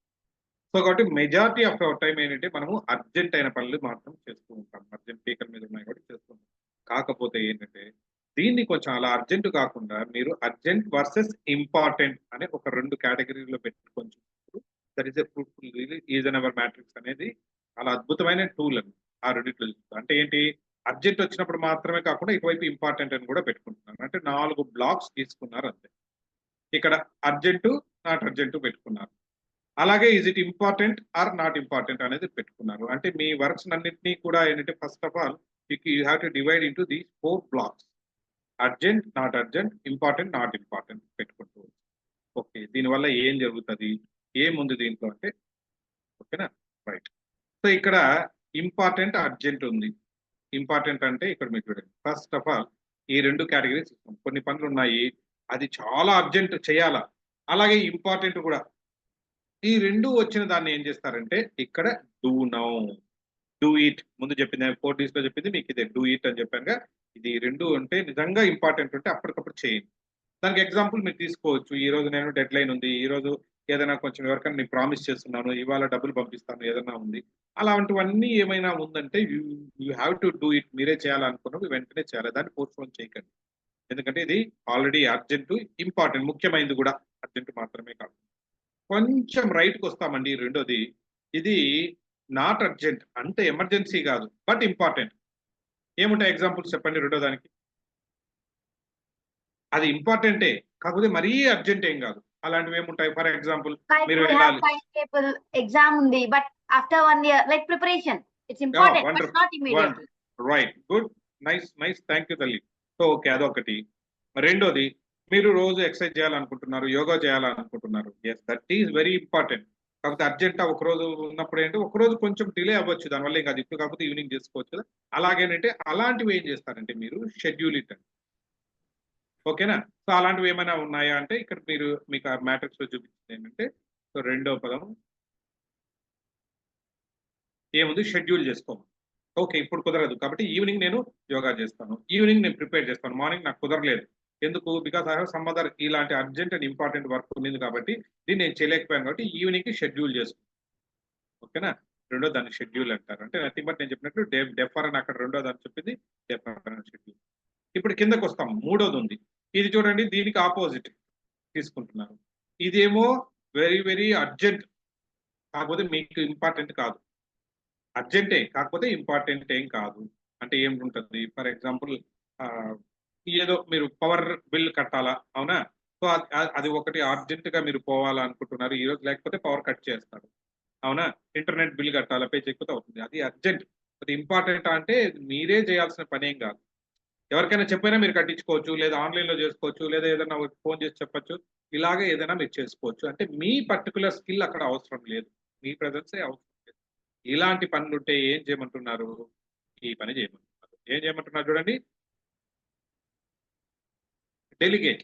సో కాబట్టి మెజారిటీ ఆఫ్ అవర్ టైం ఏంటంటే మనము అర్జెంట్ అయిన పనులు మాత్రం చేస్తూ ఉంటాం. అర్జెంట్ పీకల మీద ఉన్నాయి కాబట్టి చేస్తుంటాం. కాకపోతే ఏంటంటే దీన్ని కొంచెం అలా అర్జెంట్ కాకుండా మీరు అర్జెంట్ వర్సెస్ ఇంపార్టెంట్ అనే ఒక 2 కేటగిరీలో పెట్టుకొని చూస్తారు. That is a fruitful Eisenhower matrix అనేది చాలా అద్భుతమైన టూల్ అని ఆ రెండిట్లో చూస్తారు. అంటే ఏంటి, అర్జెంట్ వచ్చినప్పుడు మాత్రమే కాకుండా ఇటువైపు ఇంపార్టెంట్ అని కూడా పెట్టుకుంటున్నారు. అంటే 4 బ్లాక్స్ తీసుకున్నారు అంతే. ఇక్కడ అర్జెంటు, నాట్ అర్జెంటు పెట్టుకున్నారు. అలాగే is it important or not important అనేది పెట్టుకున్నారు. అంటే మీ వర్క్స్ అన్నింటినీ కూడా ఏంటంటే first of all you have to divide into these 4 blocks. Urgent, not urgent, important, not important పెట్టుకుంటూ. ఓకే, దీనివల్ల ఏం జరుగుతుంది, ఏముంది దీంట్లో అంటే, ఓకేనా, రైట్. సో ఇక్కడ ఇంపార్టెంట్, అర్జెంట్ ఉంది. ఇంపార్టెంట్ అంటే ఇక్కడ మీకు చూడండి, ఫస్ట్ ఆఫ్ ఆల్ ఈ 2 కేటగిరీస్ ఇస్తాం. కొన్ని పనులు ఉన్నాయి అది చాలా అర్జెంట్ చేయాలా, అలాగే ఇంపార్టెంట్ కూడా. ఈ 2 వచ్చిన దాన్ని ఏం చేస్తారంటే ఇక్కడ డూ నౌ, డూ ఇట్. ముందు చెప్పింది 4 Ds లో చెప్పింది మీకు ఇదే డూ ఇట్ అని చెప్పానుగా. ఇది 2 అంటే నిజంగా ఇంపార్టెంట్ ఉంటే అప్పటికప్పుడు చేయండి. దానికి ఎగ్జాంపుల్ మీరు తీసుకోవచ్చు. ఈ రోజు నేను డెడ్ లైన్ ఉంది, ఈ రోజు ఏదైనా కొంచెం ఎవరికైనా నేను ప్రామిస్ చేస్తున్నాను, ఇవాళ డబ్బులు పంపిస్తాను, ఏదైనా ఉంది. అలాంటివన్నీ ఏమైనా ఉందంటే you have to do it. మీరే చేయాలనుకున్నప్పుడు వెంటనే చేయాలి. దాన్ని పోస్ట్‌పోన్ చేయకండి. ఎందుకంటే ఇది ఆల్రెడీ అర్జెంట్, ఇంపార్టెంట్, ముఖ్యమైనది కూడా. అర్జెంట్ మాత్రమే కాదు. కొంచెం రైట్‌కి వస్తామండి. రెండోది, ఇది నాట్ అర్జెంట్, అంటే ఎమర్జెన్సీ కాదు, బట్ ఇంపార్టెంట్. ఏముంటాయి ఎగ్జాంపుల్స్ చెప్పండి రెండో దానికి? అది ఇంపార్టెంటే, కాకపోతే మరీ అర్జెంట్ ఏం కాదు. అలాంటివి ఏముంటాయి? ఫర్ ఎగ్జాంపుల్ మీరు వెళ్ళాలి. టైం టేబుల్ ఎగ్జామ్ ఉంది, but after 1 year like preparation it's important but wonderful. Not immediately. Right, good, nice, thank you తల్లి. సో ఓకే, అదొకటి. రెండోది, మీరు రోజు ఎక్సర్సైజ్ చేయాలనుకుంటున్నారు, యోగా చేయాలనుకుంటున్నారు. Yes, that is very important. కాకపోతే అర్జెంట్ ఒక రోజు ఉన్నప్పుడు ఏంటంటే ఒక రోజు కొంచెం డిలే అవ్వచ్చు, దానివల్ల ఏం కాదు. ఇప్పుడు కాకపోతే ఈవినింగ్ చేసుకోవచ్చు కదా. అలాగేనంటే అలాంటివి ఏం చేస్తారంటే మీరు షెడ్యూల్ ఇట్ అండి. ఓకేనా? సో అలాంటివి ఏమైనా ఉన్నాయా అంటే ఇక్కడ మీకు ఆ మ్యాట్రిక్స్ లో చూపించింది ఏంటంటే, సో రెండో పదం ఏముంది? షెడ్యూల్ చేసుకోమని. ఓకే, ఇప్పుడు కుదరదు కాబట్టి ఈవినింగ్ నేను యోగా చేస్తాను, ఈవినింగ్ నేను ప్రిపేర్ చేస్తాను, మార్నింగ్ నాకు కుదరలేదు. ఎందుకు? Because I have some other ఇలాంటి అర్జెంట్ అండ్ ఇంపార్టెంట్ వర్క్ ఉంది కాబట్టి దీన్ని నేను చేయలేకపోయాను కాబట్టి ఈవినింగ్ కి షెడ్యూల్ చేసుకుంటాను. ఓకేనా? రెండో దాన్ని షెడ్యూల్ అంటారు. అంటే నథింగ్ బట్ నేను చెప్పినట్లు డెఫర్ అని అక్కడ రెండో దాన్ని చెప్పింది, డెఫర్ అని షెడ్యూల్. ఇప్పుడు కిందకు వస్తాం. మూడోది ఉంది, ఇది చూడండి, దీనికి ఆపోజిట్ తీసుకుంటున్నారు. ఇదేమో వెరీ వెరీ అర్జెంట్, కాకపోతే మీకు ఇంపార్టెంట్ కాదు. అర్జెంటే కాకపోతే ఇంపార్టెంట్ ఏం కాదు. అంటే ఏముంటుంది? ఫర్ ఎగ్జాంపుల్ ఏదో మీరు పవర్ బిల్ కట్టాలా, అవునా? సో అది ఒకటి అర్జెంట్ గా మీరు పోవాలనుకుంటున్నారు ఈ రోజు, లేకపోతే పవర్ కట్ చేస్తారు, అవునా? ఇంటర్నెట్ బిల్ కట్టాలా, పే చేయకపోతే అవుతుంది. అది అర్జెంట్. అది ఇంపార్టెంట్ అంటే మీరే చేయాల్సిన పని ఏం కాదు. ఎవరికైనా చెప్పైనా మీరు కట్టించుకోవచ్చు, లేదా ఆన్లైన్ లో చేసుకోవచ్చు, లేదా ఏదైనా ఫోన్ చేసి చెప్పొచ్చు. ఇలాగే ఏదైనా మీరు చేసుకోవచ్చు. అంటే మీ పర్టికులర్ స్కిల్ అక్కడ అవసరం లేదు, మీ ప్రెజెన్సే అవసరం లేదు. ఇలాంటి పనులు ఉంటే ఏం చేయమంటున్నారు? ఈ పని చేయమంటున్నారు. ఏం చేయమంటున్నారు చూడండి, డెలిగేట్.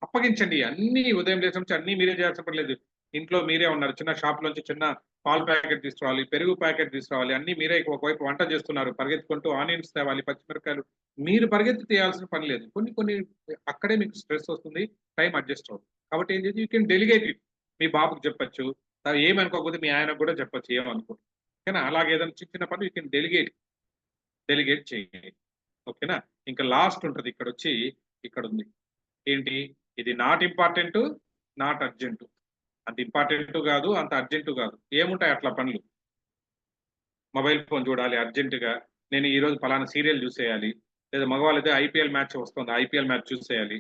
అప్పగించండి. అన్ని ఉదయం లేచి నుంచి అన్ని మీరే చేయాల్సిన పని లేదు. ఇంట్లో మీరే ఉన్నారు, చిన్న షాప్ లోంచి చిన్న పాలు ప్యాకెట్ తీసుకురావాలి, పెరుగు ప్యాకెట్ తీసుకురావాలి, అన్ని మీరే. ఒకవైపు వంట చేస్తున్నారు, పరిగెత్తుకుంటూ ఆనియన్స్ తేవాలి, పచ్చిమిరకాయలు, మీరు పరిగెత్తి తీయాల్సిన పని లేదు. కొన్ని అక్కడే మీకు స్ట్రెస్ వస్తుంది, టైం అడ్జస్ట్ అవుతుంది. కాబట్టి ఏం చేసి యూ కెన్ డెలిగేట్ ఇట్. మీ బాబుకి చెప్పచ్చు, ఏమనుకోకపోతే మీ ఆయనకు కూడా చెప్పచ్చు, ఏమనుకో. ఓకేనా? అలాగే ఏదైనా చిన్న పని యూ కెన్ డెలిగేట్ చేయండి. ఓకేనా? ఇంకా లాస్ట్ ఉంటుంది ఇక్కడ వచ్చి, ఇక్కడ ఉంది ఏంటి? ఇది నాట్ ఇంపార్టెంట్, నాట్ అర్జెంట్. అంత ఇంపార్టెంట్ కాదు, అంత అర్జెంట్ కాదు. ఏముంటాయి అట్లా పనులు? మొబైల్ ఫోన్ చూడాలి అర్జెంటుగా, నేను ఈ రోజు పలానా సీరియల్ చూసేయాలి, లేదా మగవాళ్ళైతే ఐపీఎల్ మ్యాచ్ వస్తుంది, ఐపీఎల్ మ్యాచ్ చూసేయాలి.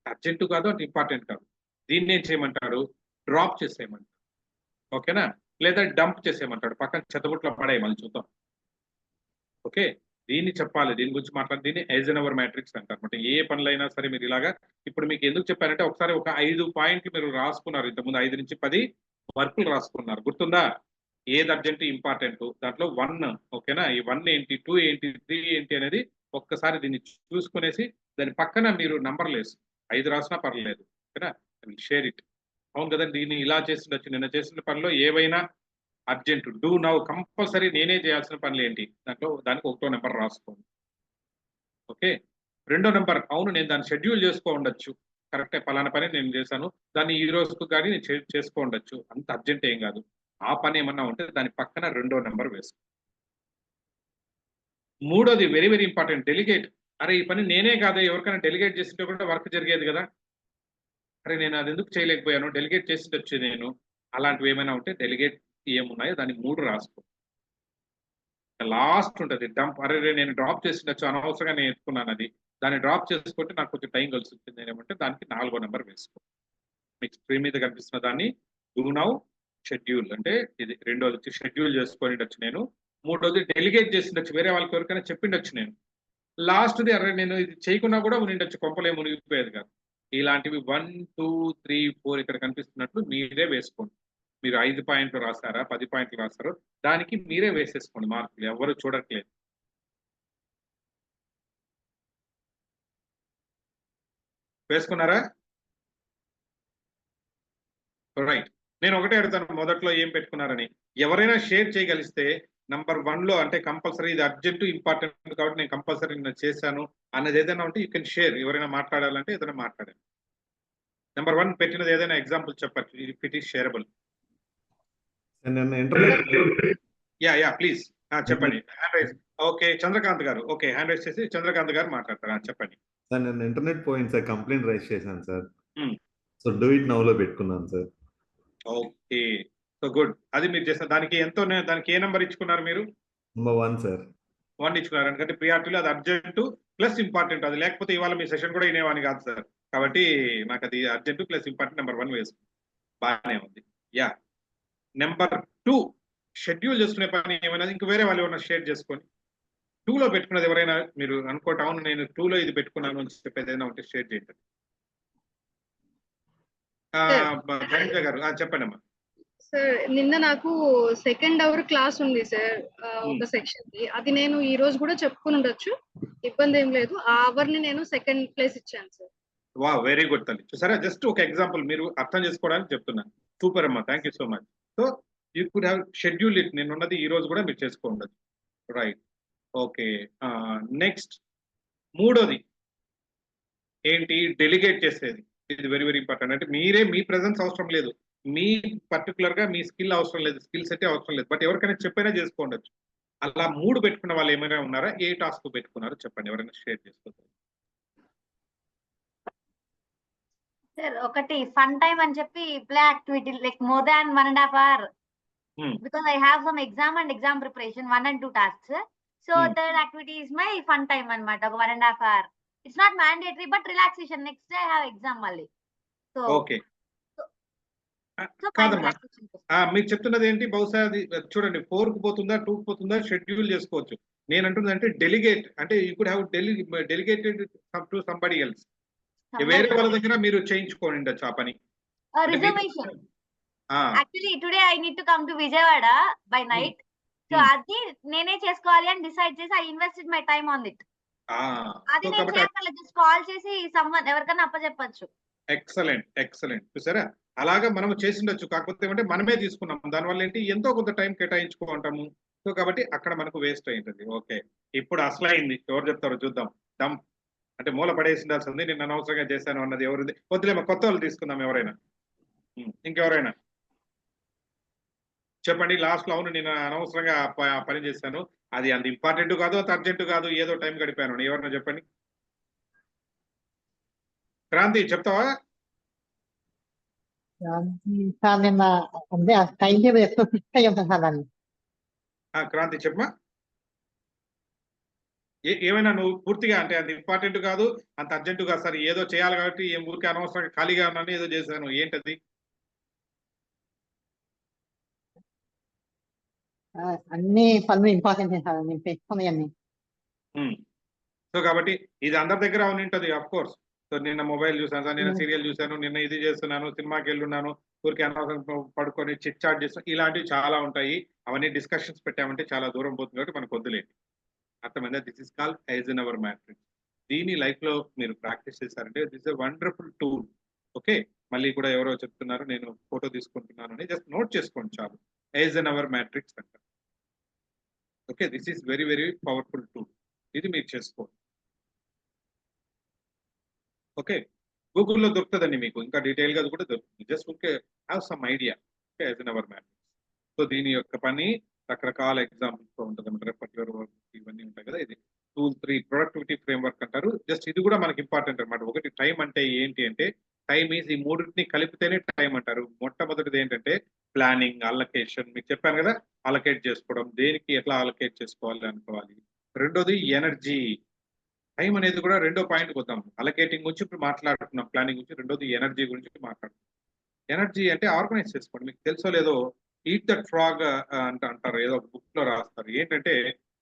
అర్జెంటు కాదు, అంత ఇంపార్టెంట్ కాదు. దీన్ని ఏం చేయమంటారు? డ్రాప్ చేసేయమంటారు. ఓకేనా? లేదా డంప్ చేసేయమంటాడు, పక్కన చెత్తబుట్లో పడేయి, మళ్ళీ చూద్దాం. ఓకే, దీన్ని చెప్పాలి, దీని గురించి మాట్లాడి దీన్ని ఐజెన్హవర్ మ్యాట్రిక్స్ అంటారు అనమాట. ఏ పనులైనా సరే మీరు ఇలాగా, ఇప్పుడు మీకు ఎందుకు చెప్పారంటే ఒకసారి ఒక 5 పాయింట్లు మీరు రాసుకున్నారు, ఇంతకుముందు 5 నుంచి 10 వర్కులు రాసుకున్నారు, గుర్తుందా? ఏది అర్జెంట్, ఇంపార్టెంట్, దాంట్లో 1, ఓకేనా? ఈ 1 ఏంటి, 2 ఏంటి, 3 ఏంటి అనేది ఒక్కసారి దీన్ని చూసుకునేసి దాని పక్కన మీరు నంబర్లు వేసి 5 రాసినా పర్లేదు. ఓకేనా? Share it. అవును కదా, దీన్ని ఇలా చేసిండొచ్చు, నిన్న చేసిన పనిలో ఏవైనా అర్జెంట్, డూ నౌ, కంపల్సరీ నేనే చేయాల్సిన పనులు ఏంటి, దానికి ఒకటో నెంబర్ రాసుకోండి. ఓకే, రెండో నెంబర్, అవును నేను దాన్ని షెడ్యూల్ చేసుకో ఉండొచ్చు, కరెక్టే, పలానా పని నేను చేశాను, దాన్ని ఈ రోజుకు కానీ నేను చేసుకో ఉండొచ్చు, అంత అర్జెంట్ ఏం కాదు. ఆ పని ఏమన్నా ఉంటే దాని పక్కన రెండో నెంబర్ వేసుకో. మూడోది వెరీ వెరీ ఇంపార్టెంట్, డెలిగేట్. అరే ఈ పని నేనే కాదే, ఎవరికైనా డెలిగేట్ చేసింటే కూడా వర్క్ జరిగేది కదా, అరే నేను అది ఎందుకు చేయలేకపోయాను, డెలిగేట్ చేసింది వచ్చి నేను. అలాంటివి ఏమైనా ఉంటే డెలిగేట్ ఏమున్నాయో దాన్ని 3 రాసుకో. లాస్ట్ ఉంటుంది డంప్. అరే నేను డ్రాప్ చేసిండొచ్చు, అనవసరంగా నేను ఎత్తుకున్నాను అది, దాన్ని డ్రాప్ చేసుకుంటే నాకు కొంచెం టైం కలిసి వచ్చింది ఏమంటే దానికి 4వ నెంబర్ వేసుకో. మీకు స్క్రీన్ మీద కనిపిస్తున్న దాన్ని డూ నౌ షెడ్యూల్ అంటే ఇది. రెండోది వచ్చి షెడ్యూల్ చేసుకొని నేను. మూడోది డెలిగేట్ చేసిండొచ్చు, వేరే వాళ్ళకి ఎవరికైనా చెప్పిండొచ్చు నేను. లాస్ట్ది అరే నేను ఇది చేయకున్నా కూడా ఉండిండొచ్చు, కొంపలే మునిగిపోయేది కాదు. ఇలాంటివి 1, 2, 3, 4 ఇక్కడ కనిపిస్తున్నట్లు మీరే వేసుకోండి. మీరు 5 పాయింట్లు రాస్తారా, 10 పాయింట్లు రాస్తారో దానికి మీరే వేసేసుకోండి మార్కులు, ఎవరు చూడట్లేదు. వేసుకున్నారా? రైట్. నేను ఒకటే అడుగుతాను, మొదట్లో ఏం పెట్టుకున్నారని. ఎవరైనా షేర్ చేయగలిస్తే నంబర్ 1లో అంటే కంపల్సరీ ఇది అర్జెంట్ ఇంపార్టెంట్ కాబట్టి నేను కంపల్సరీ నేను చేశాను అన్నది ఏదైనా ఉంటే యూ కెన్ షేర్. ఎవరైనా మాట్లాడాలంటే ఏదైనా మాట్లాడండి. నెంబర్ 1 పెట్టినది ఏదైనా ఎగ్జాంపుల్ చెప్పచ్చు, ఇఫ్ ఇట్ ఈస్ షేరబుల్. నిన్న ఇంటర్నెట్ యా ప్లీజ్ చెప్పండి. Hand raise. ఓకే, చంద్రకాంత్ గారు. ఓకే, హ్యాండ్ రైజ్ చేసి చంద్రకాంత్ గారు మాట్లాడతారు. చెప్పండి. సార్ నిన్న ఇంటర్నెట్ పోయింది సార్, కంప్లైంట్ రైజ్ చేశాను sir. Hmm. So do it now లో పెట్టుకున్నాను సార్. Okay, so good. అది మీరు చేసిన దానికి ఎంతో, దానికి ఏ నెంబర్ ఇచ్చుకున్నారు మీరు? Number 1 sir. 1 ఇచ్చుకున్నారు. ఎందుకంటే ప్రియారిటీలో అది అర్జెంట్ ప్లస్ ఇంపార్టెంట్. అది లేకపోతే ఇవాళ మీ సెషన్ కూడా వినేవాని కాదు సార్. కాబట్టి నాకు అది అర్జెంట్ ప్లస్ ఇంపార్టెంట్ నెంబర్ 1 వేసుకుంది. బాగానే ఉంది. యా, నెంబర్ 2 షెడ్యూల్ చేసుకునే పని ఏమైనా ఇంక వేరే వాళ్ళు ఏమైనా షేర్ చేసుకొని 2లో పెట్టుకున్నది ఎవరైనా మీరు అనుకోవటం, అవును నేను 2లో ఇది పెట్టుకున్నాను అని చెప్పేది ఏదైనా ఉంటే షేర్ చేయండి. ధనుజ గారు చెప్పండి అమ్మా. సార్ నిన్న నాకు సెకండ్ అవర్ క్లాస్ ఉంది సార్, ఒక సెక్షన్ కి. అది నేను ఈ రోజు కూడా చెప్పుకుని ఉండొచ్చు, ఇబ్బంది ఏం లేదు. ఆ అవర్ ని నేను సెకండ్ ప్లేస్ ఇచ్చాను సార్. వా, వెరీ గుడ్ తల్లి. చూసారా, జస్ట్ ఒక ఎగ్జాంపుల్ మీరు అర్థం చేసుకోవడానికి చెప్తున్నాను. సూపర్ అమ్మా, thank you so much. So you could have schedule it. నేను ఉన్నది ఈ రోజు కూడా మీరు చేసుకోండి. Right, okay. నెక్స్ట్ 3వది ఏంటి? డెలిగేట్ చేసేది. ఇది వెరీ వెరీ ఇంపార్టెంట్. అంటే మీరే, మీ ప్రెజెన్స్ అవసరం లేదు, మీ పర్టికులర్ గా మీ స్కిల్ అవసరం లేదు, స్కిల్ సెట్ అవసరం లేదు, బట్ ఎవరికైనా చెప్పైనా చేసుకోండొచ్చు. అలా 3 పెట్టుకున్న వాళ్ళు ఏమైనా ఉన్నారా? ఏ టాస్క్ పెట్టుకున్నారో చెప్పండి, ఎవరైనా షేర్ చేసుకోవచ్చు. సార్ ఒకటి ఫన్ టైమ్ అని చెప్పి play activity like more than 1.5 hour. Because I have some exam and exam preparation, 1 and 2 tasks. So third activity is my fun time anamata, 1.5 hour. It's not mandatory but relaxation. Next day I have exam malli. So okay, so కాదమ్మా మీరు చెప్తున్నది ఏంటి? బహుశా అది చూడండి, 4కు పోతుందా 2కు పోతుందా షెడ్యూల్ చేసుకోవచ్చు. నేను అంటున్నది అంటే డెలిగేట్, అంటే you could have delegated to somebody else. వేరే వాళ్ళ దగ్గర మీరు చేయించుకోండి ఉండొచ్చు ఆ పని. reservation. Actually today I need to come to Vijayawada by night. So అది నేనే చేసుకోవాలి అని డిసైడ్ చేసి I invested my time on it. అది నేను చేయగలను, జస్ట్ కాల్ చేసి సమ్వన్ ఎవరికైనా అప్పచెప్పొచ్చు. Excellent excellent. చూసారా, అలాగా మనం చేసిండొచ్చు. కాకపోతే ఏమంటే మనమే తీసుకున్నాం, దానివల్ల ఏంటి ఎంతో కొంత టైం కేటాయించుకుంటాము. సో కాబట్టి అక్కడ మనకు వేస్ట్ అయింది. ఓకే, ఇప్పుడు అసలైంది. ఎవరు చెప్తారో చూద్దాం. డమ్ అంటే మూల పడేసిండాల్సింది, నేను అనవసరంగా చేశాను అన్నది ఎవరిది? వద్దులేమో, కొత్త వాళ్ళు తీసుకుందాం. ఎవరైనా, ఇంకెవరైనా చెప్పండి. లాస్ట్ లో అవును నేను అనవసరంగా పని చేశాను, అది అంత ఇంపార్టెంట్ కాదు, అంత అర్జెంట్ కాదు, ఏదో టైం గడిపాను. ఎవరైనా చెప్పండి. క్రాంతి చెప్తావా? క్రాంతి చెప్పమా. ఏమైనా నువ్వు పూర్తిగా అంటే అంత ఇంపార్టెంట్ కాదు, అంత అర్జెంట్ కాదు సార్, ఏదో చేయాలి కాబట్టి ఏం ఊరికే అనవసరంగా ఖాళీగా ఉన్నాను ఏదో చేశాను, ఏంటది? అన్ని పనులు ఇంపార్టెంట్ సార్, నేను పెట్టుకున్నాయన్ని. సో కాబట్టి ఇది అందరి దగ్గర ఉంటది ఆఫ్ కోర్స్. సో నిన్న మొబైల్ చూసాను సార్, నిన్న సీరియల్ చూసాను, నిన్న ఇది చేస్తున్నాను, సినిమాకి వెళ్ళున్నాను, ఊరికి అనవసరం పడుకొని చిట్ చాట్ చేస్తాను, ఇలాంటివి చాలా ఉంటాయి. అవన్నీ డిస్కషన్స్ పెట్టామంటే చాలా దూరం పోతుంది కాబట్టి మనకు వద్దులేండి. అర్థమైందా? This is called Eisenhower matrix. దీని లైఫ్ లో మీరు ప్రాక్టీస్ చేశారంటే this is wonderful tool. Okay, మళ్ళీ కూడా ఎవరో చెప్తున్నారు, నేను ఫోటో తీసుకుంటున్నాను అని జస్ట్ నోట్ చేసుకోండి చాలు. ఐజెన్హవర్ మ్యాట్రిక్స్ అంటారు. Okay, this is very very powerful tool. ఇది మీరు చేసుకోండి. ఓకే, గూగుల్లో దొరుకుతుందండి మీకు, ఇంకా డీటెయిల్ గా కూడా దొరుకుతుంది. Just okay, have some idea. Okay, Eisenhower matrix. So దీని యొక్క పని రకరకాల ఎగ్జాంపుల్స్ తో ఉంటుంది అన్నమాట. పర్టికులర్ వర్క్ ఇవన్నీ ఉంటాయి కదా. ఇది టూల్ 3 ప్రొడక్టివిటీ ఫ్రేమ్వర్క్ అంటారు. జస్ట్ ఇది కూడా మనకి ఇంపార్టెంట్ అనమాట. ఒకటి టైం అంటే ఏంటి అంటే, టైం ఈజ్ ఈ మూడింటిని కలిపితేనే టైం అంటారు. మొట్టమొదటిది ఏంటంటే ప్లానింగ్, అలొకేషన్. మీకు చెప్పాను కదా, అలొకేట్ చేసుకోవడం, దేనికి ఎట్లా అలొకేట్ చేసుకోవాలి అనుకోవాలి. రెండోది ఎనర్జీ. టైం అనేది కూడా రెండో పాయింట్ వద్దాం. అలొకేటింగ్ గురించి ఇప్పుడు మాట్లాడుతున్నాం, ప్లానింగ్ గురించి. రెండోది ఎనర్జీ గురించి మాట్లాడుతున్నాం. ఎనర్జీ అంటే ఆర్గనైజ్ చేసుకోండి. మీకు తెలుసో లేదో, ఈట్ దట్ ఫ్రాగ్ అంటారు, ఏదో బుక్ లో రాస్తారు. ఏంటంటే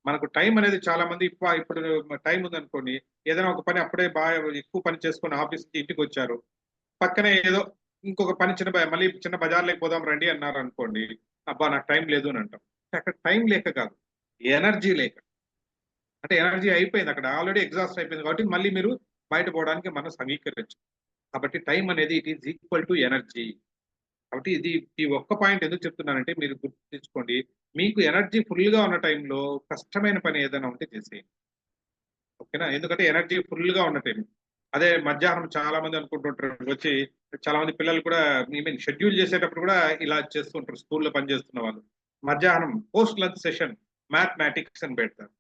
మనకు టైం అనేది చాలా మంది ఇప్పుడు టైం ఉందనుకోండి, ఏదైనా ఒక పని అప్పుడే బాగా ఎక్కువ పని చేసుకొని ఆఫీస్ కి ఇంటికి వచ్చారు, పక్కనే ఏదో ఇంకొక పని మళ్ళీ చిన్న బజార్లోకి పోదాం రండి అన్నారు అనుకోండి, అబ్బా నాకు టైం లేదు అని అంటాం. అక్కడ టైం లేక కాదు, ఎనర్జీ లేక. అంటే ఎనర్జీ అయిపోయింది అక్కడ, ఆల్రెడీ ఎగ్జాస్ట్ అయిపోయింది కాబట్టి మళ్ళీ మీరు బయట పోవడానికి మనం అంగీకరించు. కాబట్టి టైం అనేది it is equal to energy. కాబట్టి ఇది ఈ ఒక్క పాయింట్ ఎందుకు చెప్తున్నానంటే మీరు గుర్తుంచుకోండి, మీకు ఎనర్జీ ఫుల్ గా ఉన్న టైంలో కష్టమైన పని ఏదైనా ఉంటే చేసేయండి. ఓకేనా? ఎందుకంటే ఎనర్జీ ఫుల్ గా ఉన్న టైం. అదే మధ్యాహ్నం చాలా మంది అనుకుంటుంటారు వచ్చి, చాలా మంది పిల్లలు కూడా షెడ్యూల్ చేసేటప్పుడు కూడా ఇలా చేస్తుంటారు, స్కూల్లో పనిచేస్తున్న వాళ్ళు. మధ్యాహ్నం పోస్ట్ లంచ్ సెషన్ మ్యాథమెటిక్స్ అని పెడతారు.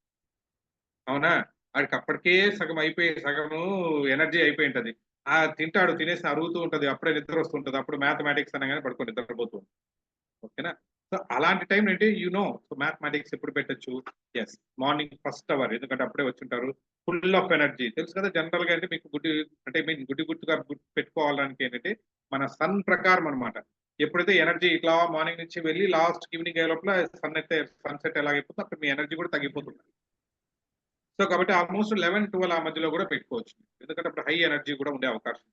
అవునా? ఆడికి అప్పటికే సగం అయిపోయి, సగము ఎనర్జీ అయిపోయి ఉంటది. తింటాడు, తినేసి అరుగుతూ ఉంటది. అప్పుడే నిద్ర వస్తుంటది. అప్పుడు మ్యాథమెటిక్స్ అనగానే పడుకొని నిద్రపోతూ ఉంటాడు. ఓకేనా? సో అలాంటి టైం ఏంటి సో మ్యాథమెటిక్స్ ఎప్పుడు పెట్టొచ్చు? Yes, morning first hour. ఎందుకంటే అప్పుడే వచ్చుంటారు, ఫుల్ ఆఫ్ ఎనర్జీ. తెలుసు కదా, జనరల్ గా అంటే మీకు గుడ్డి గుర్తుగా పెట్టుకోవడానికి ఏంటంటే మన సన్ ప్రకారం అన్నమాట. ఎప్పుడైతే ఎనర్జీ ఇట్లా మార్నింగ్ నుంచి వెళ్ళి లాస్ట్ ఈవినింగ్ అయ్యే లోపల సన్సెట్ ఎలాగైపోతుందో అప్పుడు మీ ఎనర్జీ కూడా తగ్గిపోతుంది. సో కాబట్టి ఆల్మోస్ట్ 11-12 ఆ మధ్యలో కూడా పెట్టుకోవచ్చు. ఎందుకంటే అప్పుడు హై ఎనర్జీ కూడా ఉండే అవకాశం.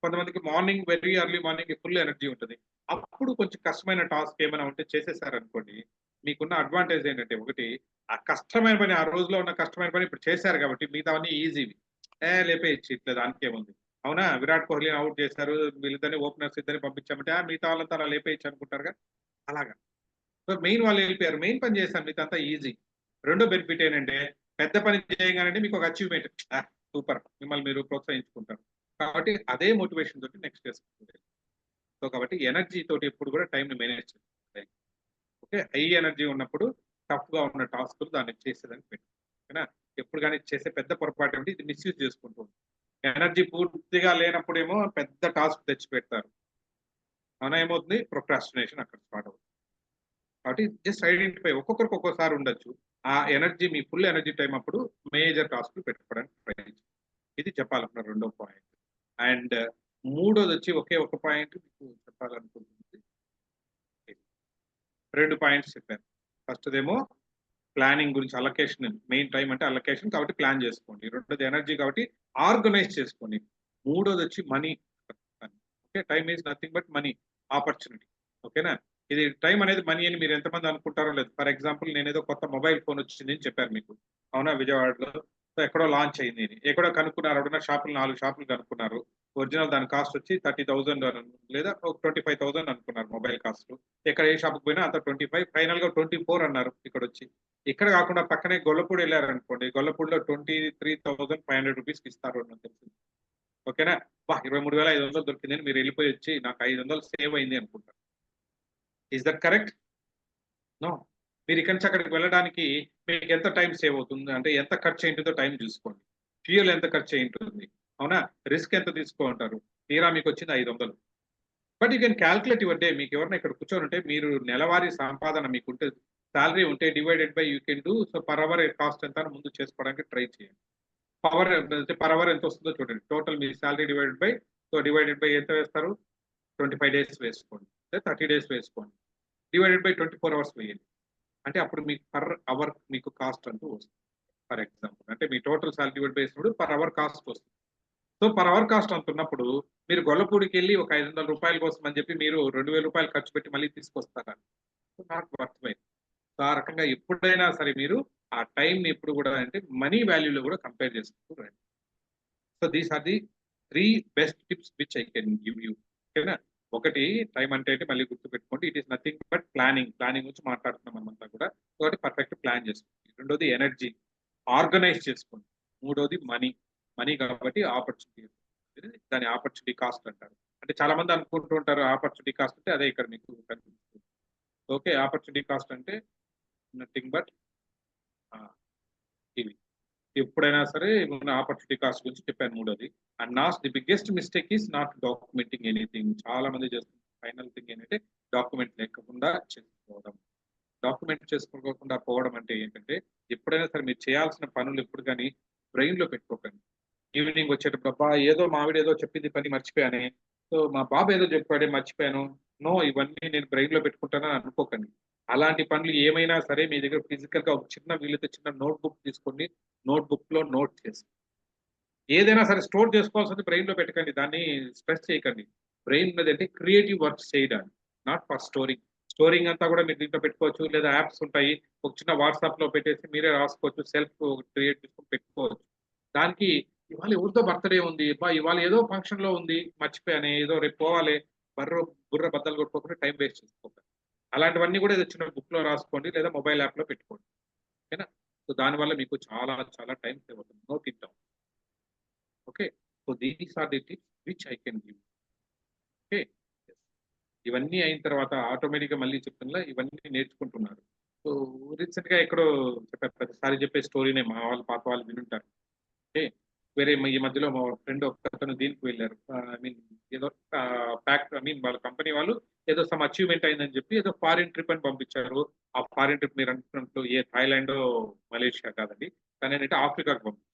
కొంతమందికి morning very early morning full energy ఉంటుంది. అప్పుడు కొంచెం కష్టమైన టాస్క్ ఏమైనా ఉంటే చేసేసారనుకోండి, మీకున్న అడ్వాంటేజ్ ఏంటంటే, ఒకటి ఆ కష్టమైన పని, ఆ రోజులో ఉన్న కష్టమైన పని ఇప్పుడు చేశారు కాబట్టి మిగతావన్నీ ఈజీవి. లేపేయచ్చు, ఇట్లా దానికి ఏముంది. అవునా? విరాట్ కోహ్లీ అవుట్ చేశారు, వీళ్ళిద్దరిని ఓపెనర్స్ ఇద్దరిని పంపించామంటే మిగతా వాళ్ళంతా అలా లేపేయచ్చు అనుకుంటారుగా, అలాగా. సో మెయిన్ వాళ్ళు వెళ్ళిపోయారు, మెయిన్ పని చేశారు, మిగతా అంతా ఈజీ. రెండో బెనిఫిట్ ఏంటంటే, పెద్ద పని చేయగానే మీకు ఒక అచీవ్మెంట్, సూపర్, మిమ్మల్ని మీరు ప్రోత్సహించుకుంటారు. కాబట్టి అదే మోటివేషన్ తోటి నెక్స్ట్ చేసుకుంటారు. సో కాబట్టి ఎనర్జీ తోటి ఎప్పుడు కూడా టైం మేనేజ్ చేయాలి. ఓకే, హై ఎనర్జీ ఉన్నప్పుడు టఫ్ గా ఉన్న టాస్క్లు దాన్ని చేసేదానికి పెట్టు. ఓకేనా? ఎప్పుడు కానీ చేసే పెద్ద పొరపాటు ఏమిటి, ఇది మిస్యూజ్ చేసుకుంటూ ఉంటాం. ఎనర్జీ పూర్తిగా లేనప్పుడేమో పెద్ద టాస్క్ తెచ్చి పెడతారు. అవునా? ఏమవుతుంది, ప్రొక్రాస్టినేషన్ అక్కడ స్టార్ట్ అవుతుంది. కాబట్టి జస్ట్ ఐడెంటిఫై, ఒక్కొక్కరికి ఒక్కోసారి ఉండొచ్చు. ఆ ఎనర్జీ, మీ ఫుల్ ఎనర్జీ టైం అప్పుడు మేజర్ టాస్క్లు పెట్టుకోవడానికి ట్రై చేయండి. ఇది చెప్పాలనుకున్న రెండో పాయింట్. అండ్ మూడోది వచ్చి ఒకే ఒక పాయింట్ మీకు చెప్పాలనుకుంటుంది. 2 పాయింట్స్ చెప్పాను. ఫస్ట్ ఏమో ప్లానింగ్ గురించి, అలొకేషన్. మెయిన్ టైం అంటే అలొకేషన్ కాబట్టి ప్లాన్ చేసుకోండి. రెండోది ఎనర్జీ కాబట్టి ఆర్గనైజ్ చేసుకోండి. మూడోది వచ్చి money. Okay, time is nothing but money, opportunity. ఓకేనా? ఇది టైం అనేది మనీ అని మీరు ఎంతమంది అనుకుంటారో లేదు. ఫర్ ఎగ్జాంపుల్, నేను ఏదో కొత్త మొబైల్ ఫోన్ వచ్చింది అని చెప్పాను మీకు. అవునా? విజయవాడలో ఎక్కడో లాంచ్ అయింది అని. ఎక్కడో కనుక్కున్నారు, అక్కడ షాపులు 4 షాపులు కనుక్కున్నారు. ఒరిజినల్ దాని కాస్ట్ వచ్చి 30,000 లేదా 25,000 అనుకున్నారు మొబైల్ కాస్ట్. ఎక్కడ ఏ షాప్కి పోయినా అంత 25, ఫైనల్ గా 24 అన్నారు ఇక్కడ వచ్చి. ఇక్కడ కాకుండా పక్కనే గొల్లపూడి వెళ్ళారు అనుకోండి, గొల్లపూడిలో 23,500 రూపీస్కి ఇస్తారు అని తెలిసింది. ఓకేనా? 23,500 దొరికిందని మీరు వెళ్ళిపోయి వచ్చి నాకు 500 సేవ్ అయింది అనుకుంటారు. Is that correct? నో. మీరు ఇక్కడి నుంచి అక్కడికి వెళ్ళడానికి మీకు ఎంత టైం సేవ్ అవుతుంది అంటే, ఎంత ఖర్చు అయింటుందో టైం చూసుకోండి. ఫ్యూయల్ ఎంత ఖర్చు అయింటుంది, అవునా? రిస్క్ ఎంత తీసుకుంటారు, తీరా మీకు వచ్చింది 500. But you can calculate your day. మీకు ఎవరైనా ఇక్కడ కూర్చొని ఉంటే, మీరు నెలవారీ సంపాదన మీకుంటే, శాలరీ ఉంటే divided by you can do. So per hour cost ఎంత ముందు చేసుకోవడానికి ట్రై చేయండి. పర్ అవర్ ఎంత వస్తుందో చూడండి. Total me salary divided by ఎంత వేస్తారు, 25 డేస్ వేసుకోండి, 30 డేస్ వేసుకోండి. డివైడెడ్ బై 24 అవర్స్ వేయండి. అంటే అప్పుడు మీకు పర్ అవర్ మీకు కాస్ట్ అంటూ వస్తుంది. ఫర్ ఎగ్జాంపుల్, అంటే మీ టోటల్ శాలరీ డివైడ్ చేసినప్పుడు పర్ అవర్ కాస్ట్ వస్తుంది. సో పర్ అవర్ కాస్ట్ అంటున్నప్పుడు మీరు గొల్లపూడికి వెళ్ళి ఒక 500 రూపాయల కోసం అని చెప్పి మీరు 2,000 రూపాయలు ఖర్చు పెట్టి మళ్ళీ తీసుకొస్తారా? నాకు అర్థమైంది. సో ఆ రకంగా ఎప్పుడైనా సరే మీరు ఆ టైం ఎప్పుడు కూడా అంటే మనీ వాల్యూలో కూడా కంపేర్ చేసుకుంటూ రండి. So these are the 3 best tips which I can give you. ఓకేనా? ఒకటి, టైం అంటే మళ్ళీ గుర్తుపెట్టుకోండి, it is nothing but planning. Planning గురించి మాట్లాడుతున్నాం మనమంతా కూడా. ఒకటి, పర్ఫెక్ట్ ప్లాన్ చేసుకోండి. రెండోది ఎనర్జీ, ఆర్గనైజ్ చేసుకోండి. మూడోది మనీ. మనీ కాబట్టి ఆపర్చునిటీ, దాని ఆపర్చునిటీ కాస్ట్ అంటారు. అంటే చాలా మంది అనుకుంటూ ఉంటారు ఆపర్చునిటీ కాస్ట్ అంటే అదే ఇక్కడ మీకు కనిపిస్తుంది. ఓకే, ఆపర్చునిటీ కాస్ట్ అంటే నథింగ్ బట్ ఇవి. ఎప్పుడైనా సరే ఉన్న ఆపర్చునిటీ కాస్ట్ గురించి చెప్పాను. మూడోది, and the biggest mistake is not documenting anything. చాలా మంది చేస్తున్న ఫైనల్ థింగ్ ఏంటంటే డాక్యుమెంట్ లేకుండా చేసుకోవడం. డాక్యుమెంట్ చేసుకోకుండా పోవడం అంటే ఏంటంటే, ఎప్పుడైనా సరే మీరు చేయాల్సిన పనులు ఎప్పుడు కానీ బ్రెయిన్ లో పెట్టుకోకండి. ఈవినింగ్ వచ్చేటప్పుడు అబ్బా ఏదో మావిడ ఏదో చెప్పింది పని మర్చిపోయానే, సో మా బాబు ఏదో చెప్పాడే మర్చిపోయాను. నో, ఇవన్నీ నేను బ్రెయిన్ లో పెట్టుకుంటానని అనుకోకండి. అలాంటి పనులు ఏమైనా సరే మీ దగ్గర ఫిజికల్ గా ఒక చిన్న వీలైతే చిన్న నోట్ బుక్ తీసుకోండి, నోట్ బుక్ లో నోట్ చేసి ఏదైనా సరే స్టోర్ చేసుకోవాల్సింది బ్రెయిన్ లో పెట్టకండి, దాన్ని స్ట్రెస్ చేయకండి. బ్రెయిన్ ఉన్నది అంటే క్రియేటివ్ వర్క్స్ చేయడానికి, నాట్ ఫర్ స్టోరింగ్. స్టోరింగ్ అంతా కూడా మీరు దీంట్లో పెట్టుకోవచ్చు, లేదా యాప్స్ ఉంటాయి, ఒక చిన్న వాట్సాప్ లో పెట్టేసి మీరే రాసుకోవచ్చు, సెల్ఫ్ క్రియేట్ చేసుకొని పెట్టుకోవచ్చు. దానికి ఇవాళ ఎవరితో బర్త్డే ఉంది, ఇవాళ ఏదో ఫంక్షన్ లో ఉంది మర్చిపోయాను, ఏదో రేపు పోవాలి, బుర్ర బద్దలు కొట్టుకోకుండా టైం వేస్ట్ చేసుకోకండి. అలాంటివన్నీ కూడా ఏదో చిన్న బుక్ లో రాసుకోండి, లేదా మొబైల్ యాప్ లో పెట్టుకోండి. ఓకేనా? సో దానివల్ల మీకు చాలా చాలా టైం సేవ్ అవుతుంది. Note it down. Okay, so these are the tips which I can give. Okay, ఇవన్నీ అయిన తర్వాత ఆటోమేటిక్గా మళ్ళీ చెప్తున్నా ఇవన్నీ నేర్చుకుంటున్నారు. సో రీసెంట్ గా ఎక్కడో చెప్పారు, ప్రతిసారి చెప్పే స్టోరీనే మా వాళ్ళు పాత వాళ్ళు వినుంటారు. ఓకే, వేరే ఈ మధ్యలో మా ఫ్రెండ్ ఒక్కతను దీనికి వెళ్ళారు. ఐ మీన్ ఏదో వాళ్ళ కంపెనీ వాళ్ళు ఏదో సమ్ అచీవ్మెంట్ అయిందని చెప్పి ఏదో ఫారిన్ ట్రిప్ అని పంపించారు. ఆ ఫారిన్ ట్రిప్ మీరు అనుకున్నట్టు ఏ థాయిలాండ్ మలేషియా కాదండి, కానీ ఏంటంటే ఆఫ్రికాకి పంపించారు.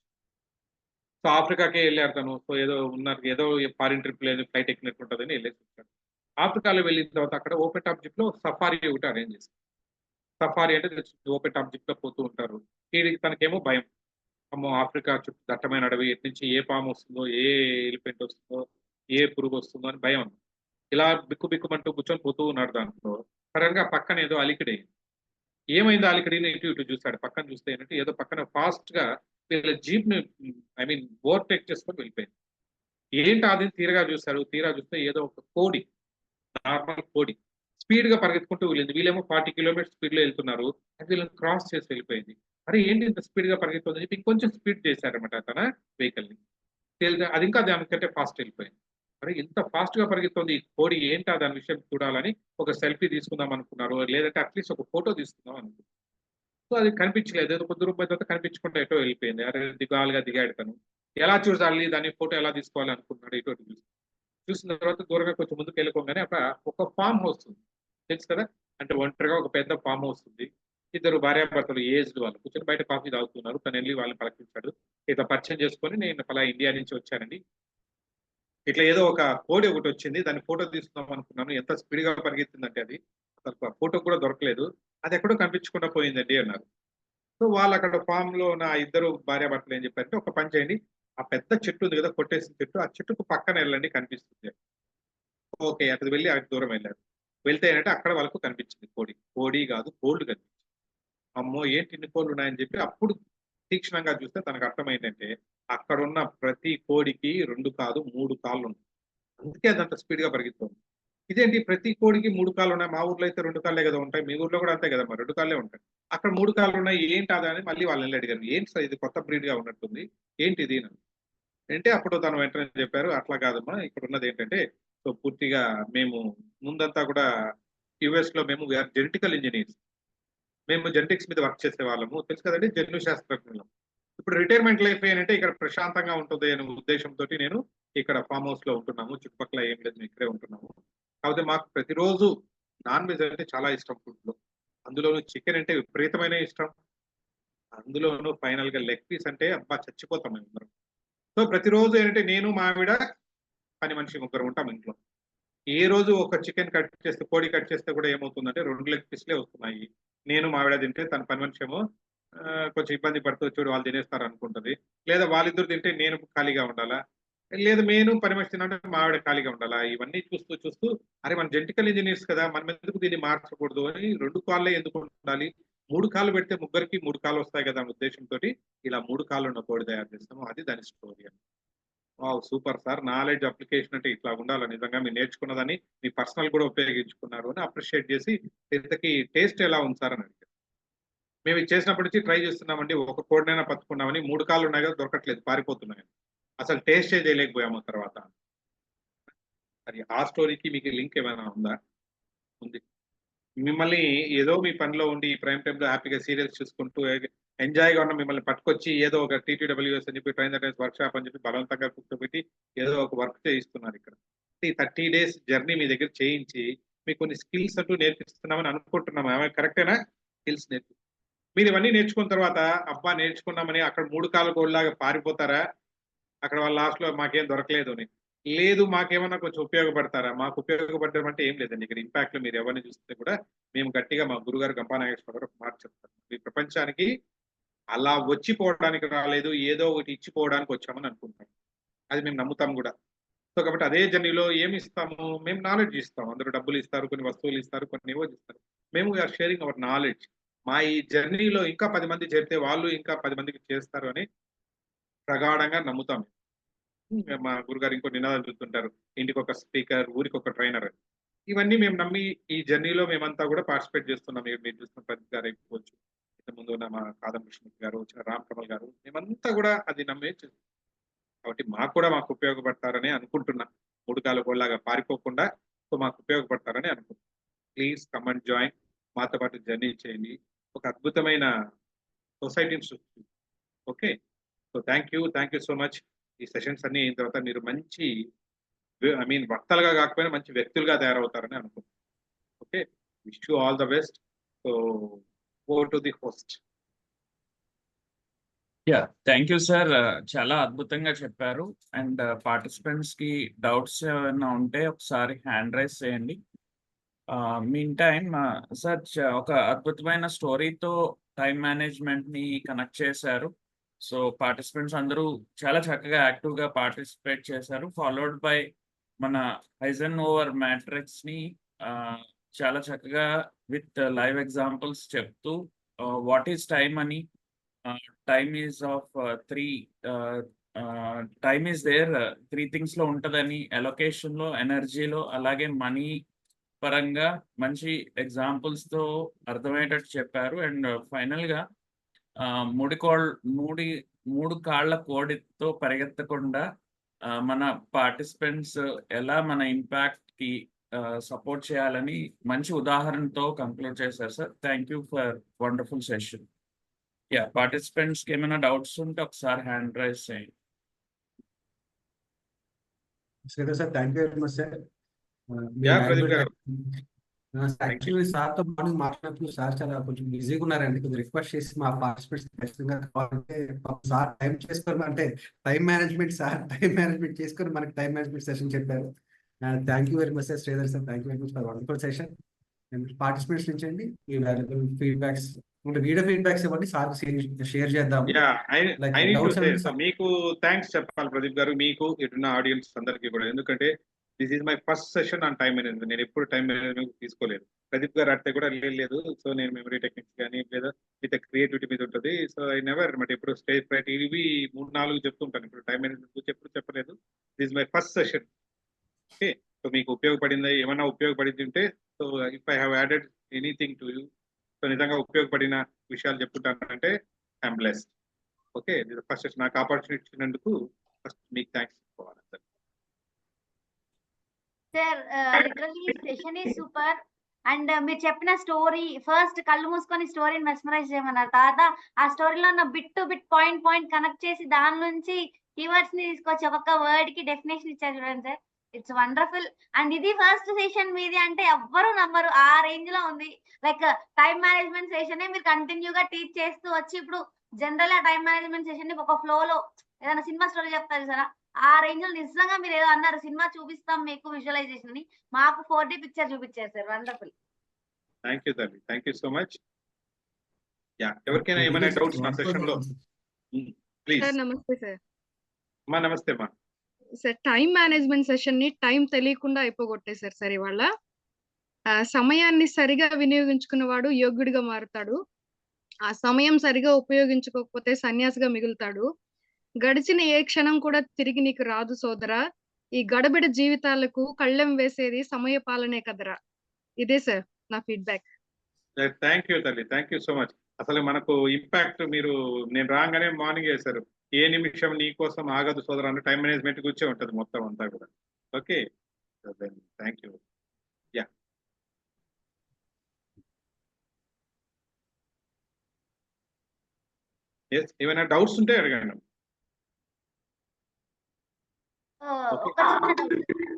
సో ఆఫ్రికాకే వెళ్ళారు తను. సో ఏదో ఉన్నారు, ఏదో ఫారిన్ ట్రిప్ లేదు, ఫ్లైట్ ఎక్కినట్టు ఉంటుందని వెళ్ళేసి వచ్చారు. ఆఫ్రికాలో వెళ్ళిన తర్వాత అక్కడ ఓపెన్ టాప్ జిప్ లో సఫారీ ఒకటి అరేంజ్ చేస్తారు. సఫారీ అంటే ఓపెన్ టాప్ జిప్ లో పోతూ ఉంటారు. తనకేమో భయం, అమ్మో ఆఫ్రికా చుట్టూ దట్టమైన అడవి, ఎటు నుంచి ఏ పాము వస్తుందో, ఏ ఎలిఫెంట్ వస్తుందో, ఏ పురుగు వస్తుందో అని భయం. ఇలా బిక్కు బిక్కుమంటూ కూర్చొని పోతూ ఉన్నాడు. దాంట్లో సడన్ గా పక్కన ఏదో అలికిడి. ఏమైంది అలికిడిని ఇటు ఇటు చూస్తాడు. పక్కన చూస్తే ఏంటంటే ఏదో పక్కన ఫాస్ట్ గా వీళ్ళ జీప్ ని ఐ మీన్ ఓవర్టేక్ చేసుకొని వెళ్ళిపోయింది. ఏంటి అది తీరా చూస్తే ఏదో ఒక కోడి, నార్మల్ కోడి స్పీడ్ గా పరిగెత్తుకుంటూ వెళ్ళింది. వీళ్ళేమో 40 కిలోమీటర్ స్పీడ్ లో వెళ్తున్నారు, అది వీళ్ళని క్రాస్ చేసి వెళ్ళిపోయింది. అరే ఏంటి ఇంత స్పీడ్ గా పరిగెత్తుంది చెప్పి ఇంకొంచెం స్పీడ్ చేశారనమాట తన వెహికల్ ని. అది ఇంకా దానికంటే ఫాస్ట్ వెళ్ళిపోయింది. అరే ఇంత ఫాస్ట్ గా పరిగెత్తుంది ఈ కోడి, ఏంటా దాని విషయం చూడాలని ఒక సెల్ఫీ తీసుకుందాం అనుకున్నారు, లేదంటే అట్లీస్ట్ ఒక ఫోటో తీసుకుందాం అనుకున్నారు. సో అది కనిపించలేదు, ఏదో కొద్ది రూపాయల తర్వాత కనిపించకుండా ఎటో వెళ్ళిపోయింది. అరే దిగాలుగా దిగాడు తను. ఎలా చూడాలి దాన్ని, ఫోటో ఎలా తీసుకోవాలి అనుకున్నాడు. ఇటు చూసిన తర్వాత దూరంగా కొంచెం ముందుకు వెళ్ళిపోగానే అక్కడ ఒక ఫామ్ హౌస్ ఉంది, తెలుసు కదా, అంటే ఒంటరిగా ఒక పెద్ద ఫామ్ హౌస్ ఉంది. ఇద్దరు భార్యాభర్తలు ఏజ్డ్ వాళ్ళు కూర్చొని బయట కాఫీ తాగుతున్నారు. తను వెళ్ళి వాళ్ళని పలకరించాడు. ఇట్లా పరిచయం చేసుకొని, నేను అలా ఇండియా నుంచి వచ్చానండి, ఇట్లా ఏదో ఒక కోడి ఒకటి వచ్చింది, దాన్ని ఫోటో తీసుకుందాం అనుకున్నాను, ఎంత స్పీడ్ గా పరిగెత్తిందంటే అది అసలు ఫోటో కూడా దొరకలేదు, అది ఎక్కడో కనిపించకుండా పోయిందండి అన్నారు. సో వాళ్ళు అక్కడ ఫామ్ లో ఉన్న ఇద్దరు భార్యాభర్తలు ఏం చెప్పారంటే, ఒక పని చేయండి, ఆ పెద్ద చెట్టు ఉంది కదా, కొట్టేసిన చెట్టు, ఆ చెట్టుకు పక్కన వెళ్ళండి కనిపిస్తుంది. ఓకే, అటు వెళ్ళి అటు దూరం వెళ్ళారు. వెళ్తే ఏంటంటే అక్కడ వాళ్ళకు కనిపించింది కోడి కాదు కోళ్ళు కనిపించింది. అమ్మో ఏంటి ఇన్ని కోళ్ళు ఉన్నాయని చెప్పి అప్పుడు తీక్షణంగా చూస్తే తనకు అర్థమైందంటే అక్కడ ఉన్న ప్రతి కోడికి 2 కాదు 3 కాళ్ళు ఉన్నాయి. అందుకే అదంత స్పీడ్ గా పరిగెత్తుంది. ఇదేంటి ప్రతి కోడికి 3 కాళ్ళు ఉన్నాయి, మా ఊర్లో అయితే 2 కాళ్ళే కదా ఉంటాయి, మీ ఊర్లో కూడా అంతే కదా మరి 2 కాళ్ళే ఉంటాయి, అక్కడ 3 కాళ్ళు ఉన్నాయి, ఏంటి అదా అని మళ్ళీ వాళ్ళని అడిగారు. ఏంటి సార్ ఇది కొత్త బ్రీడ్ గా ఉన్నట్టుంది, ఏంటి ఇది అంటే అప్పుడు తను వెంటనే చెప్పారు, అట్లా కాదమ్మా, ఇక్కడ ఉన్నది ఏంటంటే సో పూర్తిగా మేము ముందంతా కూడా యుఎస్ లో మేము జెనెటికల్ ఇంజనీర్స్, మేము జెనెటిక్స్ మీద వర్క్ చేసే వాళ్ళము, తెలుసు కదండి, జన్యు శాస్త్రజ్ఞులం. ఇప్పుడు రిటైర్మెంట్ లైఫ్ ఏంటంటే ఇక్కడ ప్రశాంతంగా ఉంటుంది అనే ఉద్దేశంతో నేను ఇక్కడ ఫామ్ హౌస్ లో ఉంటున్నాము, చుట్టుపక్కల ఏం లేదు, మేము ఇక్కడే ఉంటున్నాము. కాకపోతే మాకు ప్రతిరోజు నాన్ వెజ్ అంటే చాలా ఇష్టం ఫుడ్ లో, అందులోనూ చికెన్ అంటే విపరీతమైన ఇష్టం, అందులోనూ ఫైనల్ గా లెగ్ పీస్ అంటే అబ్బా చచ్చిపోతాం మేము. సో ప్రతిరోజు ఏంటంటే నేను మా ఆవిడ పని మనిషి 3 ఉంటాం ఇంట్లో. ఏ రోజు ఒక చికెన్ కట్ చేస్తే, కోడి కట్ చేస్తే కూడా ఏమవుతుందంటే 2 లెగ్ పీస్లే వస్తున్నాయి. నేను మా ఆవిడ తింటే తన పని మనిషి ఏమో కొంచెం ఇబ్బంది పడుతూ చూడు వాళ్ళు తినేస్తారు అనుకుంటది, లేదా వాళ్ళిద్దరు తింటే నేను ఖాళీగా ఉండాలా, లేదా నేను పని మనిషి తినంటే మా ఆవిడ ఖాళీగా ఉండాలా. ఇవన్నీ చూస్తూ అరే మన జెనెటికల్ ఇంజనీర్స్ కదా, మనం ఎందుకు దీన్ని మార్చకూడదు అని 2 కాళ్ళే ఎందుకు ఉండాలి, 3 కాళ్ళు పెడితే ముగ్గురికి 3 కాళ్ళు వస్తాయి కదా అనే ఉద్దేశంతో ఇలా 3 కాళ్ళు ఉన్న కోడి తయారు చేస్తాము. అది దాని story. Wow super sir, knowledge application అంటే ఇట్లా ఉండాలి, నిజంగా మీరు నేర్చుకున్నదని మీ పర్సనల్ కూడా ఉపయోగించుకున్నారు అని అప్రిషియేట్ చేసి, ఇంతకీ టేస్ట్ ఎలా ఉంది సార్ అని అడిగారు. మేము ఇది చేసినప్పటి నుంచి ట్రై చేస్తున్నామండి, ఒక కోడినైనా పట్టుకున్నామని, 3 కాళ్ళు ఉన్నాయి కదా దొరకట్లేదు, పారిపోతున్నాయి, అసలు టేస్టే చేయలేకపోయాము తర్వాత. అది ఆ స్టోరీకి మీకు లింక్ ఏమైనా ఉందా? ఉంది. మిమ్మల్ని ఏదో మీ పనిలో ఉండి ఈ ప్రైమ్ టైమ్ లో హ్యాపీగా సీరియల్స్ చూసుకుంటూ ఎంజాయ్ గా ఉన్న మిమ్మల్ని పట్టుకొచ్చి ఏదో ఒక టీటీడబ్ల్యూఎస్ అని చెప్పి ట్రైన్ వర్క్ షాప్ అని చెప్పి బలవంతంగా కూర్చోబెట్టి ఏదో ఒక వర్క్ చేయిస్తున్నారు ఇక్కడ. ఈ 30 days జర్నీ మీ దగ్గర చేయించి మీకు కొన్ని స్కిల్స్ అంటూ నేర్పిస్తున్నామని అనుకుంటున్నాము, కరెక్టేనా? స్కిల్స్ నేర్పి మీరు ఇవన్నీ నేర్చుకున్న తర్వాత అబ్బా నేర్చుకున్నామని అక్కడ 3 కాళ్ళ కోళ్ళలాగా పారిపోతారా? అక్కడ వాళ్ళ లాస్ట్ లో మాకేం దొరకలేదు అని. లేదు మాకేమన్నా కొంచెం ఉపయోగపడతారా? మాకు ఉపయోగపడడం అంటే ఏం లేదండి, ఇక్కడ ఇంపాక్ట్ లో మీరు ఎవరిని చూస్తే కూడా మేము గట్టిగా మా గురుగారు గంపా నాగేశ్వర గారు ఒక మాట చెప్తారు, ఈ ప్రపంచానికి అలా వచ్చిపోవడానికి రాలేదు, ఏదో ఒకటి ఇచ్చిపోవడానికి వచ్చామని అనుకుంటాం, అది మేము నమ్ముతాం కూడా. సో కాబట్టి అదే జర్నీలో ఏమి ఇస్తాము, మేము నాలెడ్జ్ ఇస్తాం, అందరూ డబ్బులు ఇస్తారు, కొన్ని వస్తువులు ఇస్తారు, కొన్ని ఏవో ఇస్తారు, మేము వీఆర్ షేరింగ్ అవర్ నాలెడ్జ్. మా ఈ జర్నీలో ఇంకా 10 మంది చేరితే వాళ్ళు ఇంకా 10 మందికి చేస్తారు అని ప్రగాఢంగా నమ్ముతాం. మా గురుగారు ఇంకో నినాదాలు చెప్తుంటారు, ఇంటికి ఒక స్పీకర్, ఊరికి ఒక ట్రైనర్. ఇవన్నీ మేము నమ్మి ఈ జర్నీలో మేమంతా కూడా పార్టిసిపేట్ చేస్తున్నాం. మీరు చూస్తున్న ప్రదీప్ గారు అయిపోవచ్చు, ఇంత ముందు ఉన్న మా కాదం కృష్ణ గారు, వచ్చిన రామ్ కమల్ గారు, మేమంతా కూడా అది నమ్మే కాబట్టి మాకు ఉపయోగపడతారని అనుకుంటున్నా. 3 కాళ్ళ గోళ్ళలాగా పారిపోకుండా సో మాకు ఉపయోగపడతారని అనుకుంటున్నా. ప్లీజ్ కమ్ అండ్ జాయిన్, మాతో పాటు జర్నీ చేయండి, ఒక అద్భుతమైన సొసైటీని సృష్టించండి. Okay, so thank you so much. ఈ సెషన్స్ అన్ని అయిన తర్వాత మీరు మంచి వక్తలుగా కాకపోయినా మంచి వ్యక్తులుగా తయారవుతారని అనుకుంటున్నాను. Okay, wish you all the best. So go to the host. Thank you sir. చాలా అద్భుతంగా చెప్పారు. అండ్ పార్టిసిపెంట్స్ కి డౌట్స్ ఏమైనా ఉంటే ఒకసారి హ్యాండ్ రైజ్ చేయండి. మీన్ టైమ్ సార్ ఒక అద్భుతమైన స్టోరీతో టైం మేనేజ్మెంట్ ని కనెక్ట్ చేశారు. సో పార్టిసిపెంట్స్ అందరూ చాలా చక్కగా యాక్టివ్ గా పార్టిసిపేట్ చేశారు. ఫాలోడ్ బై మన ఐజెన్హోవర్ మ్యాట్రిక్స్ ని చాలా చక్కగా విత్ లైవ్ ఎగ్జాంపుల్స్ చెప్తూ వాట్ ఈస్ టైమ్ అని, time is of time is there 3 things లో ఉంటదని, అలొకేషన్ లో, ఎనర్జీలో, అలాగే మనీ పరంగా మంచి ఎగ్జాంపుల్స్ తో అర్థమయ్యేటట్టు చెప్పారు. అండ్ ఫైనల్ గా మూడు కాళ్ళ కోడితో పరిగెత్తకుండా మన పార్టిసిపెంట్స్ ఎలా మన ఇంపాక్ట్ కి సపోర్ట్ చేయాలని మంచి ఉదాహరణతో కంక్లూడ్ చేశారు sir. Thank you for wonderful session. Participants కి ఏమైనా డౌట్స్ ఉంటే ఒకసారి హ్యాండ్ రైజ్ చేయండి. Sir thank you very much sir. Pradeep గారు. యాక్చువల్లీ సార్తో మార్నింగ్ మాట్లాడుతూ సార్ చాలా కొంచెం బిజీగా ఉన్నారండి. కొంచెం రిక్వెస్ట్ చేసి మా పార్టిసిపెంట్స్ ఖచ్చితంగా కావాలంటే సార్ టైం చేసుకొని, అంటే టైం మేనేజ్మెంట్ చేసుకొని మనకి టైం మేనేజ్మెంట్ సెషన్ చెప్పారు. Thank you very much sir. Sridhar sir, thank you very much for wonderful session. Participants నుంచి అండి ఈ వాల్యుబుల్ ఫీడ్బ్యాక్స్, వీడియో ఫీడ్బ్యాక్స్ ఇవ్వండి సార్, షేర్ చేద్దాం. మీకు థ్యాంక్స్ చెప్పాలి ప్రదీప్ గారు, మీకు ఇటున్న ఆడియన్స్ అందరికీ కూడా. ఎందుకంటే this is my first session on time management. నేను ఎప్పుడు టైం మేనేజ్మెంట్ తీసుకోలేదు. ప్రదీప్ గారు అడితే కూడా లేదు. సో నేను మెమరీ టెక్నిక్స్ కానీ లేదా విత్ క్రియేటివిటీ మీద ఉంటుంది. సో ఐ నెవర్ ఎప్పుడు స్టేజ్ ఫ్రైట్ ఇవి 3-4 చెప్తుంటాను. ఇప్పుడు టైం మేనేజ్మెంట్ గురించి ఎప్పుడు చెప్పలేదు. This is my first session. Okay, so మీకు ఉపయోగపడిందా, ఏమైనా ఉపయోగపడింది ఉంటే, so if I have added anything to you, so నిజంగా ఉపయోగపడిన విషయాలు చెప్పుకుంటానంటే I'm blessed. Okay, first session నాకు ఆపర్చునిటీ ఇచ్చినందుకు ఫస్ట్ మీకు థ్యాంక్స్ చెప్పుకోవాలి sir. Sir literally session is super. And మీరు చెప్పిన స్టోరీ, ఫస్ట్ కళ్ళు మూసుకొని స్టోరీని మెస్మరైజ్ చేయమన్నారు. తర్వాత ఆ స్టోరీలో ఉన్న bit to bit point connect చేసి దాని నుంచి కీవర్డ్స్ ని తీసుకొచ్చి ఒక్కొక్క వర్డ్ కి డెఫినేషన్ ఇచ్చారు చూడండి సార్. It's wonderful. అండ్ ఇది ఫస్ట్ సెషన్ మీది అంటే ఎవ్వరు నమ్మరు, ఆ రేంజ్ లో ఉంది. లైక్ టైం మేనేజ్మెంట్ సెషన్ మీరు కంటిన్యూగా టీచ్ చేస్తూ వచ్చి ఇప్పుడు జనరల్ గా టైం మేనేజ్మెంట్ సెషన్ ని ఒక ఫ్లో లో ఏదైనా సినిమా స్టోరీ చెప్తారు సార్, ఆ రేంజ్ లో నిజంగా మీరు ఏదో అన్నారు, సినిమా చూపిస్తాం మీకు విజువలైజేషన్ అని, మాకు 4D పిక్చర్ చూపించారు సార్. వండర్ఫుల్. థ్యాంక్ యూ తల్లి, థ్యాంక్ యూ సో మచ్. ఎవరికైనా ఏమైనా డౌట్స్ నా సెషన్ లో ప్లీజ్. సార్ నమస్తే సార్. నమస్తే మా సార్, టైం మేనేజ్మెంట్ సెషన్ ని టైం తెలియకుండా అయిపోగొట్టేశారు సార్ ఇవాళ. సమయాన్ని సరిగా వినియోగించుకున్నవాడు యోగ్యుడిగా మారుతాడు. ఆ సమయం సరిగా ఉపయోగించుకోకపోతే సన్యాసిగా మిగులుతాడు. గడిచిన ఏ క్షణం కూడా తిరిగి నీకు రాదు సోదరా. ఈ గడబిడ జీవితాలకు కళ్ళెం వేసేది సమయ పాలనే కదరా. ఇదే సార్ నా ఫీడ్బ్యాక్. థ్యాంక్ యూ తల్లి, థ్యాంక్ యూ సో మచ్. అసలు మనకు ఇంపాక్ట్ మీరు నేను రాగానే మార్నింగ్ చేశారు, ఏ నిమిషం నీ కోసం ఆగదు సోదరా అంటే టైం మేనేజ్మెంట్ గురించే ఉంటుంది మొత్తం అంతా కూడా. Okay, thank you. ఏమైనా డౌట్స్ ఉంటే అడగండి.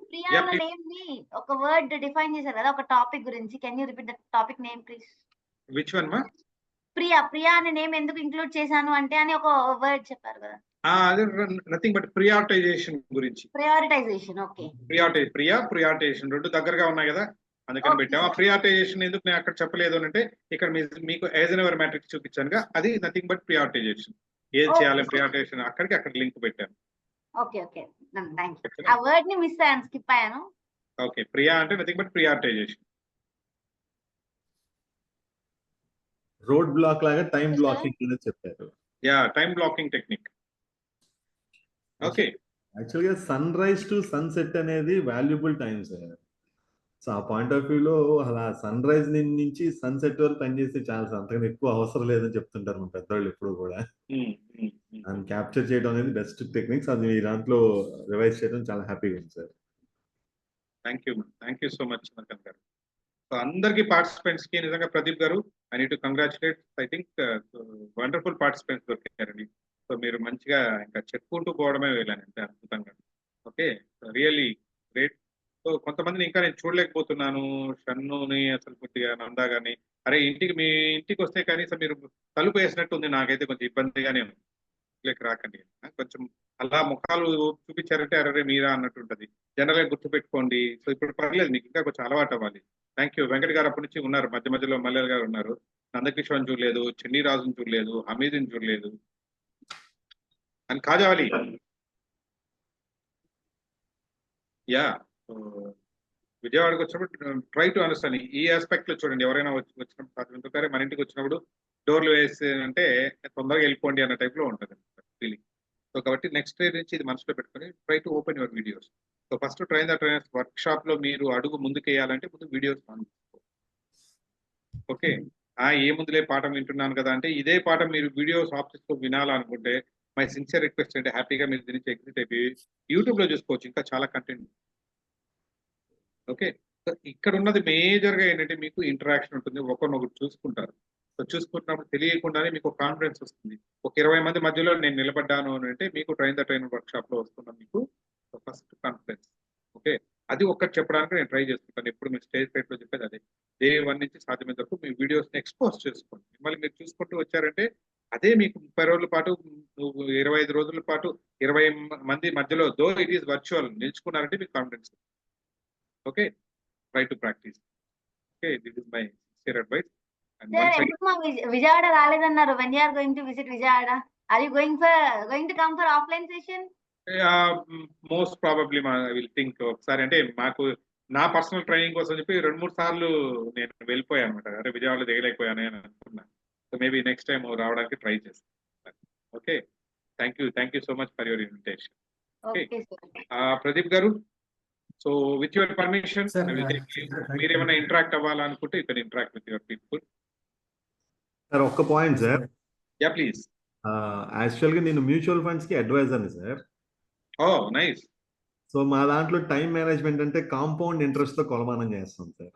ప్రియా నేమ్ ని ఒక వర్డ్ డిఫైన్ చేశారు కదా ఒక టాపిక్ గురించి. Can you repeat the topic name please? Which one మా? ప్రియా అనే నేమ్ ఎందుకు ఇంక్లూడ్ చేశాను అంటే అని ఒక వర్డ్ చెప్పారు కదా. అదే నథింగ్ బట్ ప్రియారిటైజేషన్ గురించి. ప్రియారిటైజేషన్. ఓకే, ప్రియారిటైజేషన్ రెండు దగ్గరగా ఉన్నాయి కదా, అందుకని పెట్టాము. ఆ ప్రియారిటైజేషన్ ఎందుకు నేను అక్కడ చెప్పలేదు అంటే ఇక్కడ మీకు ఐజెన్హోవర్ మ్యాట్రిక్స్ చూపించాను, అది నథింగ్ బట్ ప్రియారిటైజేషన్. ఏది చేయాలి ప్రియారిటైజేషన్ అక్కడ లింక్ పెట్టాను. Okay thank you. ఆ వర్డ్ ని మిస్ అయ్యాను, స్కిప్ అయ్యాను. ఓకే, ప్రియా అంటే నథింగ్ బట్ ప్రియారిటైజేషన్. రోడ్ బ్లాక్ లాగా టైం బ్లాకింగ్ కింద చెప్పారు. Time blocking technique. ఓకే, యాక్చువల్గా సన్ రైజ్ టు సన్సెట్ అనేది వాల్యుబుల్ టైం సార్. సో ఆ పాయింట్ ఆఫ్ వ్యూలో అలా సన్ రైజ్ నుంచి సన్సెట్ వరకు పనిచేస్తే చాలా సార్, అంతకన్నా ఎక్కువ అవసరం లేదని చెప్తుంటారు మన పెద్దవాళ్ళు ఎప్పుడు కూడా. దాన్ని క్యాప్చర్ చేయడం అనేది బెస్ట్ టెక్నిక్స్. అది మీ దాంట్లో రివైజ్ చేయడం చాలా హ్యాపీగా ఉంది sir. Thank you so much Narakan గారు. సో అందరికి పార్టిసిపెంట్స్ కి నిజంగా ప్రదీప్ గారు I need to congratulate. I think wonderful participants దొరికారండి. సో మీరు మంచిగా ఇంకా చెప్పుకుంటూ పోవడమే వెళ్ళానంటే అద్భుతంగా. Okay, really great. సో కొంతమందిని ఇంకా నేను చూడలేకపోతున్నాను. షన్నుని అసలు కొద్దిగా నందా గాని, అరే మీ ఇంటికి వస్తే కనీసం మీరు తలుపు వేసినట్టు ఉంది, నాకైతే కొంచెం ఇబ్బందిగానే ఉంది. రాకండి, కొంచెం అలా ముఖాలు చూపించారంటే అరే మీరా అన్నట్టు ఉంటది. జనరల్ గా గుర్తు పెట్టుకోండి. సో ఇప్పుడు పర్లేదు, మీకు ఇంకా కొంచెం అలవాటు అవ్వాలి. Thank you. వెంకట్ గారు అప్పటి నుంచి ఉన్నారు, మధ్య మధ్యలో మల్లెల్ గారు ఉన్నారు. నందకిషోర్ చూడలేదు, చెన్నీ రాజుని చూడలేదు, హమీద్ని చూడలేదు, అని కాజావాలి. యా, విజయవాడకు వచ్చినప్పుడు ట్రై టు అండర్స్టాండ్ ఈ ఆస్పెక్ట్ లో చూడండి. ఎవరైనా వచ్చినప్పుడు మన ఇంటికి వచ్చినప్పుడు డోర్లు వేసి అంటే తొందరగా వెళ్ళిపోండి అన్న టైప్ లో ఉంటుంది ఫీలింగ్. సో కాబట్టి నెక్స్ట్ డే నుంచి ఇది మనసులో పెట్టుకొని try to open your videos. So first train the trainers work shop లో మీరు అడుగు ముందుకు వేయాలంటే ముందు వీడియోస్ ఓకే. ఏ ముందులే పాఠం వింటున్నాను కదా అంటే ఇదే పాఠం మీరు వీడియోస్ ఆఫ్ చేసుకో వినాలనుకుంటే మై సిన్సియర్ రిక్వెస్ట్ అంటే హ్యాపీగా మీరు దీనికి ఎగ్జిట్ అయిపోయి యూట్యూబ్ లో చూసుకోవచ్చు, ఇంకా చాలా కంటెంట్. ఓకే, ఇక్కడ ఉన్నది మేజర్ గా ఏంటంటే మీకు ఇంటరాక్షన్ ఉంటుంది, ఒకరినొకరు చూసుకుంటారు. సో చూసుకుంటున్నప్పుడు తెలియకుండానే మీకు కాన్ఫిడెన్స్ వస్తుంది. ఒక 20 మంది మధ్యలో నేను నిలబడ్డాను అని అంటే మీకు train the trainer work shop లో వస్తున్నా మీకు ఫస్ట్ కాన్ఫిడెన్స్. ఓకే, అది ఒక్కటి చెప్పడానికి నేను ట్రై చేస్తుంటాను. ఎప్పుడు మీరు స్టేజ్ ఫైట్ లో చెప్పేది అదే. డే 1 నుంచి సాధ్యమైన వరకు మీ వీడియోస్ ని ఎక్స్పోజ్ చేసుకోండి. మిమ్మల్ని మీరు చూసుకుంటూ వచ్చారంటే అదే మీకు 30 రోజుల పాటు 25 రోజుల పాటు 20 మంది మధ్యలో దో ఇట్ ఈస్ వర్చువల్ నిలుచుకున్నారంటే మీకు confidence. Okay, try to practice. Okay, this is my sincere advice. Vijayawada రాలేదన్నారు. when you are going to visit Vijayawada, are you going to come for offline session? Most probably I will think ఒకసారి. అంటే మాకు నా పర్సనల్ ట్రైనింగ్ కోసం చెప్పి 2-3 సార్లు నేను వెళ్ళిపోయాను అనమాట. అరే విజయవాడలో దిగలేకపోయాను అని అనుకున్నాను. సో మేబీ నెక్స్ట్ టైం రావడానికి ట్రై చేస్తాను. Okay, thank you so much for your invitation. Okay, Pradeep గారు, సో విత్ యువర్ పర్మిషన్ మీరు ఏమైనా ఇంటరాక్ట్ అవ్వాలనుకుంటే you can interact with your people. Sir ఒక్క point sir. Yeah please. Actual గా నేను మ్యూచువల్ ఫండ్స్ కి అడ్వైజర్ని సార్. Oh nice. సో మా దాంట్లో టైం మేనేజ్మెంట్ అంటే కాంపౌండ్ ఇంట్రెస్ట్ తో కొలమానం చేస్తాం సార్.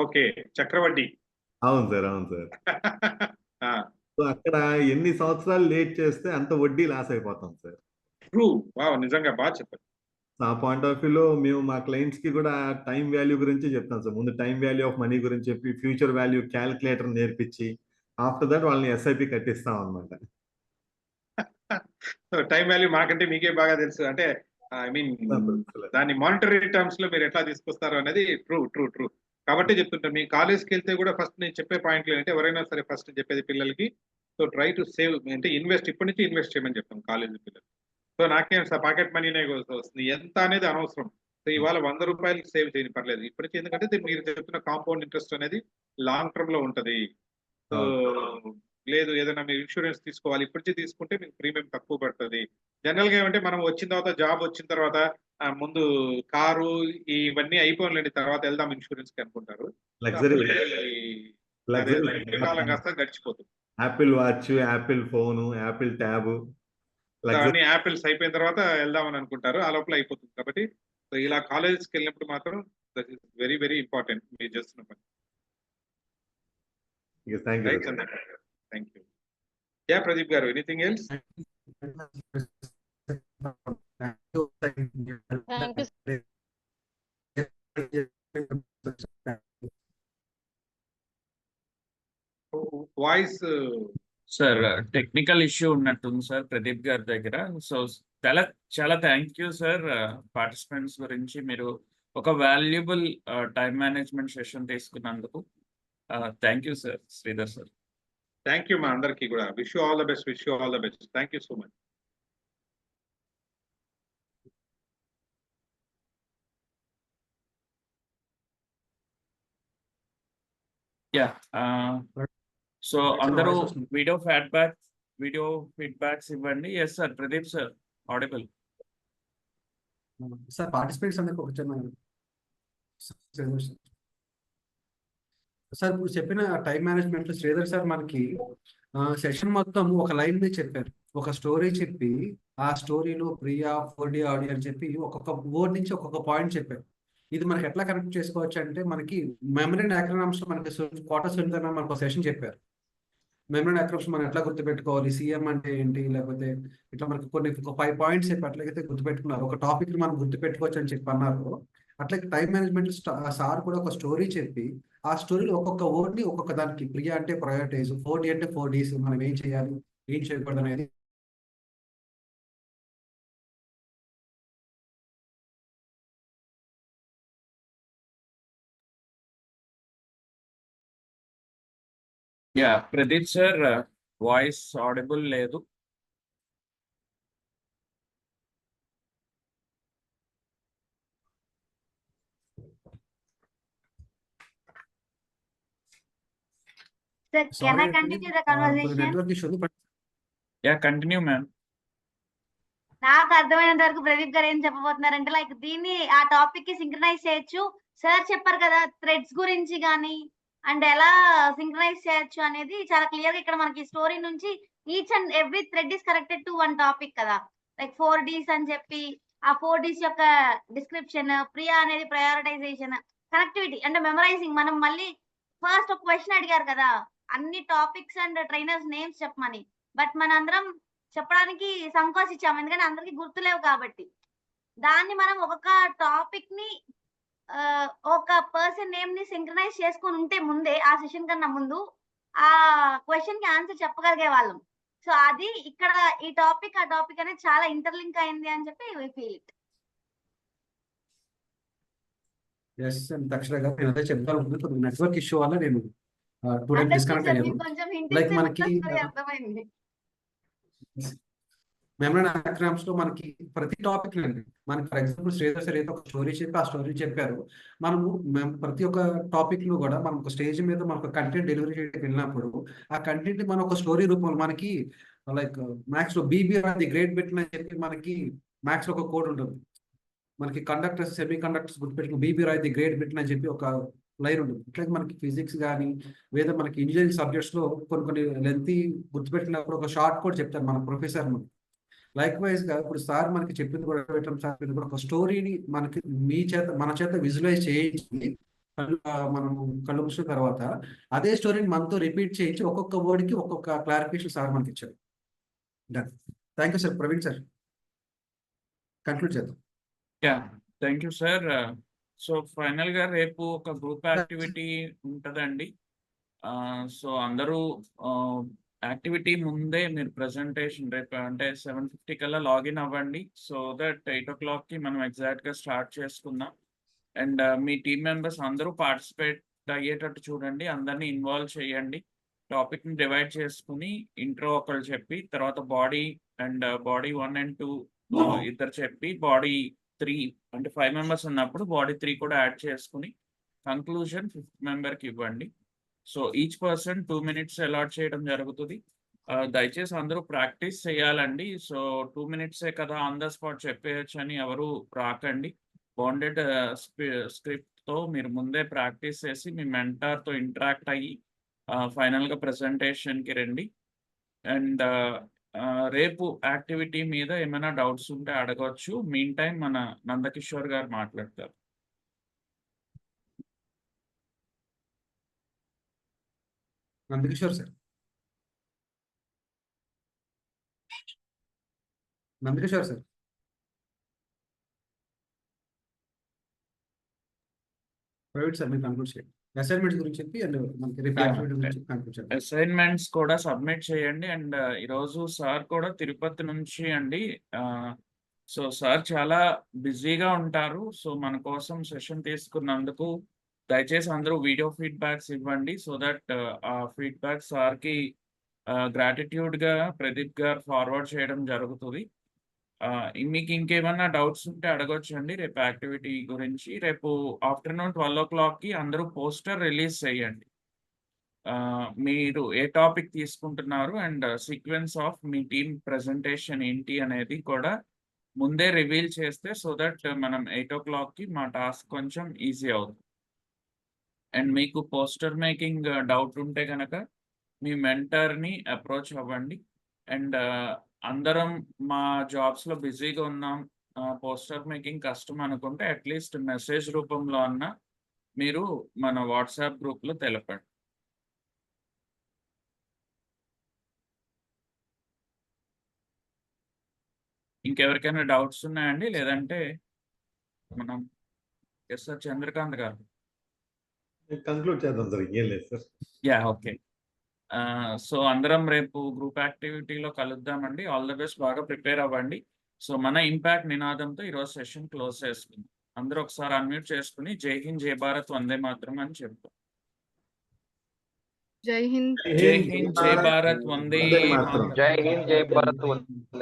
ఓకే, చక్రవడ్డీ. అవును సార్, అవును సార్. సో అక్కడ ఎన్ని సంవత్సరాలు లేట్ చేస్తే అంత వడ్డీ లాస్ అయిపోతాం సార్. ట్రూ, వావ్, నిజంగా బాగా చెప్పారు. ఆ పాయింట్ ఆఫ్ వ్యూలో మేము మా క్లయింట్స్ కి కూడా టైం వాల్యూ గురించి చెప్తాం సార్. ముందు టైం వాల్యూ ఆఫ్ మనీ గురించి చెప్పి ఫ్యూచర్ వాల్యూ క్యాలిక్యులేటర్ నేర్పించి ఆఫ్టర్ దట్ వాళ్ళని ఎస్ఐపి కట్టిస్తాం అనమాట. టైం వాల్యూ మాకంటే మీకే బాగా తెలుసు. అంటే ఐ మీన్ దాన్ని మానిటరీ టర్మ్స్ లో మీరు ఎట్లా తీసుకొస్తారు అనేది ట్రూ. కాబట్టి చెప్తుంటాను, మీ కాలేజ్కి వెళ్తే కూడా ఫస్ట్ నేను చెప్పే పాయింట్లు ఏంటంటే ఎవరైనా సరే ఫస్ట్ చెప్పేది పిల్లలకి సో ట్రై టు సేవ్, అంటే ఇన్వెస్ట్ ఇప్పటి నుంచి ఇన్వెస్ట్ చేయమని చెప్తాం కాలేజీ పిల్లలు. సో నాకేం సార్ పాకెట్ మనీనే వస్తుంది, ఎంత అనేది అనవసరం. సో ఇవాళ 100 రూపాయలు సేవ్ చేయని పర్లేదు ఇప్పటి నుంచి, ఎందుకంటే మీరు చెప్తున్న కాంపౌండ్ ఇంట్రెస్ట్ అనేది లాంగ్ టర్మ్ లో ఉంటది. సో లేదు ఏదైనా మీరు ఇన్సూరెన్స్ తీసుకోవాలి ఇప్పటి నుంచి తీసుకుంటే మీకు ప్రీమియం తక్కువ పడుతుంది. జనరల్ గా ఏమంటే మనం వచ్చిన తర్వాత జాబ్ వచ్చిన తర్వాత ముందు కారు ఇవన్నీ అయిపోలేండి, తర్వాత వెళ్దాం ఇన్సూరెన్స్ కి అనుకుంటారు. కాలం కాస్త గడిచిపోతుంది. Apple watch, Apple phone, Apple tab అన్ని యాపిల్స్ అయిపోయిన తర్వాత వెళ్దామని అనుకుంటారు, ఆ లోపల అయిపోతుంది. కాబట్టి ఇలా కాలేజెస్కి వెళ్ళినప్పుడు మాత్రం that is very very important మీరు చేస్తున్న పని. Thank you. యా ప్రదీప్ గారు, anything else? Voice sir technical issue ఉన్నట్టుంది సార్ ప్రదీప్ గారి దగ్గర. సో చాలా థ్యాంక్ యూ సార్. పార్టిసిపెంట్స్ గురించి మీరు ఒక వాల్యుబుల్ టైం మేనేజ్మెంట్ సెషన్ తీసుకున్నందుకు thank you sir. Sridhar sir, thank you మా అందరికీ కూడా. Wish you all the best. Thank you so much. Yeah, so అందరూ వీడియో ఫీడ్బ్యాక్స్ ఇవ్వండి. Yes sir, Pradeep sir audible. Sir participates అందరికి ఒక చిన్న సార్ ఇప్పుడు చెప్పిన టైం మేనేజ్మెంట్ శ్రీధర్ సార్ మనకి సెషన్ మొత్తం ఒక లైన్ మీద చెప్పారు. ఒక స్టోరీ చెప్పి ఆ స్టోరీలో ప్రియా 4D ఆడియో అని చెప్పి ఒక్కొక్క వర్డ్ నుంచి ఒక్కొక్క పాయింట్ చెప్పారు. ఇది మనకి ఎట్లా కనెక్ట్ చేసుకోవచ్చు అంటే మనకి మెమరీ అండ్ యాక్రోనిమ్స్ మనకి క్వార్టర్ సునీత మనకు సెషన్ చెప్పారు. మెమరీ అండ్ యాక్రోనిమ్స్ మనం ఎట్లా గుర్తుపెట్టుకోవాలి, సీఎం అంటే ఏంటి, లేకపోతే ఇట్లా మనకి కొన్ని ఒక 5 పాయింట్స్ చెప్పి అట్లయితే గుర్తుపెట్టుకున్నారు. ఒక టాపిక్ మనం గుర్తుపెట్టుకోవచ్చు అని చెప్పి అన్నారు. అట్లాగే టైం మేనేజ్మెంట్ సార్ కూడా ఒక స్టోరీ చెప్పి ఆ స్టోరీలో ఒక్కొక్క వర్డ్ ని ఒక్కొక్క దానికి ప్రియా అంటే ప్రయారిటైజ్, 4D అంటే 4Ds మనం ఏం చేయాలి ఏం చేయకూడదు అనేది ప్రదీప్ సార్ వాయిస్ ఆడిబుల్ లేదు. Sir, can I continue the conversation? Network issue ఉంది. Continue ma'am. నాకు అర్థమైనంత వరకు ప్రదీప్ గారు ఏం చెప్పబోతున్నారంటే లైక్ దీన్ని ఆ టాపిక్ కి సింక్రనైజ్ చేయొచ్చు. సార్ చెప్పారు కదా థ్రెడ్స్ గురించి కానీ అండ్ ఎలా సింక్రనైజ్ చేయొచ్చు అనేది చాలా క్లియర్ గా ఇక్కడ మనకి స్టోరీ నుంచి each and every thread is connected to one topic కదా. లైక్ 4Ds అని చెప్పి ఆ 4Ds యొక్క డిస్క్రిప్షన్, ప్రియా అనేది ప్రయారిటైజేషన్, కనెక్టివిటీ అంటే మెమరైజింగ్. మనం మళ్ళీ ఫస్ట్ ఒక క్వశ్చన్ అడిగారు కదా అన్ని టాపిక్స్ అండ్ ట్రైనర్స్ నేమ్స్ చెప్పమని, బట్ మన అందరం చెప్పడానికి సంకోచించాము ఎందుకంటే అందరికి గుర్తులేవు కాబట్టి. దాన్ని మనం ఒక్కొక్క టాపిక్ ని ఒక పర్సన్ నేమ్ ని సింక్రనైజ్ చేసుకుని ఉంటే ముందే ఆ సెషన్ కన్నా ముందు ఆ క్వశ్చన్ కి ఆన్సర్ చెప్పగలిగే వాళ్ళం. సో అది ఇక్కడ ఈ టాపిక్ ఆ టాపిక్ అనేది చాలా ఇంటర్లింక్ అయింది అని చెప్పి వి ఫీల్ ఇట్. దక్షిణ గారు నేను అదే చెప్తాను. నెట్వర్క్ ఇష్యూ వల్ల నేను 2 టైమ్స్ డిస్కనెక్ట్ అయ్యాను. కొంచెం లైక్ మనకి అర్థమైంది. మెమరీ యాక్రోనిమ్స్ లో మనకి ప్రతి టాపిక్ మనకి ఫర్ ఎగ్జాంపుల్ శ్రీధర్ సార్ ఏదో ఒక స్టోరీ చెప్పి ఆ స్టోరీ చెప్పారు. మనము ప్రతి ఒక్క టాపిక్ లో కూడా మనం ఒక స్టేజ్ మీద మనకు కంటెంట్ డెలివరీ చేయడానికి వెళ్ళినప్పుడు ఆ కంటెంట్ మనం ఒక స్టోరీ రూపంలో మనకి లైక్ మ్యాథ్స్ లో బీబీఆర్ అది గ్రేట్ బిట్ అని చెప్పి మనకి మ్యాథ్స్ లో ఒక కోడ్ ఉంటుంది. మనకి కండక్టర్స్ సెమీ కండక్టర్స్ గుర్తుపెట్టుకుని బీబీఆర్ అది గ్రేట్ బిట్ అని చెప్పి ఒక లైన్ ఉంటుంది. ఇట్లా మనకి ఫిజిక్స్ కానీ లేదా మనకి ఇంజనీరింగ్ సబ్జెక్ట్స్ లో కొన్ని లెంతీ గుర్తుపెట్టినప్పుడు ఒక షార్ట్ కోడ్ చెప్తారు మన ప్రొఫెసర్. లైక్ వైజ్ గా ఇప్పుడు సార్ మనకి చెప్పింది కూడా కూడా ఒక స్టోరీని మనకి మన చేత విజువలైజ్ చేయించి మనం కళ్ళు మూసిన తర్వాత అదే స్టోరీని మనతో రిపీట్ చేయించి ఒక్కొక్క వర్డ్ కి ఒక్కొక్క క్లారిఫికేషన్ సార్ మనకి ఇచ్చారు. Done. Thank you sir. Praveen sir conclude చేద్దాం. Thank you sir. So final గా రేపు ఒక గ్రూప్ యాక్టివిటీ ఉంటదండి. సో అందరూ యాక్టివిటీ ముందే మీరు ప్రెజెంటేషన్ రేపు అంటే 7:50 కల్లా లాగిన్ అవ్వండి. సో దట్ 8 o'clock కి మనం ఎగ్జాక్ట్ గా స్టార్ట్ చేసుకుందాం. అండ్ మీ టీమ్ మెంబర్స్ అందరూ పార్టిసిపేట్ అయ్యేటట్టు చూడండి, అందరినీ ఇన్వాల్వ్ చేయండి. టాపిక్ ని డివైడ్ చేసుకుని ఇంట్రో ఒకరు చెప్పి తర్వాత బాడీ 1 and 2 ఇద్దరు చెప్పి బాడీ 3 అంటే 5 members ఉన్నప్పుడు బాడీ 3 కూడా యాడ్ చేసుకుని కంక్లూజన్ 5th member కి ఇవ్వండి. So each person 2 minutes allot చేయడం జరుగుతుంది. దయచేసి అందరూ ప్రాక్టీస్ చేయాలండి. సో 2 minutes కదా ఆన్ ద స్పాట్ చెప్పేయచ్చు అని ఎవరు రాకండి. బాండెడ్ స్క్రిప్ట్ తో మీరు ముందే ప్రాక్టీస్ చేసి మీ మెంటార్తో ఇంటరాక్ట్ అయ్యి ఫైనల్గా ప్రెజెంటేషన్కి రండి. అండ్ రేపు యాక్టివిటీ మీద ఏమైనా డౌట్స్ ఉంటే అడగవచ్చు. మీన్ టైం మన నందకిషోర్ గారు మాట్లాడతారు. Nandakishore sir. Nandakishore sir. Private sir మీరు కంక్లూడ్ చేయండి. అసైన్మెంట్స్ గురించి చెప్పి అండ్ మనకి రేపు యాక్టివిటీ గురించి కంక్లూడ్ చేయండి. అసైన్మెంట్స్ కూడా సబ్మిట్ చేయండి. అండ్ ఈరోజు సార్ కూడా తిరుపతి నుంచి అండి. సో సార్ చాలా బిజీగా ఉంటారు. సో మన కోసం సెషన్ తీసుకున్నందుకు దయచేసి అందరూ వీడియో ఫీడ్బ్యాక్స్ ఇవ్వండి. సో దట్ ఆ ఫీడ్బ్యాక్ సార్కి గ్రాటిట్యూడ్గా ప్రదీప్ గారు ఫార్వర్డ్ చేయడం జరుగుతుంది. మీకు ఇంకేమన్నా డౌట్స్ ఉంటే అడగొచ్చండి రేపు యాక్టివిటీ గురించి. రేపు ఆఫ్టర్నూన్ 12 o'clock అందరూ పోస్టర్ రిలీజ్ చేయండి. మీరు ఏ టాపిక్ తీసుకుంటున్నారు and sequence of me team presentation ఏంటి అనేది కూడా ముందే రివీల్ చేస్తే సో దట్ మనం 8 o'clockకి మా టాస్క్ కొంచెం ఈజీ అవుతుంది. అండ్ మీకు పోస్టర్ మేకింగ్ డౌట్ ఉంటే కనుక మీ మెంటర్ని అప్రోచ్ అవ్వండి. అండ్ అందరం మా జాబ్స్లో బిజీగా ఉన్నాం, పోస్టర్ మేకింగ్ కష్టం అనుకుంటే అట్లీస్ట్ మెసేజ్ రూపంలో అన్న మీరు మన వాట్సాప్ గ్రూప్లో తెలపండి. ఇంకెవరికైనా డౌట్స్ ఉన్నాయండి? లేదంటే మనం ఎస్ సార్ చంద్రకాంత్ గారు. కంక్లూడ్ చేద్దాం సార్, ఏం లేదు సార్. Yeah okay. సో అందరం రేపు గ్రూప్ యాక్టివిటీలో కలుద్దామండి. ఆల్ ద బెస్ట్, బాగా ప్రిపేర్ అవ్వండి. సో మన ఇంపాక్ట్ నినాదంతో ఈరోజు సెషన్ క్లోజ్ చేసుకుందాం. అందరూ ఒకసారి అన్మ్యూట్ చేసుకుని జై హింద్, జై భారత్, వందే మాతరం అని చెప్తాం. జై హింద్. జై హింద్, జై భారత్, వందే వందే మాతరం. మాతరం. జై హింద్, జై భారత్.